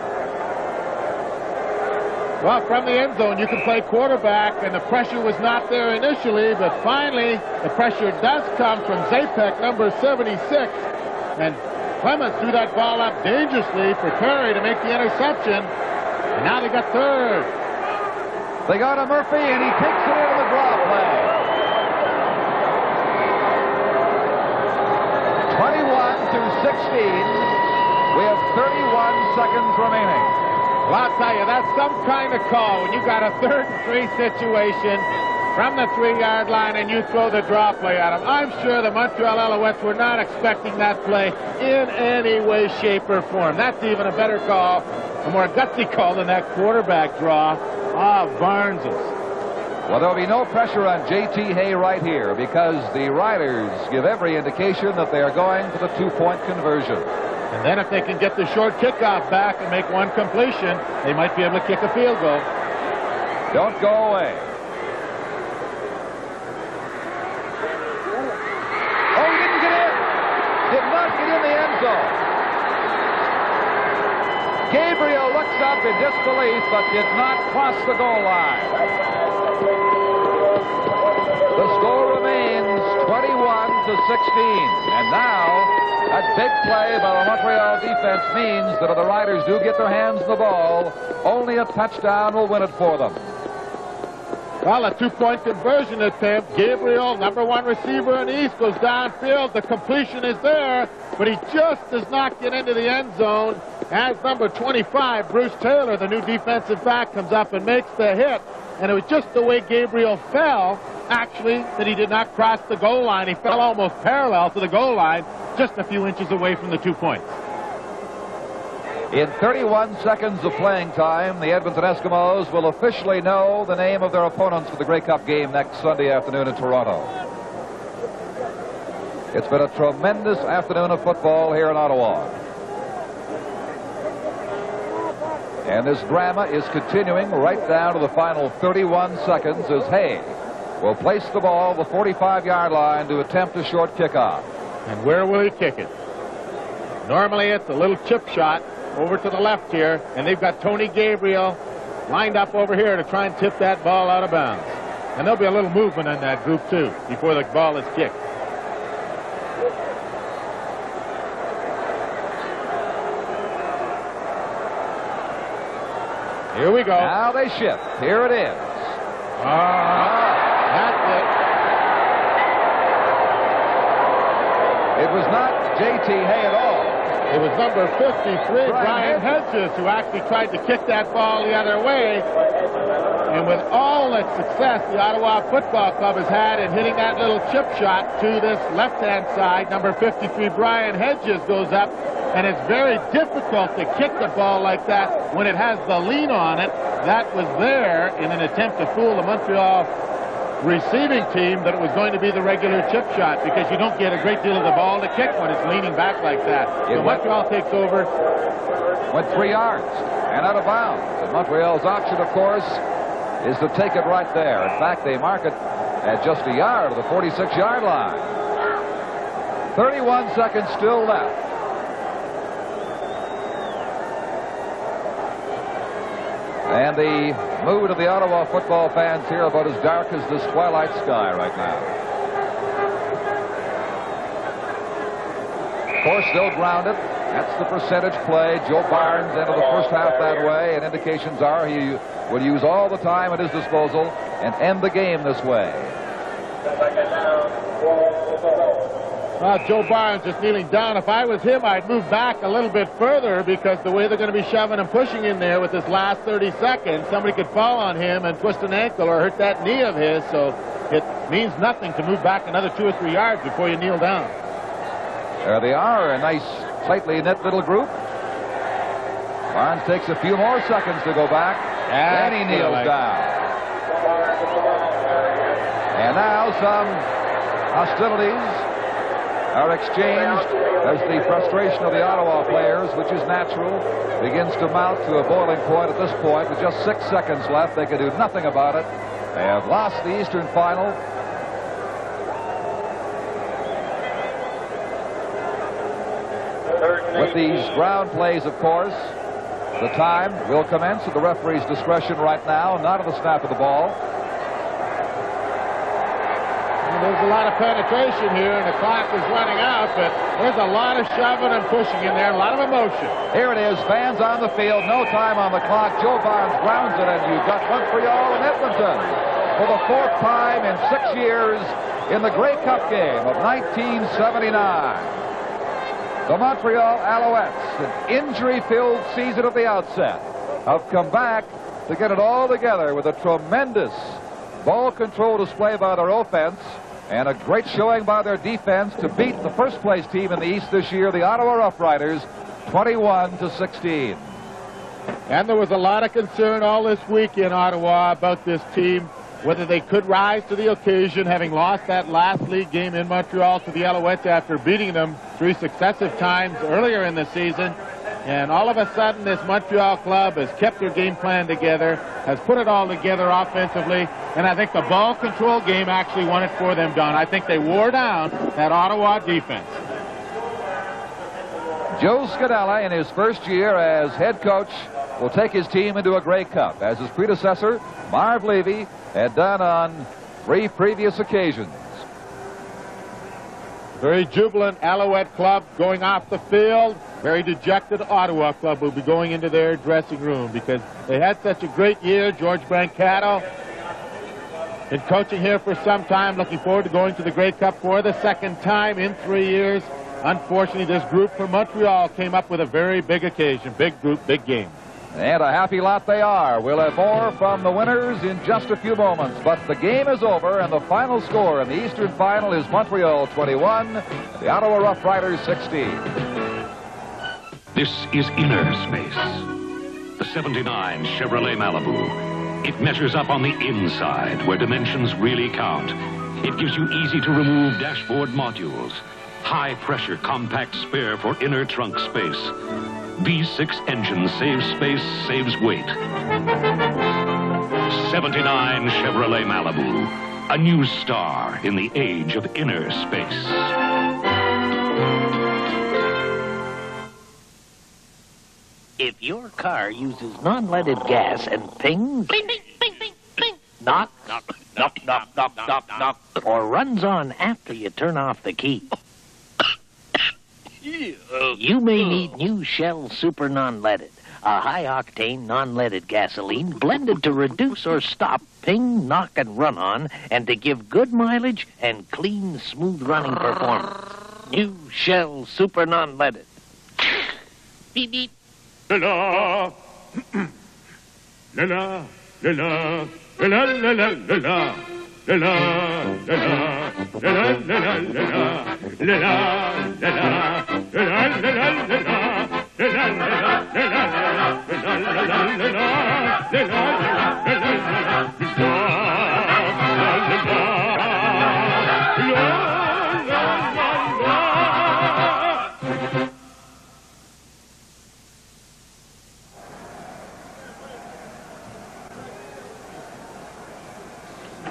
Well, from the end zone, you can play quarterback, and the pressure was not there initially, but finally, the pressure does come from Zapek, number 76, and Clements threw that ball up dangerously for Perry to make the interception, and now they got 3rd. They got a Murphy, and he takes it into the draw play. 21-16. We have 31 seconds remaining. Well, I'll tell you, that's some kind of call when you got a 3rd and 3 situation from the 3-yard line and you throw the draw play at them. I'm sure the Montreal Alouettes were not expecting that play in any way, shape, or form. That's even a better call, a more gutsy call than that quarterback draw of Barnes's. Well, there'll be no pressure on J.T. Hay right here because the Riders give every indication that they are going for the two-point conversion. And then if they can get the short kickoff back and make one completion, they might be able to kick a field goal. Don't go away. Oh, he didn't get in. Did not get in the end zone. Gabriel looks up in disbelief, but did not cross the goal line. The score remains 21-16. And now, that big play by the Montreal defense means that if the Riders do get their hands on the ball, only a touchdown will win it for them. Well, a two-point conversion attempt. Gabriel, number one receiver in the East, goes downfield. The completion is there, but he just does not get into the end zone. As number 25, Bruce Taylor, the new defensive back, comes up and makes the hit. And it was just the way Gabriel fell, actually, that he did not cross the goal line. He fell almost parallel to the goal line, just a few inches away from the 2 points. In 31 seconds of playing time, the Edmonton Eskimos will officially know the name of their opponents for the Grey Cup game next Sunday afternoon in Toronto. It's been a tremendous afternoon of football here in Ottawa. And this drama is continuing right down to the final 31 seconds as Hay will place the ball the 45-yard line to attempt a short kickoff. And where will he kick it? Normally it's a little chip shot over to the left here, and they've got Tony Gabriel lined up over here to try and tip that ball out of bounds. And there'll be a little movement in that group, too, before the ball is kicked. Here we go. Now they shift. Here it is. That's it. It was not J.T. Hay at all. It was number 53, Brian Hedges, who actually tried to kick that ball the other way. And with all that success the Ottawa Football Club has had in hitting that little chip shot to this left-hand side, number 53, Brian Hedges, goes up. And it's very difficult to kick the ball like that when it has the lean on it. That was there in an attempt to fool the Montreal receiving team that it was going to be the regular chip shot, because you don't get a great deal of the ball to kick when it's leaning back like that. So Montreal takes over. Went 3 yards and out of bounds. And Montreal's option, of course, is to take it right there. In fact, they mark it at just a yard of the 46-yard line. 31 seconds still left. And the mood of the Ottawa football fans here about as dark as this twilight sky right now. Of course, they'll ground it. That's the percentage play. Joe Barnes ended the first half that way, and indications are he would use all the time at his disposal and end the game this way. Joe Barnes just kneeling down. If I was him, I'd move back a little bit further, because the way they're going to be shoving and pushing in there with this last 30 seconds, somebody could fall on him and twist an ankle or hurt that knee of his, so it means nothing to move back another 2 or 3 yards before you kneel down. There they are, a nice, tightly knit little group. Barnes takes a few more seconds to go back, and he kneels down. And now some hostilities are exchanged as the frustration of the Ottawa players, which is natural, begins to mount to a boiling point at this point. With just 6 seconds left, they can do nothing about it. They have lost the Eastern Final. With these ground plays, of course, the time will commence at the referee's discretion right now, not at the snap of the ball. There's a lot of penetration here, and the clock is running out, but there's a lot of shoving and pushing in there, a lot of emotion. Here it is, fans on the field, no time on the clock. Joe Barnes grounds it, and you've got Montreal and Edmonton for the 4th time in 6 years in the Grey Cup game of 1979. The Montreal Alouettes, an injury-filled season at the outset, have come back to get it all together with a tremendous ball control display by their offense and a great showing by their defense to beat the first-place team in the East this year, the Ottawa Rough Riders, 21-16. And there was a lot of concern all this week in Ottawa about this team whether they could rise to the occasion, having lost that last league game in Montreal to the Alouettes after beating them 3 successive times earlier in the season. And all of a sudden, this Montreal club has kept their game plan together, has put it all together offensively, and I think the ball control game actually won it for them, Don. I think they wore down that Ottawa defense. Joe Scudella, in his first year as head coach, will take his team into a Grey Cup, as his predecessor, Marv Levy, had done on 3 previous occasions. Very jubilant Alouette club going off the field. Very dejected Ottawa club will be going into their dressing room because they had such a great year. George Brancato been coaching here for some time, looking forward to going to the Grey Cup for the second time in 3 years. Unfortunately, this group from Montreal came up with a very big occasion. Big group, big game. And a happy lot they are. We'll have more from the winners in just a few moments. But the game is over, and the final score in the Eastern Final is Montreal 21, the Ottawa Rough Riders 16. This is Inner Space, the 79 Chevrolet Malibu. It measures up on the inside, where dimensions really count. It gives you easy-to-remove dashboard modules, high-pressure compact spare for inner trunk space. V6 engine saves space, saves weight. 79 Chevrolet Malibu, a new star in the age of inner space. If your car uses non-leaded gas and pings, bing, bing, bing, bing, bing, knock, knock, knock, knock, knock, knock, knock, or runs on after you turn off the key, you may need new Shell Super Non-Leaded, a high-octane non-leaded gasoline blended to reduce or stop ping, knock, and run on, and to give good mileage and clean, smooth running performance. New Shell Super Non-Leaded. Beep, beep. La la la la la la la la la la la. La la la la la la la la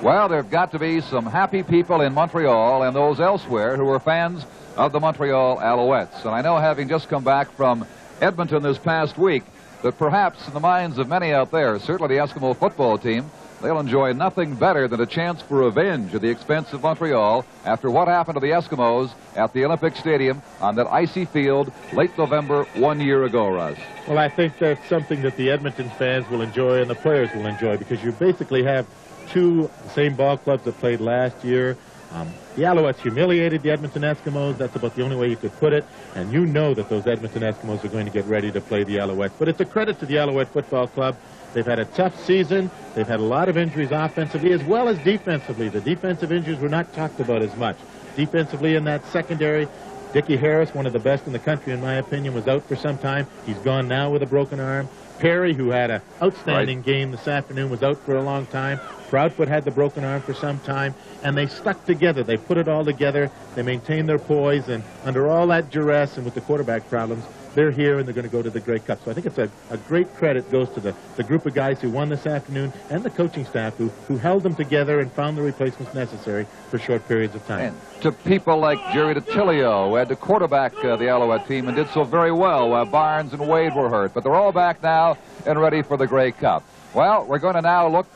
Well, there have got to be some happy people in Montreal and those elsewhere who are fans of the Montreal Alouettes. And I know, having just come back from Edmonton this past week, that perhaps in the minds of many out there, certainly the Eskimo football team, they'll enjoy nothing better than a chance for revenge at the expense of Montreal after what happened to the Eskimos at the Olympic Stadium on that icy field late November 1 year ago, Russ. Well, I think that's something that the Edmonton fans will enjoy and the players will enjoy, because you basically have two same ball clubs that played last year. The Alouettes humiliated the Edmonton Eskimos. That's about the only way you could put it. And you know that those Edmonton Eskimos are going to get ready to play the Alouettes. But it's a credit to the Alouette Football Club. They've had a tough season. They've had a lot of injuries offensively as well as defensively. The defensive injuries were not talked about as much. Defensively in that secondary, Dickie Harris, one of the best in the country in my opinion, was out for some time. He's gone now with a broken arm. Perry, who had an outstanding game this afternoon, was out for a long time. Proudfoot had the broken arm for some time, and they stuck together. They put it all together. They maintained their poise, and under all that duress and with the quarterback problems, they're here and they're going to go to the Grey Cup. So I think it's a great credit goes to the group of guys who won this afternoon and the coaching staff who held them together and found the replacements necessary for short periods of time. And to people like Jerry DiTilio, who had to quarterback the Alouette team and did so very well while Barnes and Wade were hurt. But they're all back now and ready for the Grey Cup. Well, we're going to now look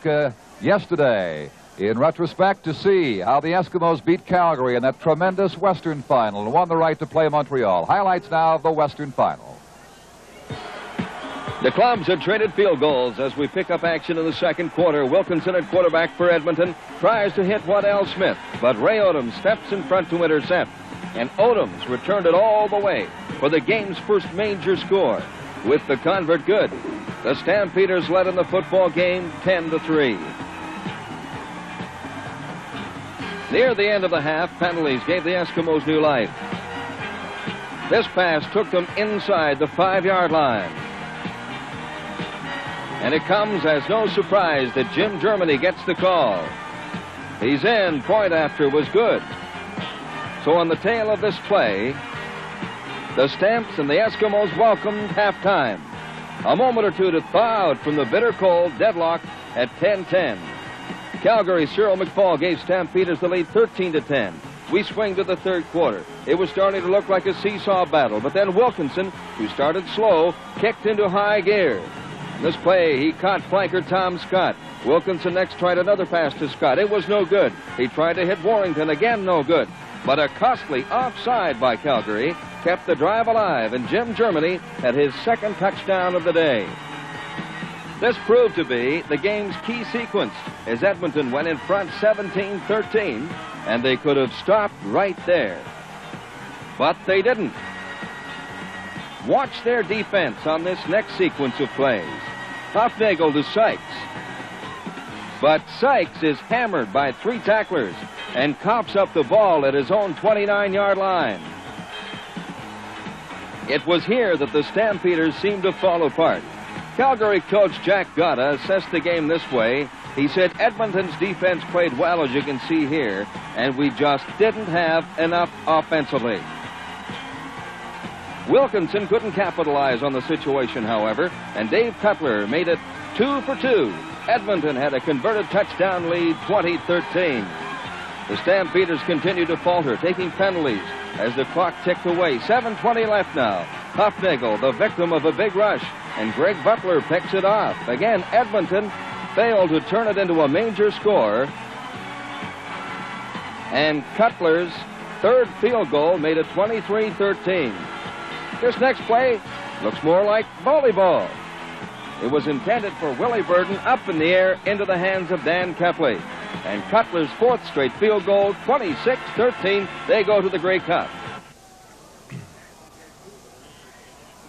yesterday in retrospect to see how the Eskimos beat Calgary in that tremendous Western Final and won the right to play Montreal. Highlights now of the Western Final. The clubs have traded field goals as we pick up action in the second quarter. Wilkinson at quarterback for Edmonton tries to hit Waddell Smith, but Ray Odom steps in front to intercept. And Odom's returned it all the way for the game's first major score. With the convert good, the Stampeders led in the football game 10-3. Near the end of the half, penalties gave the Eskimos new life. This pass took them inside the 5-yard line. And it comes as no surprise that Jim Germany gets the call. He's in. Point after was good. So on the tail of this play, the Stamps and the Eskimos welcomed halftime. A moment or two to thaw out from the bitter cold deadlock at 10-10. Calgary's Cyril McFall gave Stampeders the lead 13-10. We swing to the third quarter. It was starting to look like a seesaw battle, but then Wilkinson, who started slow, kicked into high gear. In this play, he caught flanker Tom Scott. Wilkinson next tried another pass to Scott. It was no good. He tried to hit Warrington. Again, no good. But a costly offside by Calgary kept the drive alive, and Jim Germany had his second touchdown of the day. This proved to be the game's key sequence as Edmonton went in front 17-13, and they could have stopped right there. But they didn't. Watch their defense on this next sequence of plays. Hufnagel to Sykes. But Sykes is hammered by 3 tacklers and cops up the ball at his own 29-yard line. It was here that the Stampeders seemed to fall apart. Calgary coach Jack Gotta assessed the game this way. He said Edmonton's defense played well, as you can see here, and we just didn't have enough offensively. Wilkinson couldn't capitalize on the situation, however, and Dave Cutler made it 2 for 2. Edmonton had a converted touchdown lead, 20-13. The Stampeders continued to falter, taking penalties as the clock ticked away. 7:20 left now. Hufnagel, the victim of a big rush, and Greg Butler picks it off. Again, Edmonton failed to turn it into a major score, and Cutler's third field goal made it 23-13. This next play looks more like volleyball. It was intended for Willie Burden, up in the air into the hands of Dan Kepley. And Cutler's fourth straight field goal, 26-13. They go to the Grey Cup.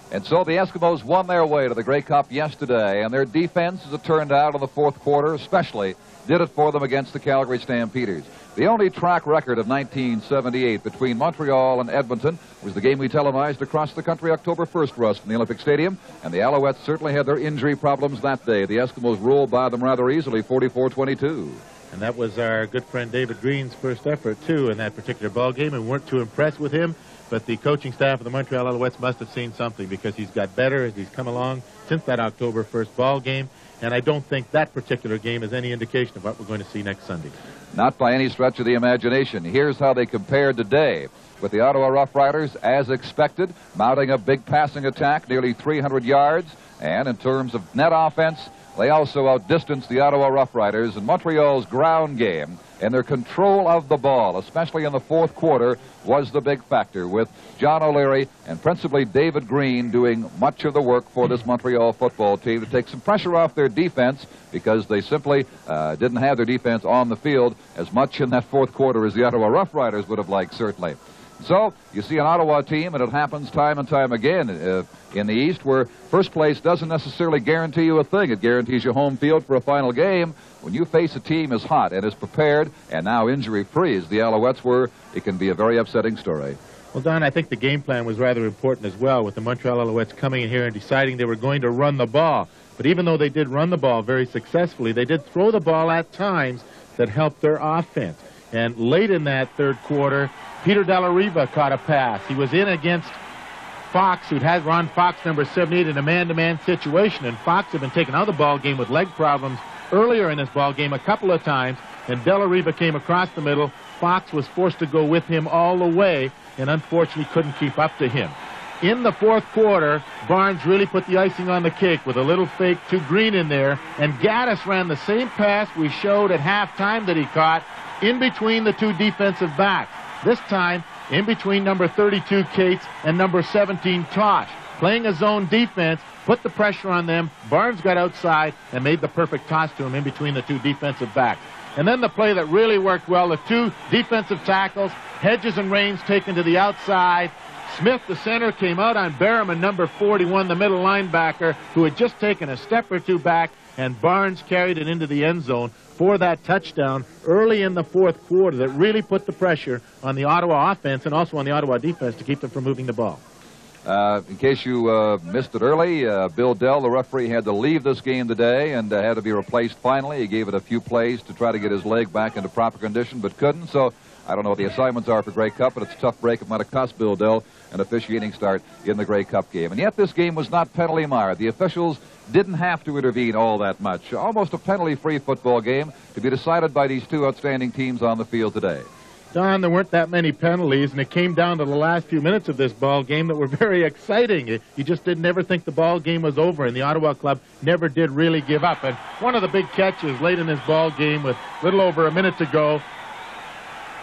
And so the Eskimos won their way to the Grey Cup yesterday, and their defense, as it turned out in the fourth quarter especially, did it for them against the Calgary Stampeders. The only track record of 1978 between Montreal and Edmonton was the game we televised across the country October 1st, Russ, from the Olympic Stadium, and the Alouettes certainly had their injury problems that day. The Eskimos rolled by them rather easily, 44-22. And that was our good friend David Green's first effort, too, in that particular ball game, and we weren't too impressed with him. But the coaching staff of the Montreal Alouettes must have seen something, because he's got better as he's come along since that October 1st ball game. And I don't think that particular game is any indication of what we're going to see next Sunday. Not by any stretch of the imagination. Here's how they compared today. With the Ottawa Rough Riders, as expected, mounting a big passing attack, nearly 300 yards. And in terms of net offense, they also outdistanced the Ottawa Rough Riders in Montreal's ground game. And their control of the ball, especially in the fourth quarter, was the big factor, with John O'Leary and principally David Green doing much of the work for this Montreal football team to take some pressure off their defense, because they simply didn't have their defense on the field as much in that fourth quarter as the Ottawa Rough Riders would have liked, certainly. So you see an Ottawa team, and it happens time and time again in the East, where first place doesn't necessarily guarantee you a thing. It guarantees you home field for a final game. When you face a team as hot and as prepared and now injury-free as the Alouettes were, it can be a very upsetting story. Well, Don, I think the game plan was rather important as well, with the Montreal Alouettes coming in here and deciding they were going to run the ball. But even though they did run the ball very successfully, they did throw the ball at times that helped their offense. And late in that third quarter, Peter Della Riva caught a pass. He was in against Fox, who'd had Ron Fox, number 78, in a man-to-man situation. And Fox had been taken out of the ball game with leg problems earlier in this ball game a couple of times. And Della Riva came across the middle. Fox was forced to go with him all the way, and unfortunately couldn't keep up to him. In the fourth quarter, Barnes really put the icing on the cake with a little fake to Green in there. And Gaddis ran the same pass we showed at halftime that he caught in between the two defensive backs. This time, in between number 32, Cates, and number 17, Tosh. Playing a zone defense, put the pressure on them. Barnes got outside and made the perfect toss to him in between the two defensive backs. And then the play that really worked well, the two defensive tackles, Hedges and Raines taken to the outside. Smith, the center, came out on Berriman, number 41, the middle linebacker, who had just taken a step or two back, and Barnes carried it into the end zone for that touchdown early in the fourth quarter that really put the pressure on the Ottawa offense and also on the Ottawa defense to keep them from moving the ball. In case you missed it early, Bill Dell, the referee, had to leave this game today and had to be replaced finally. He gave it a few plays to try to get his leg back into proper condition, but couldn't. So I don't know what the assignments are for Grey Cup, but it's a tough break. It might have cost Bill Dell an officiating start in the Grey Cup game. And yet this game was not penalty mired. The officials didn't have to intervene all that much. Almost a penalty-free football game to be decided by these two outstanding teams on the field today. Don, there weren't that many penalties, and it came down to the last few minutes of this ball game that were very exciting. You just didn't ever think the ball game was over, and the Ottawa Club never did really give up. And one of the big catches late in this ball game with a little over a minute to go,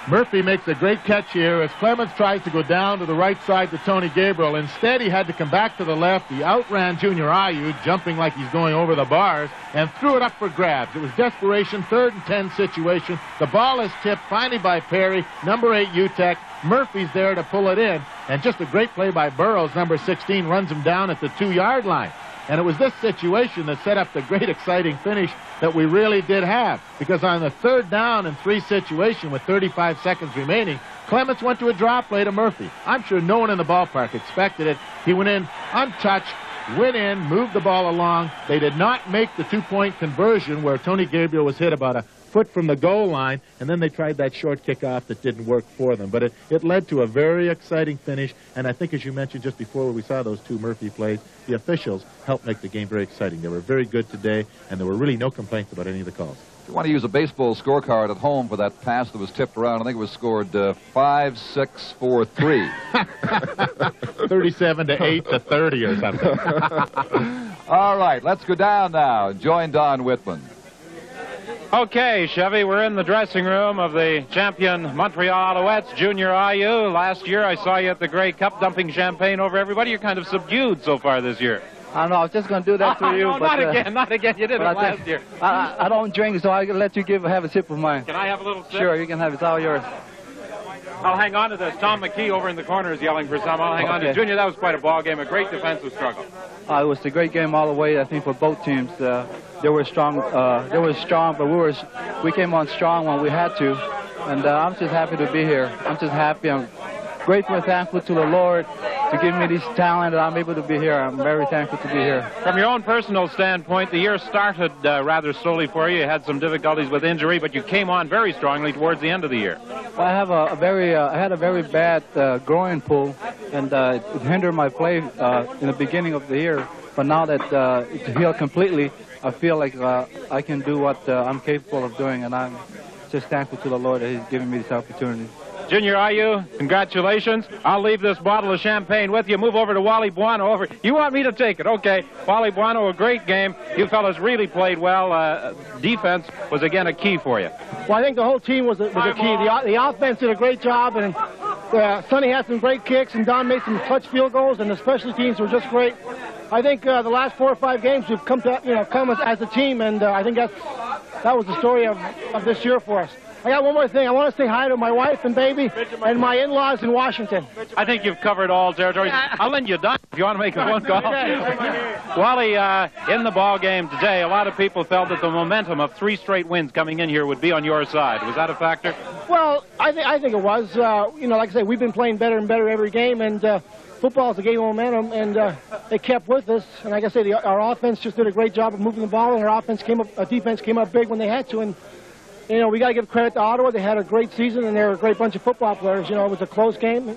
Murphy makes a great catch here as Clemens tries to go down to the right side to Tony Gabriel. Instead, he had to come back to the left. He outran Junior Ayu, jumping like he's going over the bars, and threw it up for grabs. It was desperation, 3rd and 10 situation. The ball is tipped finally by Perry, number 8 Utek. Murphy's there to pull it in, and just a great play by Burroughs, number 16, runs him down at the 2-yard line. And it was this situation that set up the great exciting finish that we really did have. Because on the 3rd down and 3 situation with 35 seconds remaining, Clements went to a draw play to Murphy. I'm sure no one in the ballpark expected it. He went in untouched, went in, moved the ball along. They did not make the 2-point conversion where Tony Gabriel was hit about a foot from the goal line, and then they tried that short kickoff that didn't work for them. But it led to a very exciting finish, and I think, as you mentioned just before we saw those 2 Murphy plays, the officials helped make the game very exciting. They were very good today, and there were really no complaints about any of the calls. If you want to use a baseball scorecard at home for that pass that was tipped around, I think it was scored 5-6-4-3. 37-8 to 30 or something. All right, let's go down now and join Don Whitman. Okay, Chevy, we're in the dressing room of the champion Montreal Alouettes, Junior Ayu. Last year I saw you at the Grey Cup dumping champagne over everybody. You're kind of subdued so far this year. I don't know, I was just going to do that to you. No, but, not again. You did it last year. I don't drink, so I'll let you have a sip of mine. Can I have a little sip? Sure, you can have it. It's all yours. I'll hang on to this. Tom McKee over in the corner is yelling for some. I'll hang on to it. Junior, that was quite a ball game, a great defensive struggle. It was a great game all the way, I think, for both teams. They were strong, but we came on strong when we had to. And I'm just happy to be here. I'm just happy. I'm grateful and thankful to the Lord to give me this talent that I'm able to be here. I'm very thankful to be here. From your own personal standpoint, the year started rather slowly for you. You had some difficulties with injury, but you came on very strongly towards the end of the year. Well, I have I had a very bad groin pull, and it hindered my play in the beginning of the year. But now that it's healed completely, I feel like I can do what I'm capable of doing, and I'm just thankful to the Lord that He's given me this opportunity. Junior Ayu, congratulations. I'll leave this bottle of champagne with you. Move over to Wally Buono. Over. You want me to take it? Okay. Wally Buono, a great game. You fellas really played well. Defense was, again, a key for you. Well, I think the whole team was a key. The offense did a great job, and Sonny had some great kicks, and Don made some clutch field goals, and the special teams were just great. I think the last 4 or 5 games we've come as a team, and I think that was the story of this year for us. I got one more thing. I want to say hi to my wife and baby and my in-laws in Washington. I think you've covered all territories. I'll lend you a dime if you want to make a phone call. Wally, in the ball game today, a lot of people felt that the momentum of 3 straight wins coming in here would be on your side. Was that a factor? Well, I think it was. Like I say, we've been playing better and better every game, and football is a game of momentum, and they kept with us. And like I say, our offense just did a great job of moving the ball, and our defense came up big when they had to. And we got to give credit to Ottawa. They had a great season, and they're a great bunch of football players. It was a close game.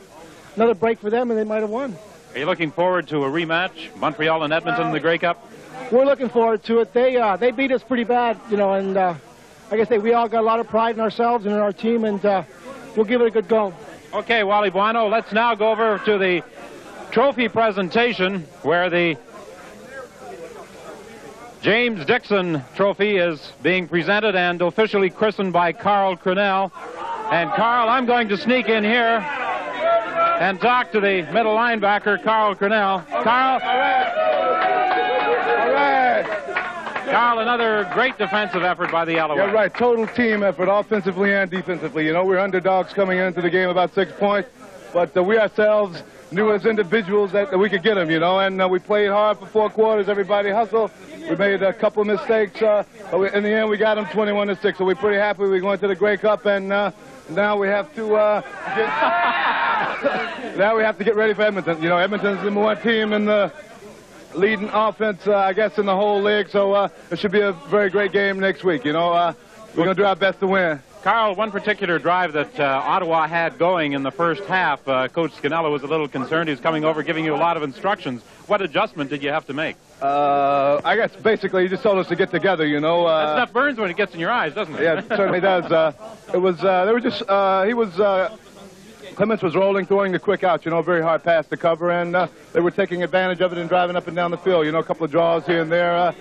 Another break for them, and they might have won. Are you looking forward to a rematch, Montreal and Edmonton in the Grey Cup? We're looking forward to it. They beat us pretty bad, and like I say, we all got a lot of pride in ourselves and in our team, and we'll give it a good go. Okay, Wally Buono, let's now go over to the trophy presentation where the James Dixon Trophy is being presented and officially christened by Carl Crennel. And Carl, I'm going to sneak in here and talk to the middle linebacker, Carl Crennel. Carl. All right. Carl, another great defensive effort by the Alouettes. Yeah, right. Total team effort, offensively and defensively. We're underdogs coming into the game about 6 points, but we ourselves knew as individuals that we could get them, and we played hard for 4 quarters. Everybody hustled. We made a couple of mistakes, but in the end we got them 21-6. So we're pretty happy. We're going to the Grey Cup, and now we have to now we have to get ready for Edmonton. You know, Edmonton's the number one team in the leading offense, I guess, in the whole league. So it should be a very great game next week. You know, we're going to do our best to win. Carl, one particular drive that Ottawa had going in the first half, Coach Scannella was a little concerned. He was coming over, giving you a lot of instructions. What adjustment did you have to make? I guess basically he just told us to get together, you know. That stuff burns when it gets in your eyes, doesn't it? Yeah, it certainly does. It was, they were just, Clements was rolling, throwing the quick out, you know, very hard pass to cover, and they were taking advantage of it and driving up and down the field, you know, a couple of draws here and there.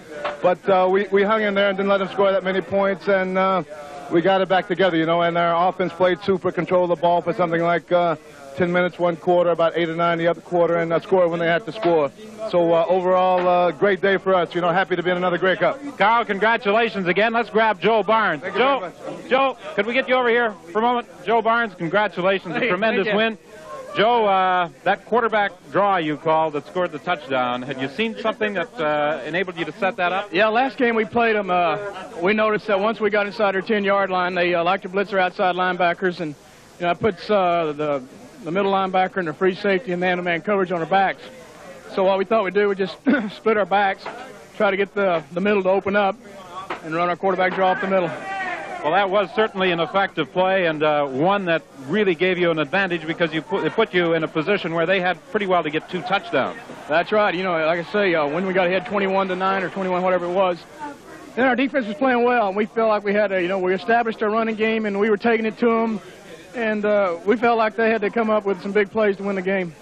But we hung in there and didn't let them score that many points, and we got it back together, you know, and our offense played super, controlled the ball for something like 10 minutes one quarter, about 8 or 9 the other quarter, and scored when they had to score. So overall, great day for us. You know, happy to be in another Grey Cup. Carl, congratulations again. Let's grab Joe Barnes. Joe, could we get you over here for a moment? Joe Barnes, congratulations. A tremendous win. Joe, that quarterback draw you called that scored the touchdown, had you seen something that enabled you to set that up? Yeah, last game we played them, we noticed that once we got inside our 10-yard line, they like to blitz our outside linebackers, and you know, it puts the middle linebacker and the free safety and man-to-man coverage on our backs. So what we thought we'd do, we just split our backs, try to get the middle to open up, and run our quarterback draw up the middle. Well, that was certainly an effective play, and one that really gave you an advantage because it put you in a position where they had pretty well to get 2 touchdowns. That's right. You know, like I say, when we got ahead 21-9 or 21, whatever it was, then our defense was playing well, and we felt like we had we established our running game, and we were taking it to them, and we felt like they had to come up with some big plays to win the game.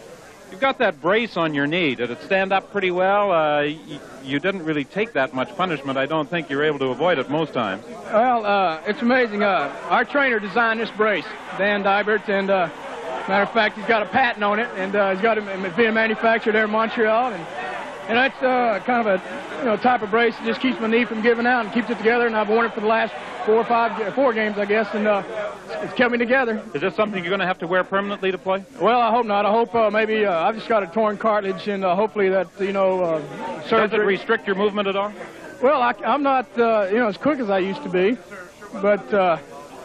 You've got that brace on your knee. Did it stand up pretty well? You didn't really take that much punishment. I don't think you were able to avoid it most times. Well, it's amazing. Our trainer designed this brace, Dan Dybert, and matter of fact, he's got a patent on it, and he's got it being manufactured there in Montreal, and that's kind of a type of brace that just keeps my knee from giving out and keeps it together, and I've worn it for the last 4 games, I guess, and it's kept me together. Is this something you're going to have to wear permanently to play? Well, I hope not. I hope maybe I've just got a torn cartilage, and hopefully that, surgery. Does it restrict your movement at all? Well, I'm not, as quick as I used to be, but,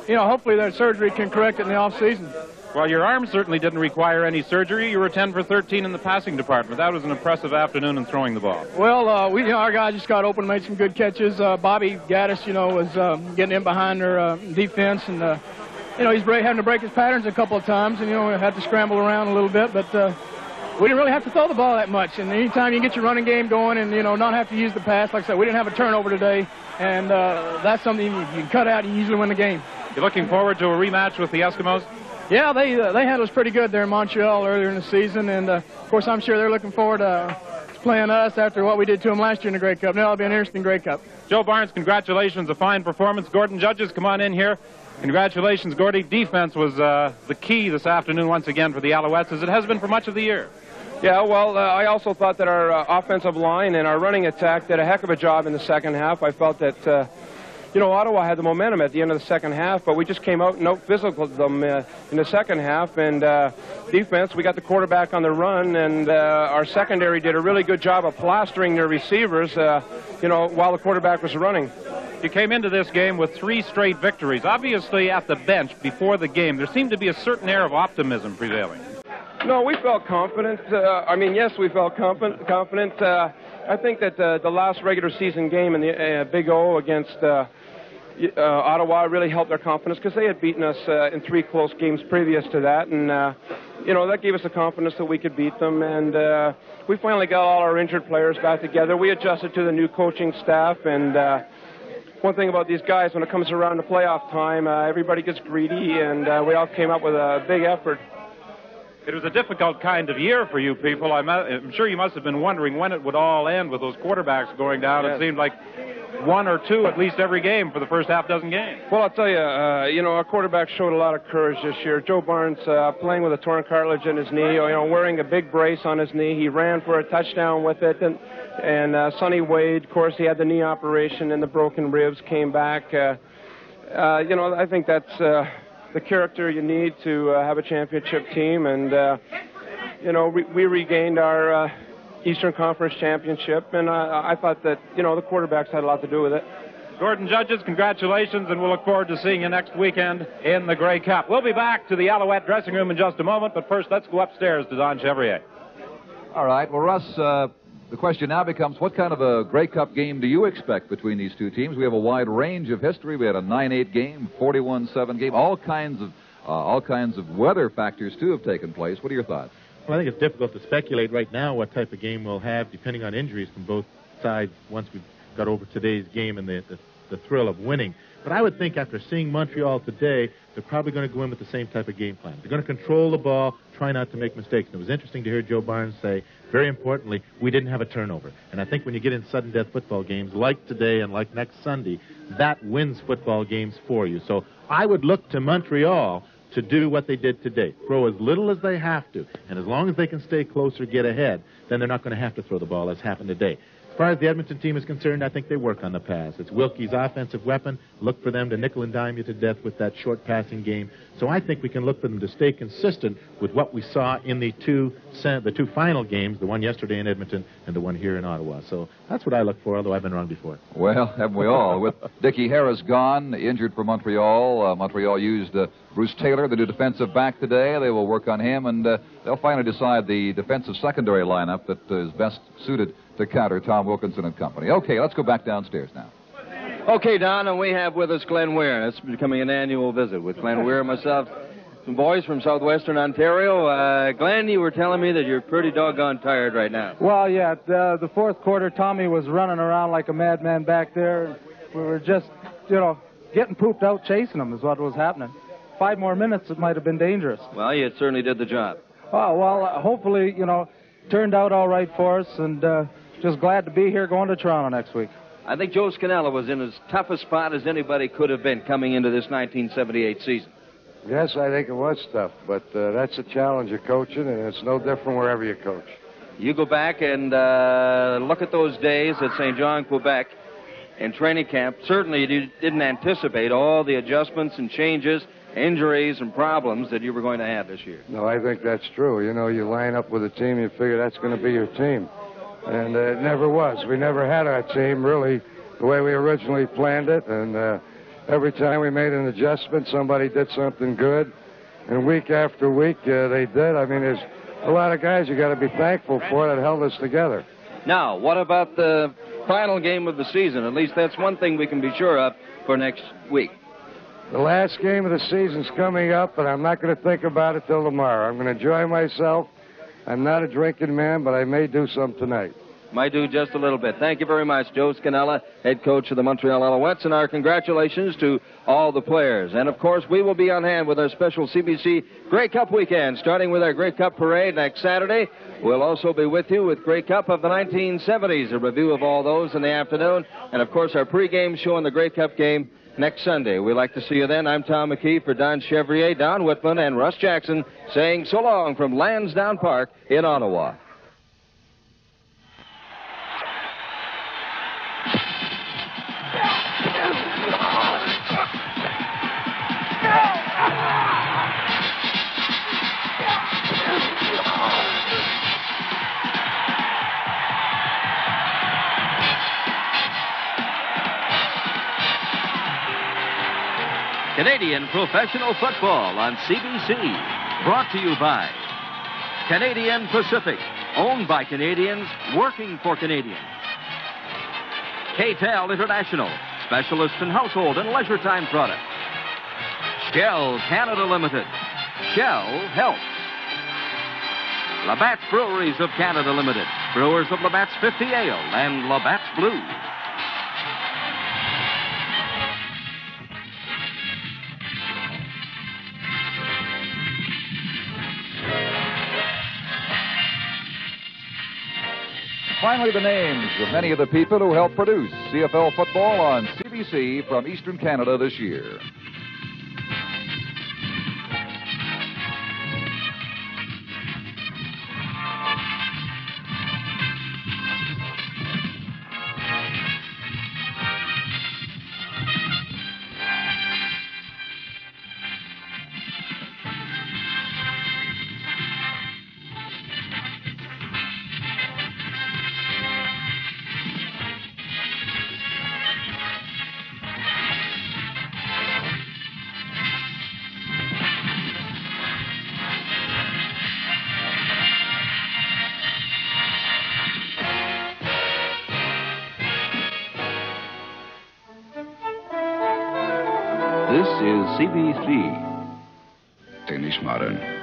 hopefully that surgery can correct it in the off-season. Well, your arm certainly didn't require any surgery. You were 10 for 13 in the passing department. That was an impressive afternoon in throwing the ball. Well, our guy just got open, made some good catches. Bobby Gaddis, was getting in behind their defense, and he's having to break his patterns a couple of times, and had to scramble around a little bit, but we didn't really have to throw the ball that much. And anytime you get your running game going, and not have to use the pass, like I said, we didn't have a turnover today, and that's something you can cut out and usually win the game. You're looking forward to a rematch with the Eskimos? Yeah, they handled us pretty good there in Montreal earlier in the season, and of course I'm sure they're looking forward to playing us after what we did to them last year in the Grey Cup. Now it'll be an interesting Grey Cup. Joe Barnes, congratulations, a fine performance. Gordon Judges, come on in here. Congratulations, Gordy. Defense was the key this afternoon once again for the Alouettes, as it has been for much of the year. Yeah, well, I also thought that our offensive line and our running attack did a heck of a job in the second half. I felt that Ottawa had the momentum at the end of the second half, but we just came out and out-physicaled them in the second half. And defense, we got the quarterback on the run, and our secondary did a really good job of plastering their receivers, while the quarterback was running. You came into this game with 3 straight victories. Obviously, at the bench before the game, there seemed to be a certain air of optimism prevailing. No, we felt confident. Yes, we felt confident. I think that the last regular season game in the Big O against Ottawa really helped our confidence because they had beaten us in 3 close games previous to that, and that gave us the confidence that we could beat them. And we finally got all our injured players back together. We adjusted to the new coaching staff, and one thing about these guys, when it comes around to playoff time, everybody gets greedy, and we all came up with a big effort. It was a difficult kind of year for you people. I'm sure you must have been wondering when it would all end with those quarterbacks going down. Yes. It seemed like 1 or 2 at least every game for the first half dozen games. Well, I'll tell you, our quarterback showed a lot of courage this year. Joe Barnes playing with a torn cartilage in his knee, wearing a big brace on his knee. He ran for a touchdown with it. And Sonny Wade, of course, he had the knee operation and the broken ribs, came back. I think that's the character you need to have a championship team. And, we regained our Eastern Conference championship, and I thought that, the quarterbacks had a lot to do with it. Gordon Judges, congratulations, and we'll look forward to seeing you next weekend in the Grey Cup. We'll be back to the Alouette dressing room in just a moment, but first let's go upstairs to Don Chevrier. All right. Well, Russ, the question now becomes, what kind of a Grey Cup game do you expect between these two teams? We have a wide range of history. We had a 9-8 game, 41-7 game, all kinds of weather factors, too, have taken place. What are your thoughts? Well, I think it's difficult to speculate right now what type of game we'll have, depending on injuries from both sides once we've got over today's game and the thrill of winning. But I would think after seeing Montreal today, they're probably going to go in with the same type of game plan. They're going to control the ball, try not to make mistakes. And it was interesting to hear Joe Barnes say, very importantly, we didn't have a turnover. And I think when you get in sudden death football games like today and like next Sunday, that wins football games for you. So I would look to Montreal to do what they did today. Throw as little as they have to. And as long as they can stay close or get ahead, then they're not going to have to throw the ball as happened today. As far as the Edmonton team is concerned, I think they work on the pass. It's Wilkie's offensive weapon. Look for them to nickel and dime you to death with that short passing game. So I think we can look for them to stay consistent with what we saw in the two final games, the one yesterday in Edmonton and the one here in Ottawa. So that's what I look for, although I've been wrong before. Well, haven't we all? With Dickie Harris gone, injured for Montreal, Montreal used Bruce Taylor, the new defensive back, today. They will work on him, and they'll finally decide the defensive secondary lineup that is best suited to counter Tom Wilkinson and company. Okay, let's go back downstairs now. Okay, Don, and we have with us Glenn Weir. It's becoming an annual visit with Glenn Weir and myself, some boys from southwestern Ontario. Glenn, you were telling me that you're pretty doggone tired right now. Well, yeah, the fourth quarter, Tommy was running around like a madman back there. We were just, getting pooped out chasing him is what was happening. 5 more minutes, it might have been dangerous. Well, you certainly did the job. Oh, well, hopefully, turned out all right for us, and just glad to be here going to Toronto next week. I think Joe Scannella was in as tough a spot as anybody could have been coming into this 1978 season. Yes, I think it was tough, but that's a challenge of coaching, and it's no different wherever you coach. You go back and look at those days at St. John, Quebec, in training camp. Certainly you didn't anticipate all the adjustments and changes, injuries and problems that you were going to have this year. No, I think that's true. You line up with a team, you figure that's going to be your team. And it never was. We never had our team really the way we originally planned it. And every time we made an adjustment, somebody did something good. And week after week, they did. I mean, there's a lot of guys you got to be thankful for that held us together. Now, what about the final game of the season? At least that's one thing we can be sure of for next week. The last game of the season's coming up, but I'm not going to think about it till tomorrow. I'm going to enjoy myself. I'm not a drinking man, but I may do some tonight. Might do just a little bit. Thank you very much, Joe Scannella, head coach of the Montreal Alouettes, and our congratulations to all the players. And, of course, we will be on hand with our special CBC Grey Cup weekend, starting with our Grey Cup parade next Saturday. We'll also be with you with Grey Cup of the 1970s, a review of all those in the afternoon, and, of course, our pregame show in the Grey Cup game next Sunday. We'd like to see you then. I'm Tom McKee for Don Chevrier, Don Whitman, and Russ Jackson saying so long from Lansdowne Park in Ottawa. Canadian Professional Football on CBC. Brought to you by Canadian Pacific. Owned by Canadians, working for Canadians. KTEL International. Specialist in household and leisure time products. Shell Canada Limited. Shell Health. Labatt's Breweries of Canada Limited. Brewers of Labatt's 50 Ale and Labatt's Blue. Finally, the names of many of the people who helped produce CFL football on CBC from Eastern Canada this year. This is CBC. Danish Modern.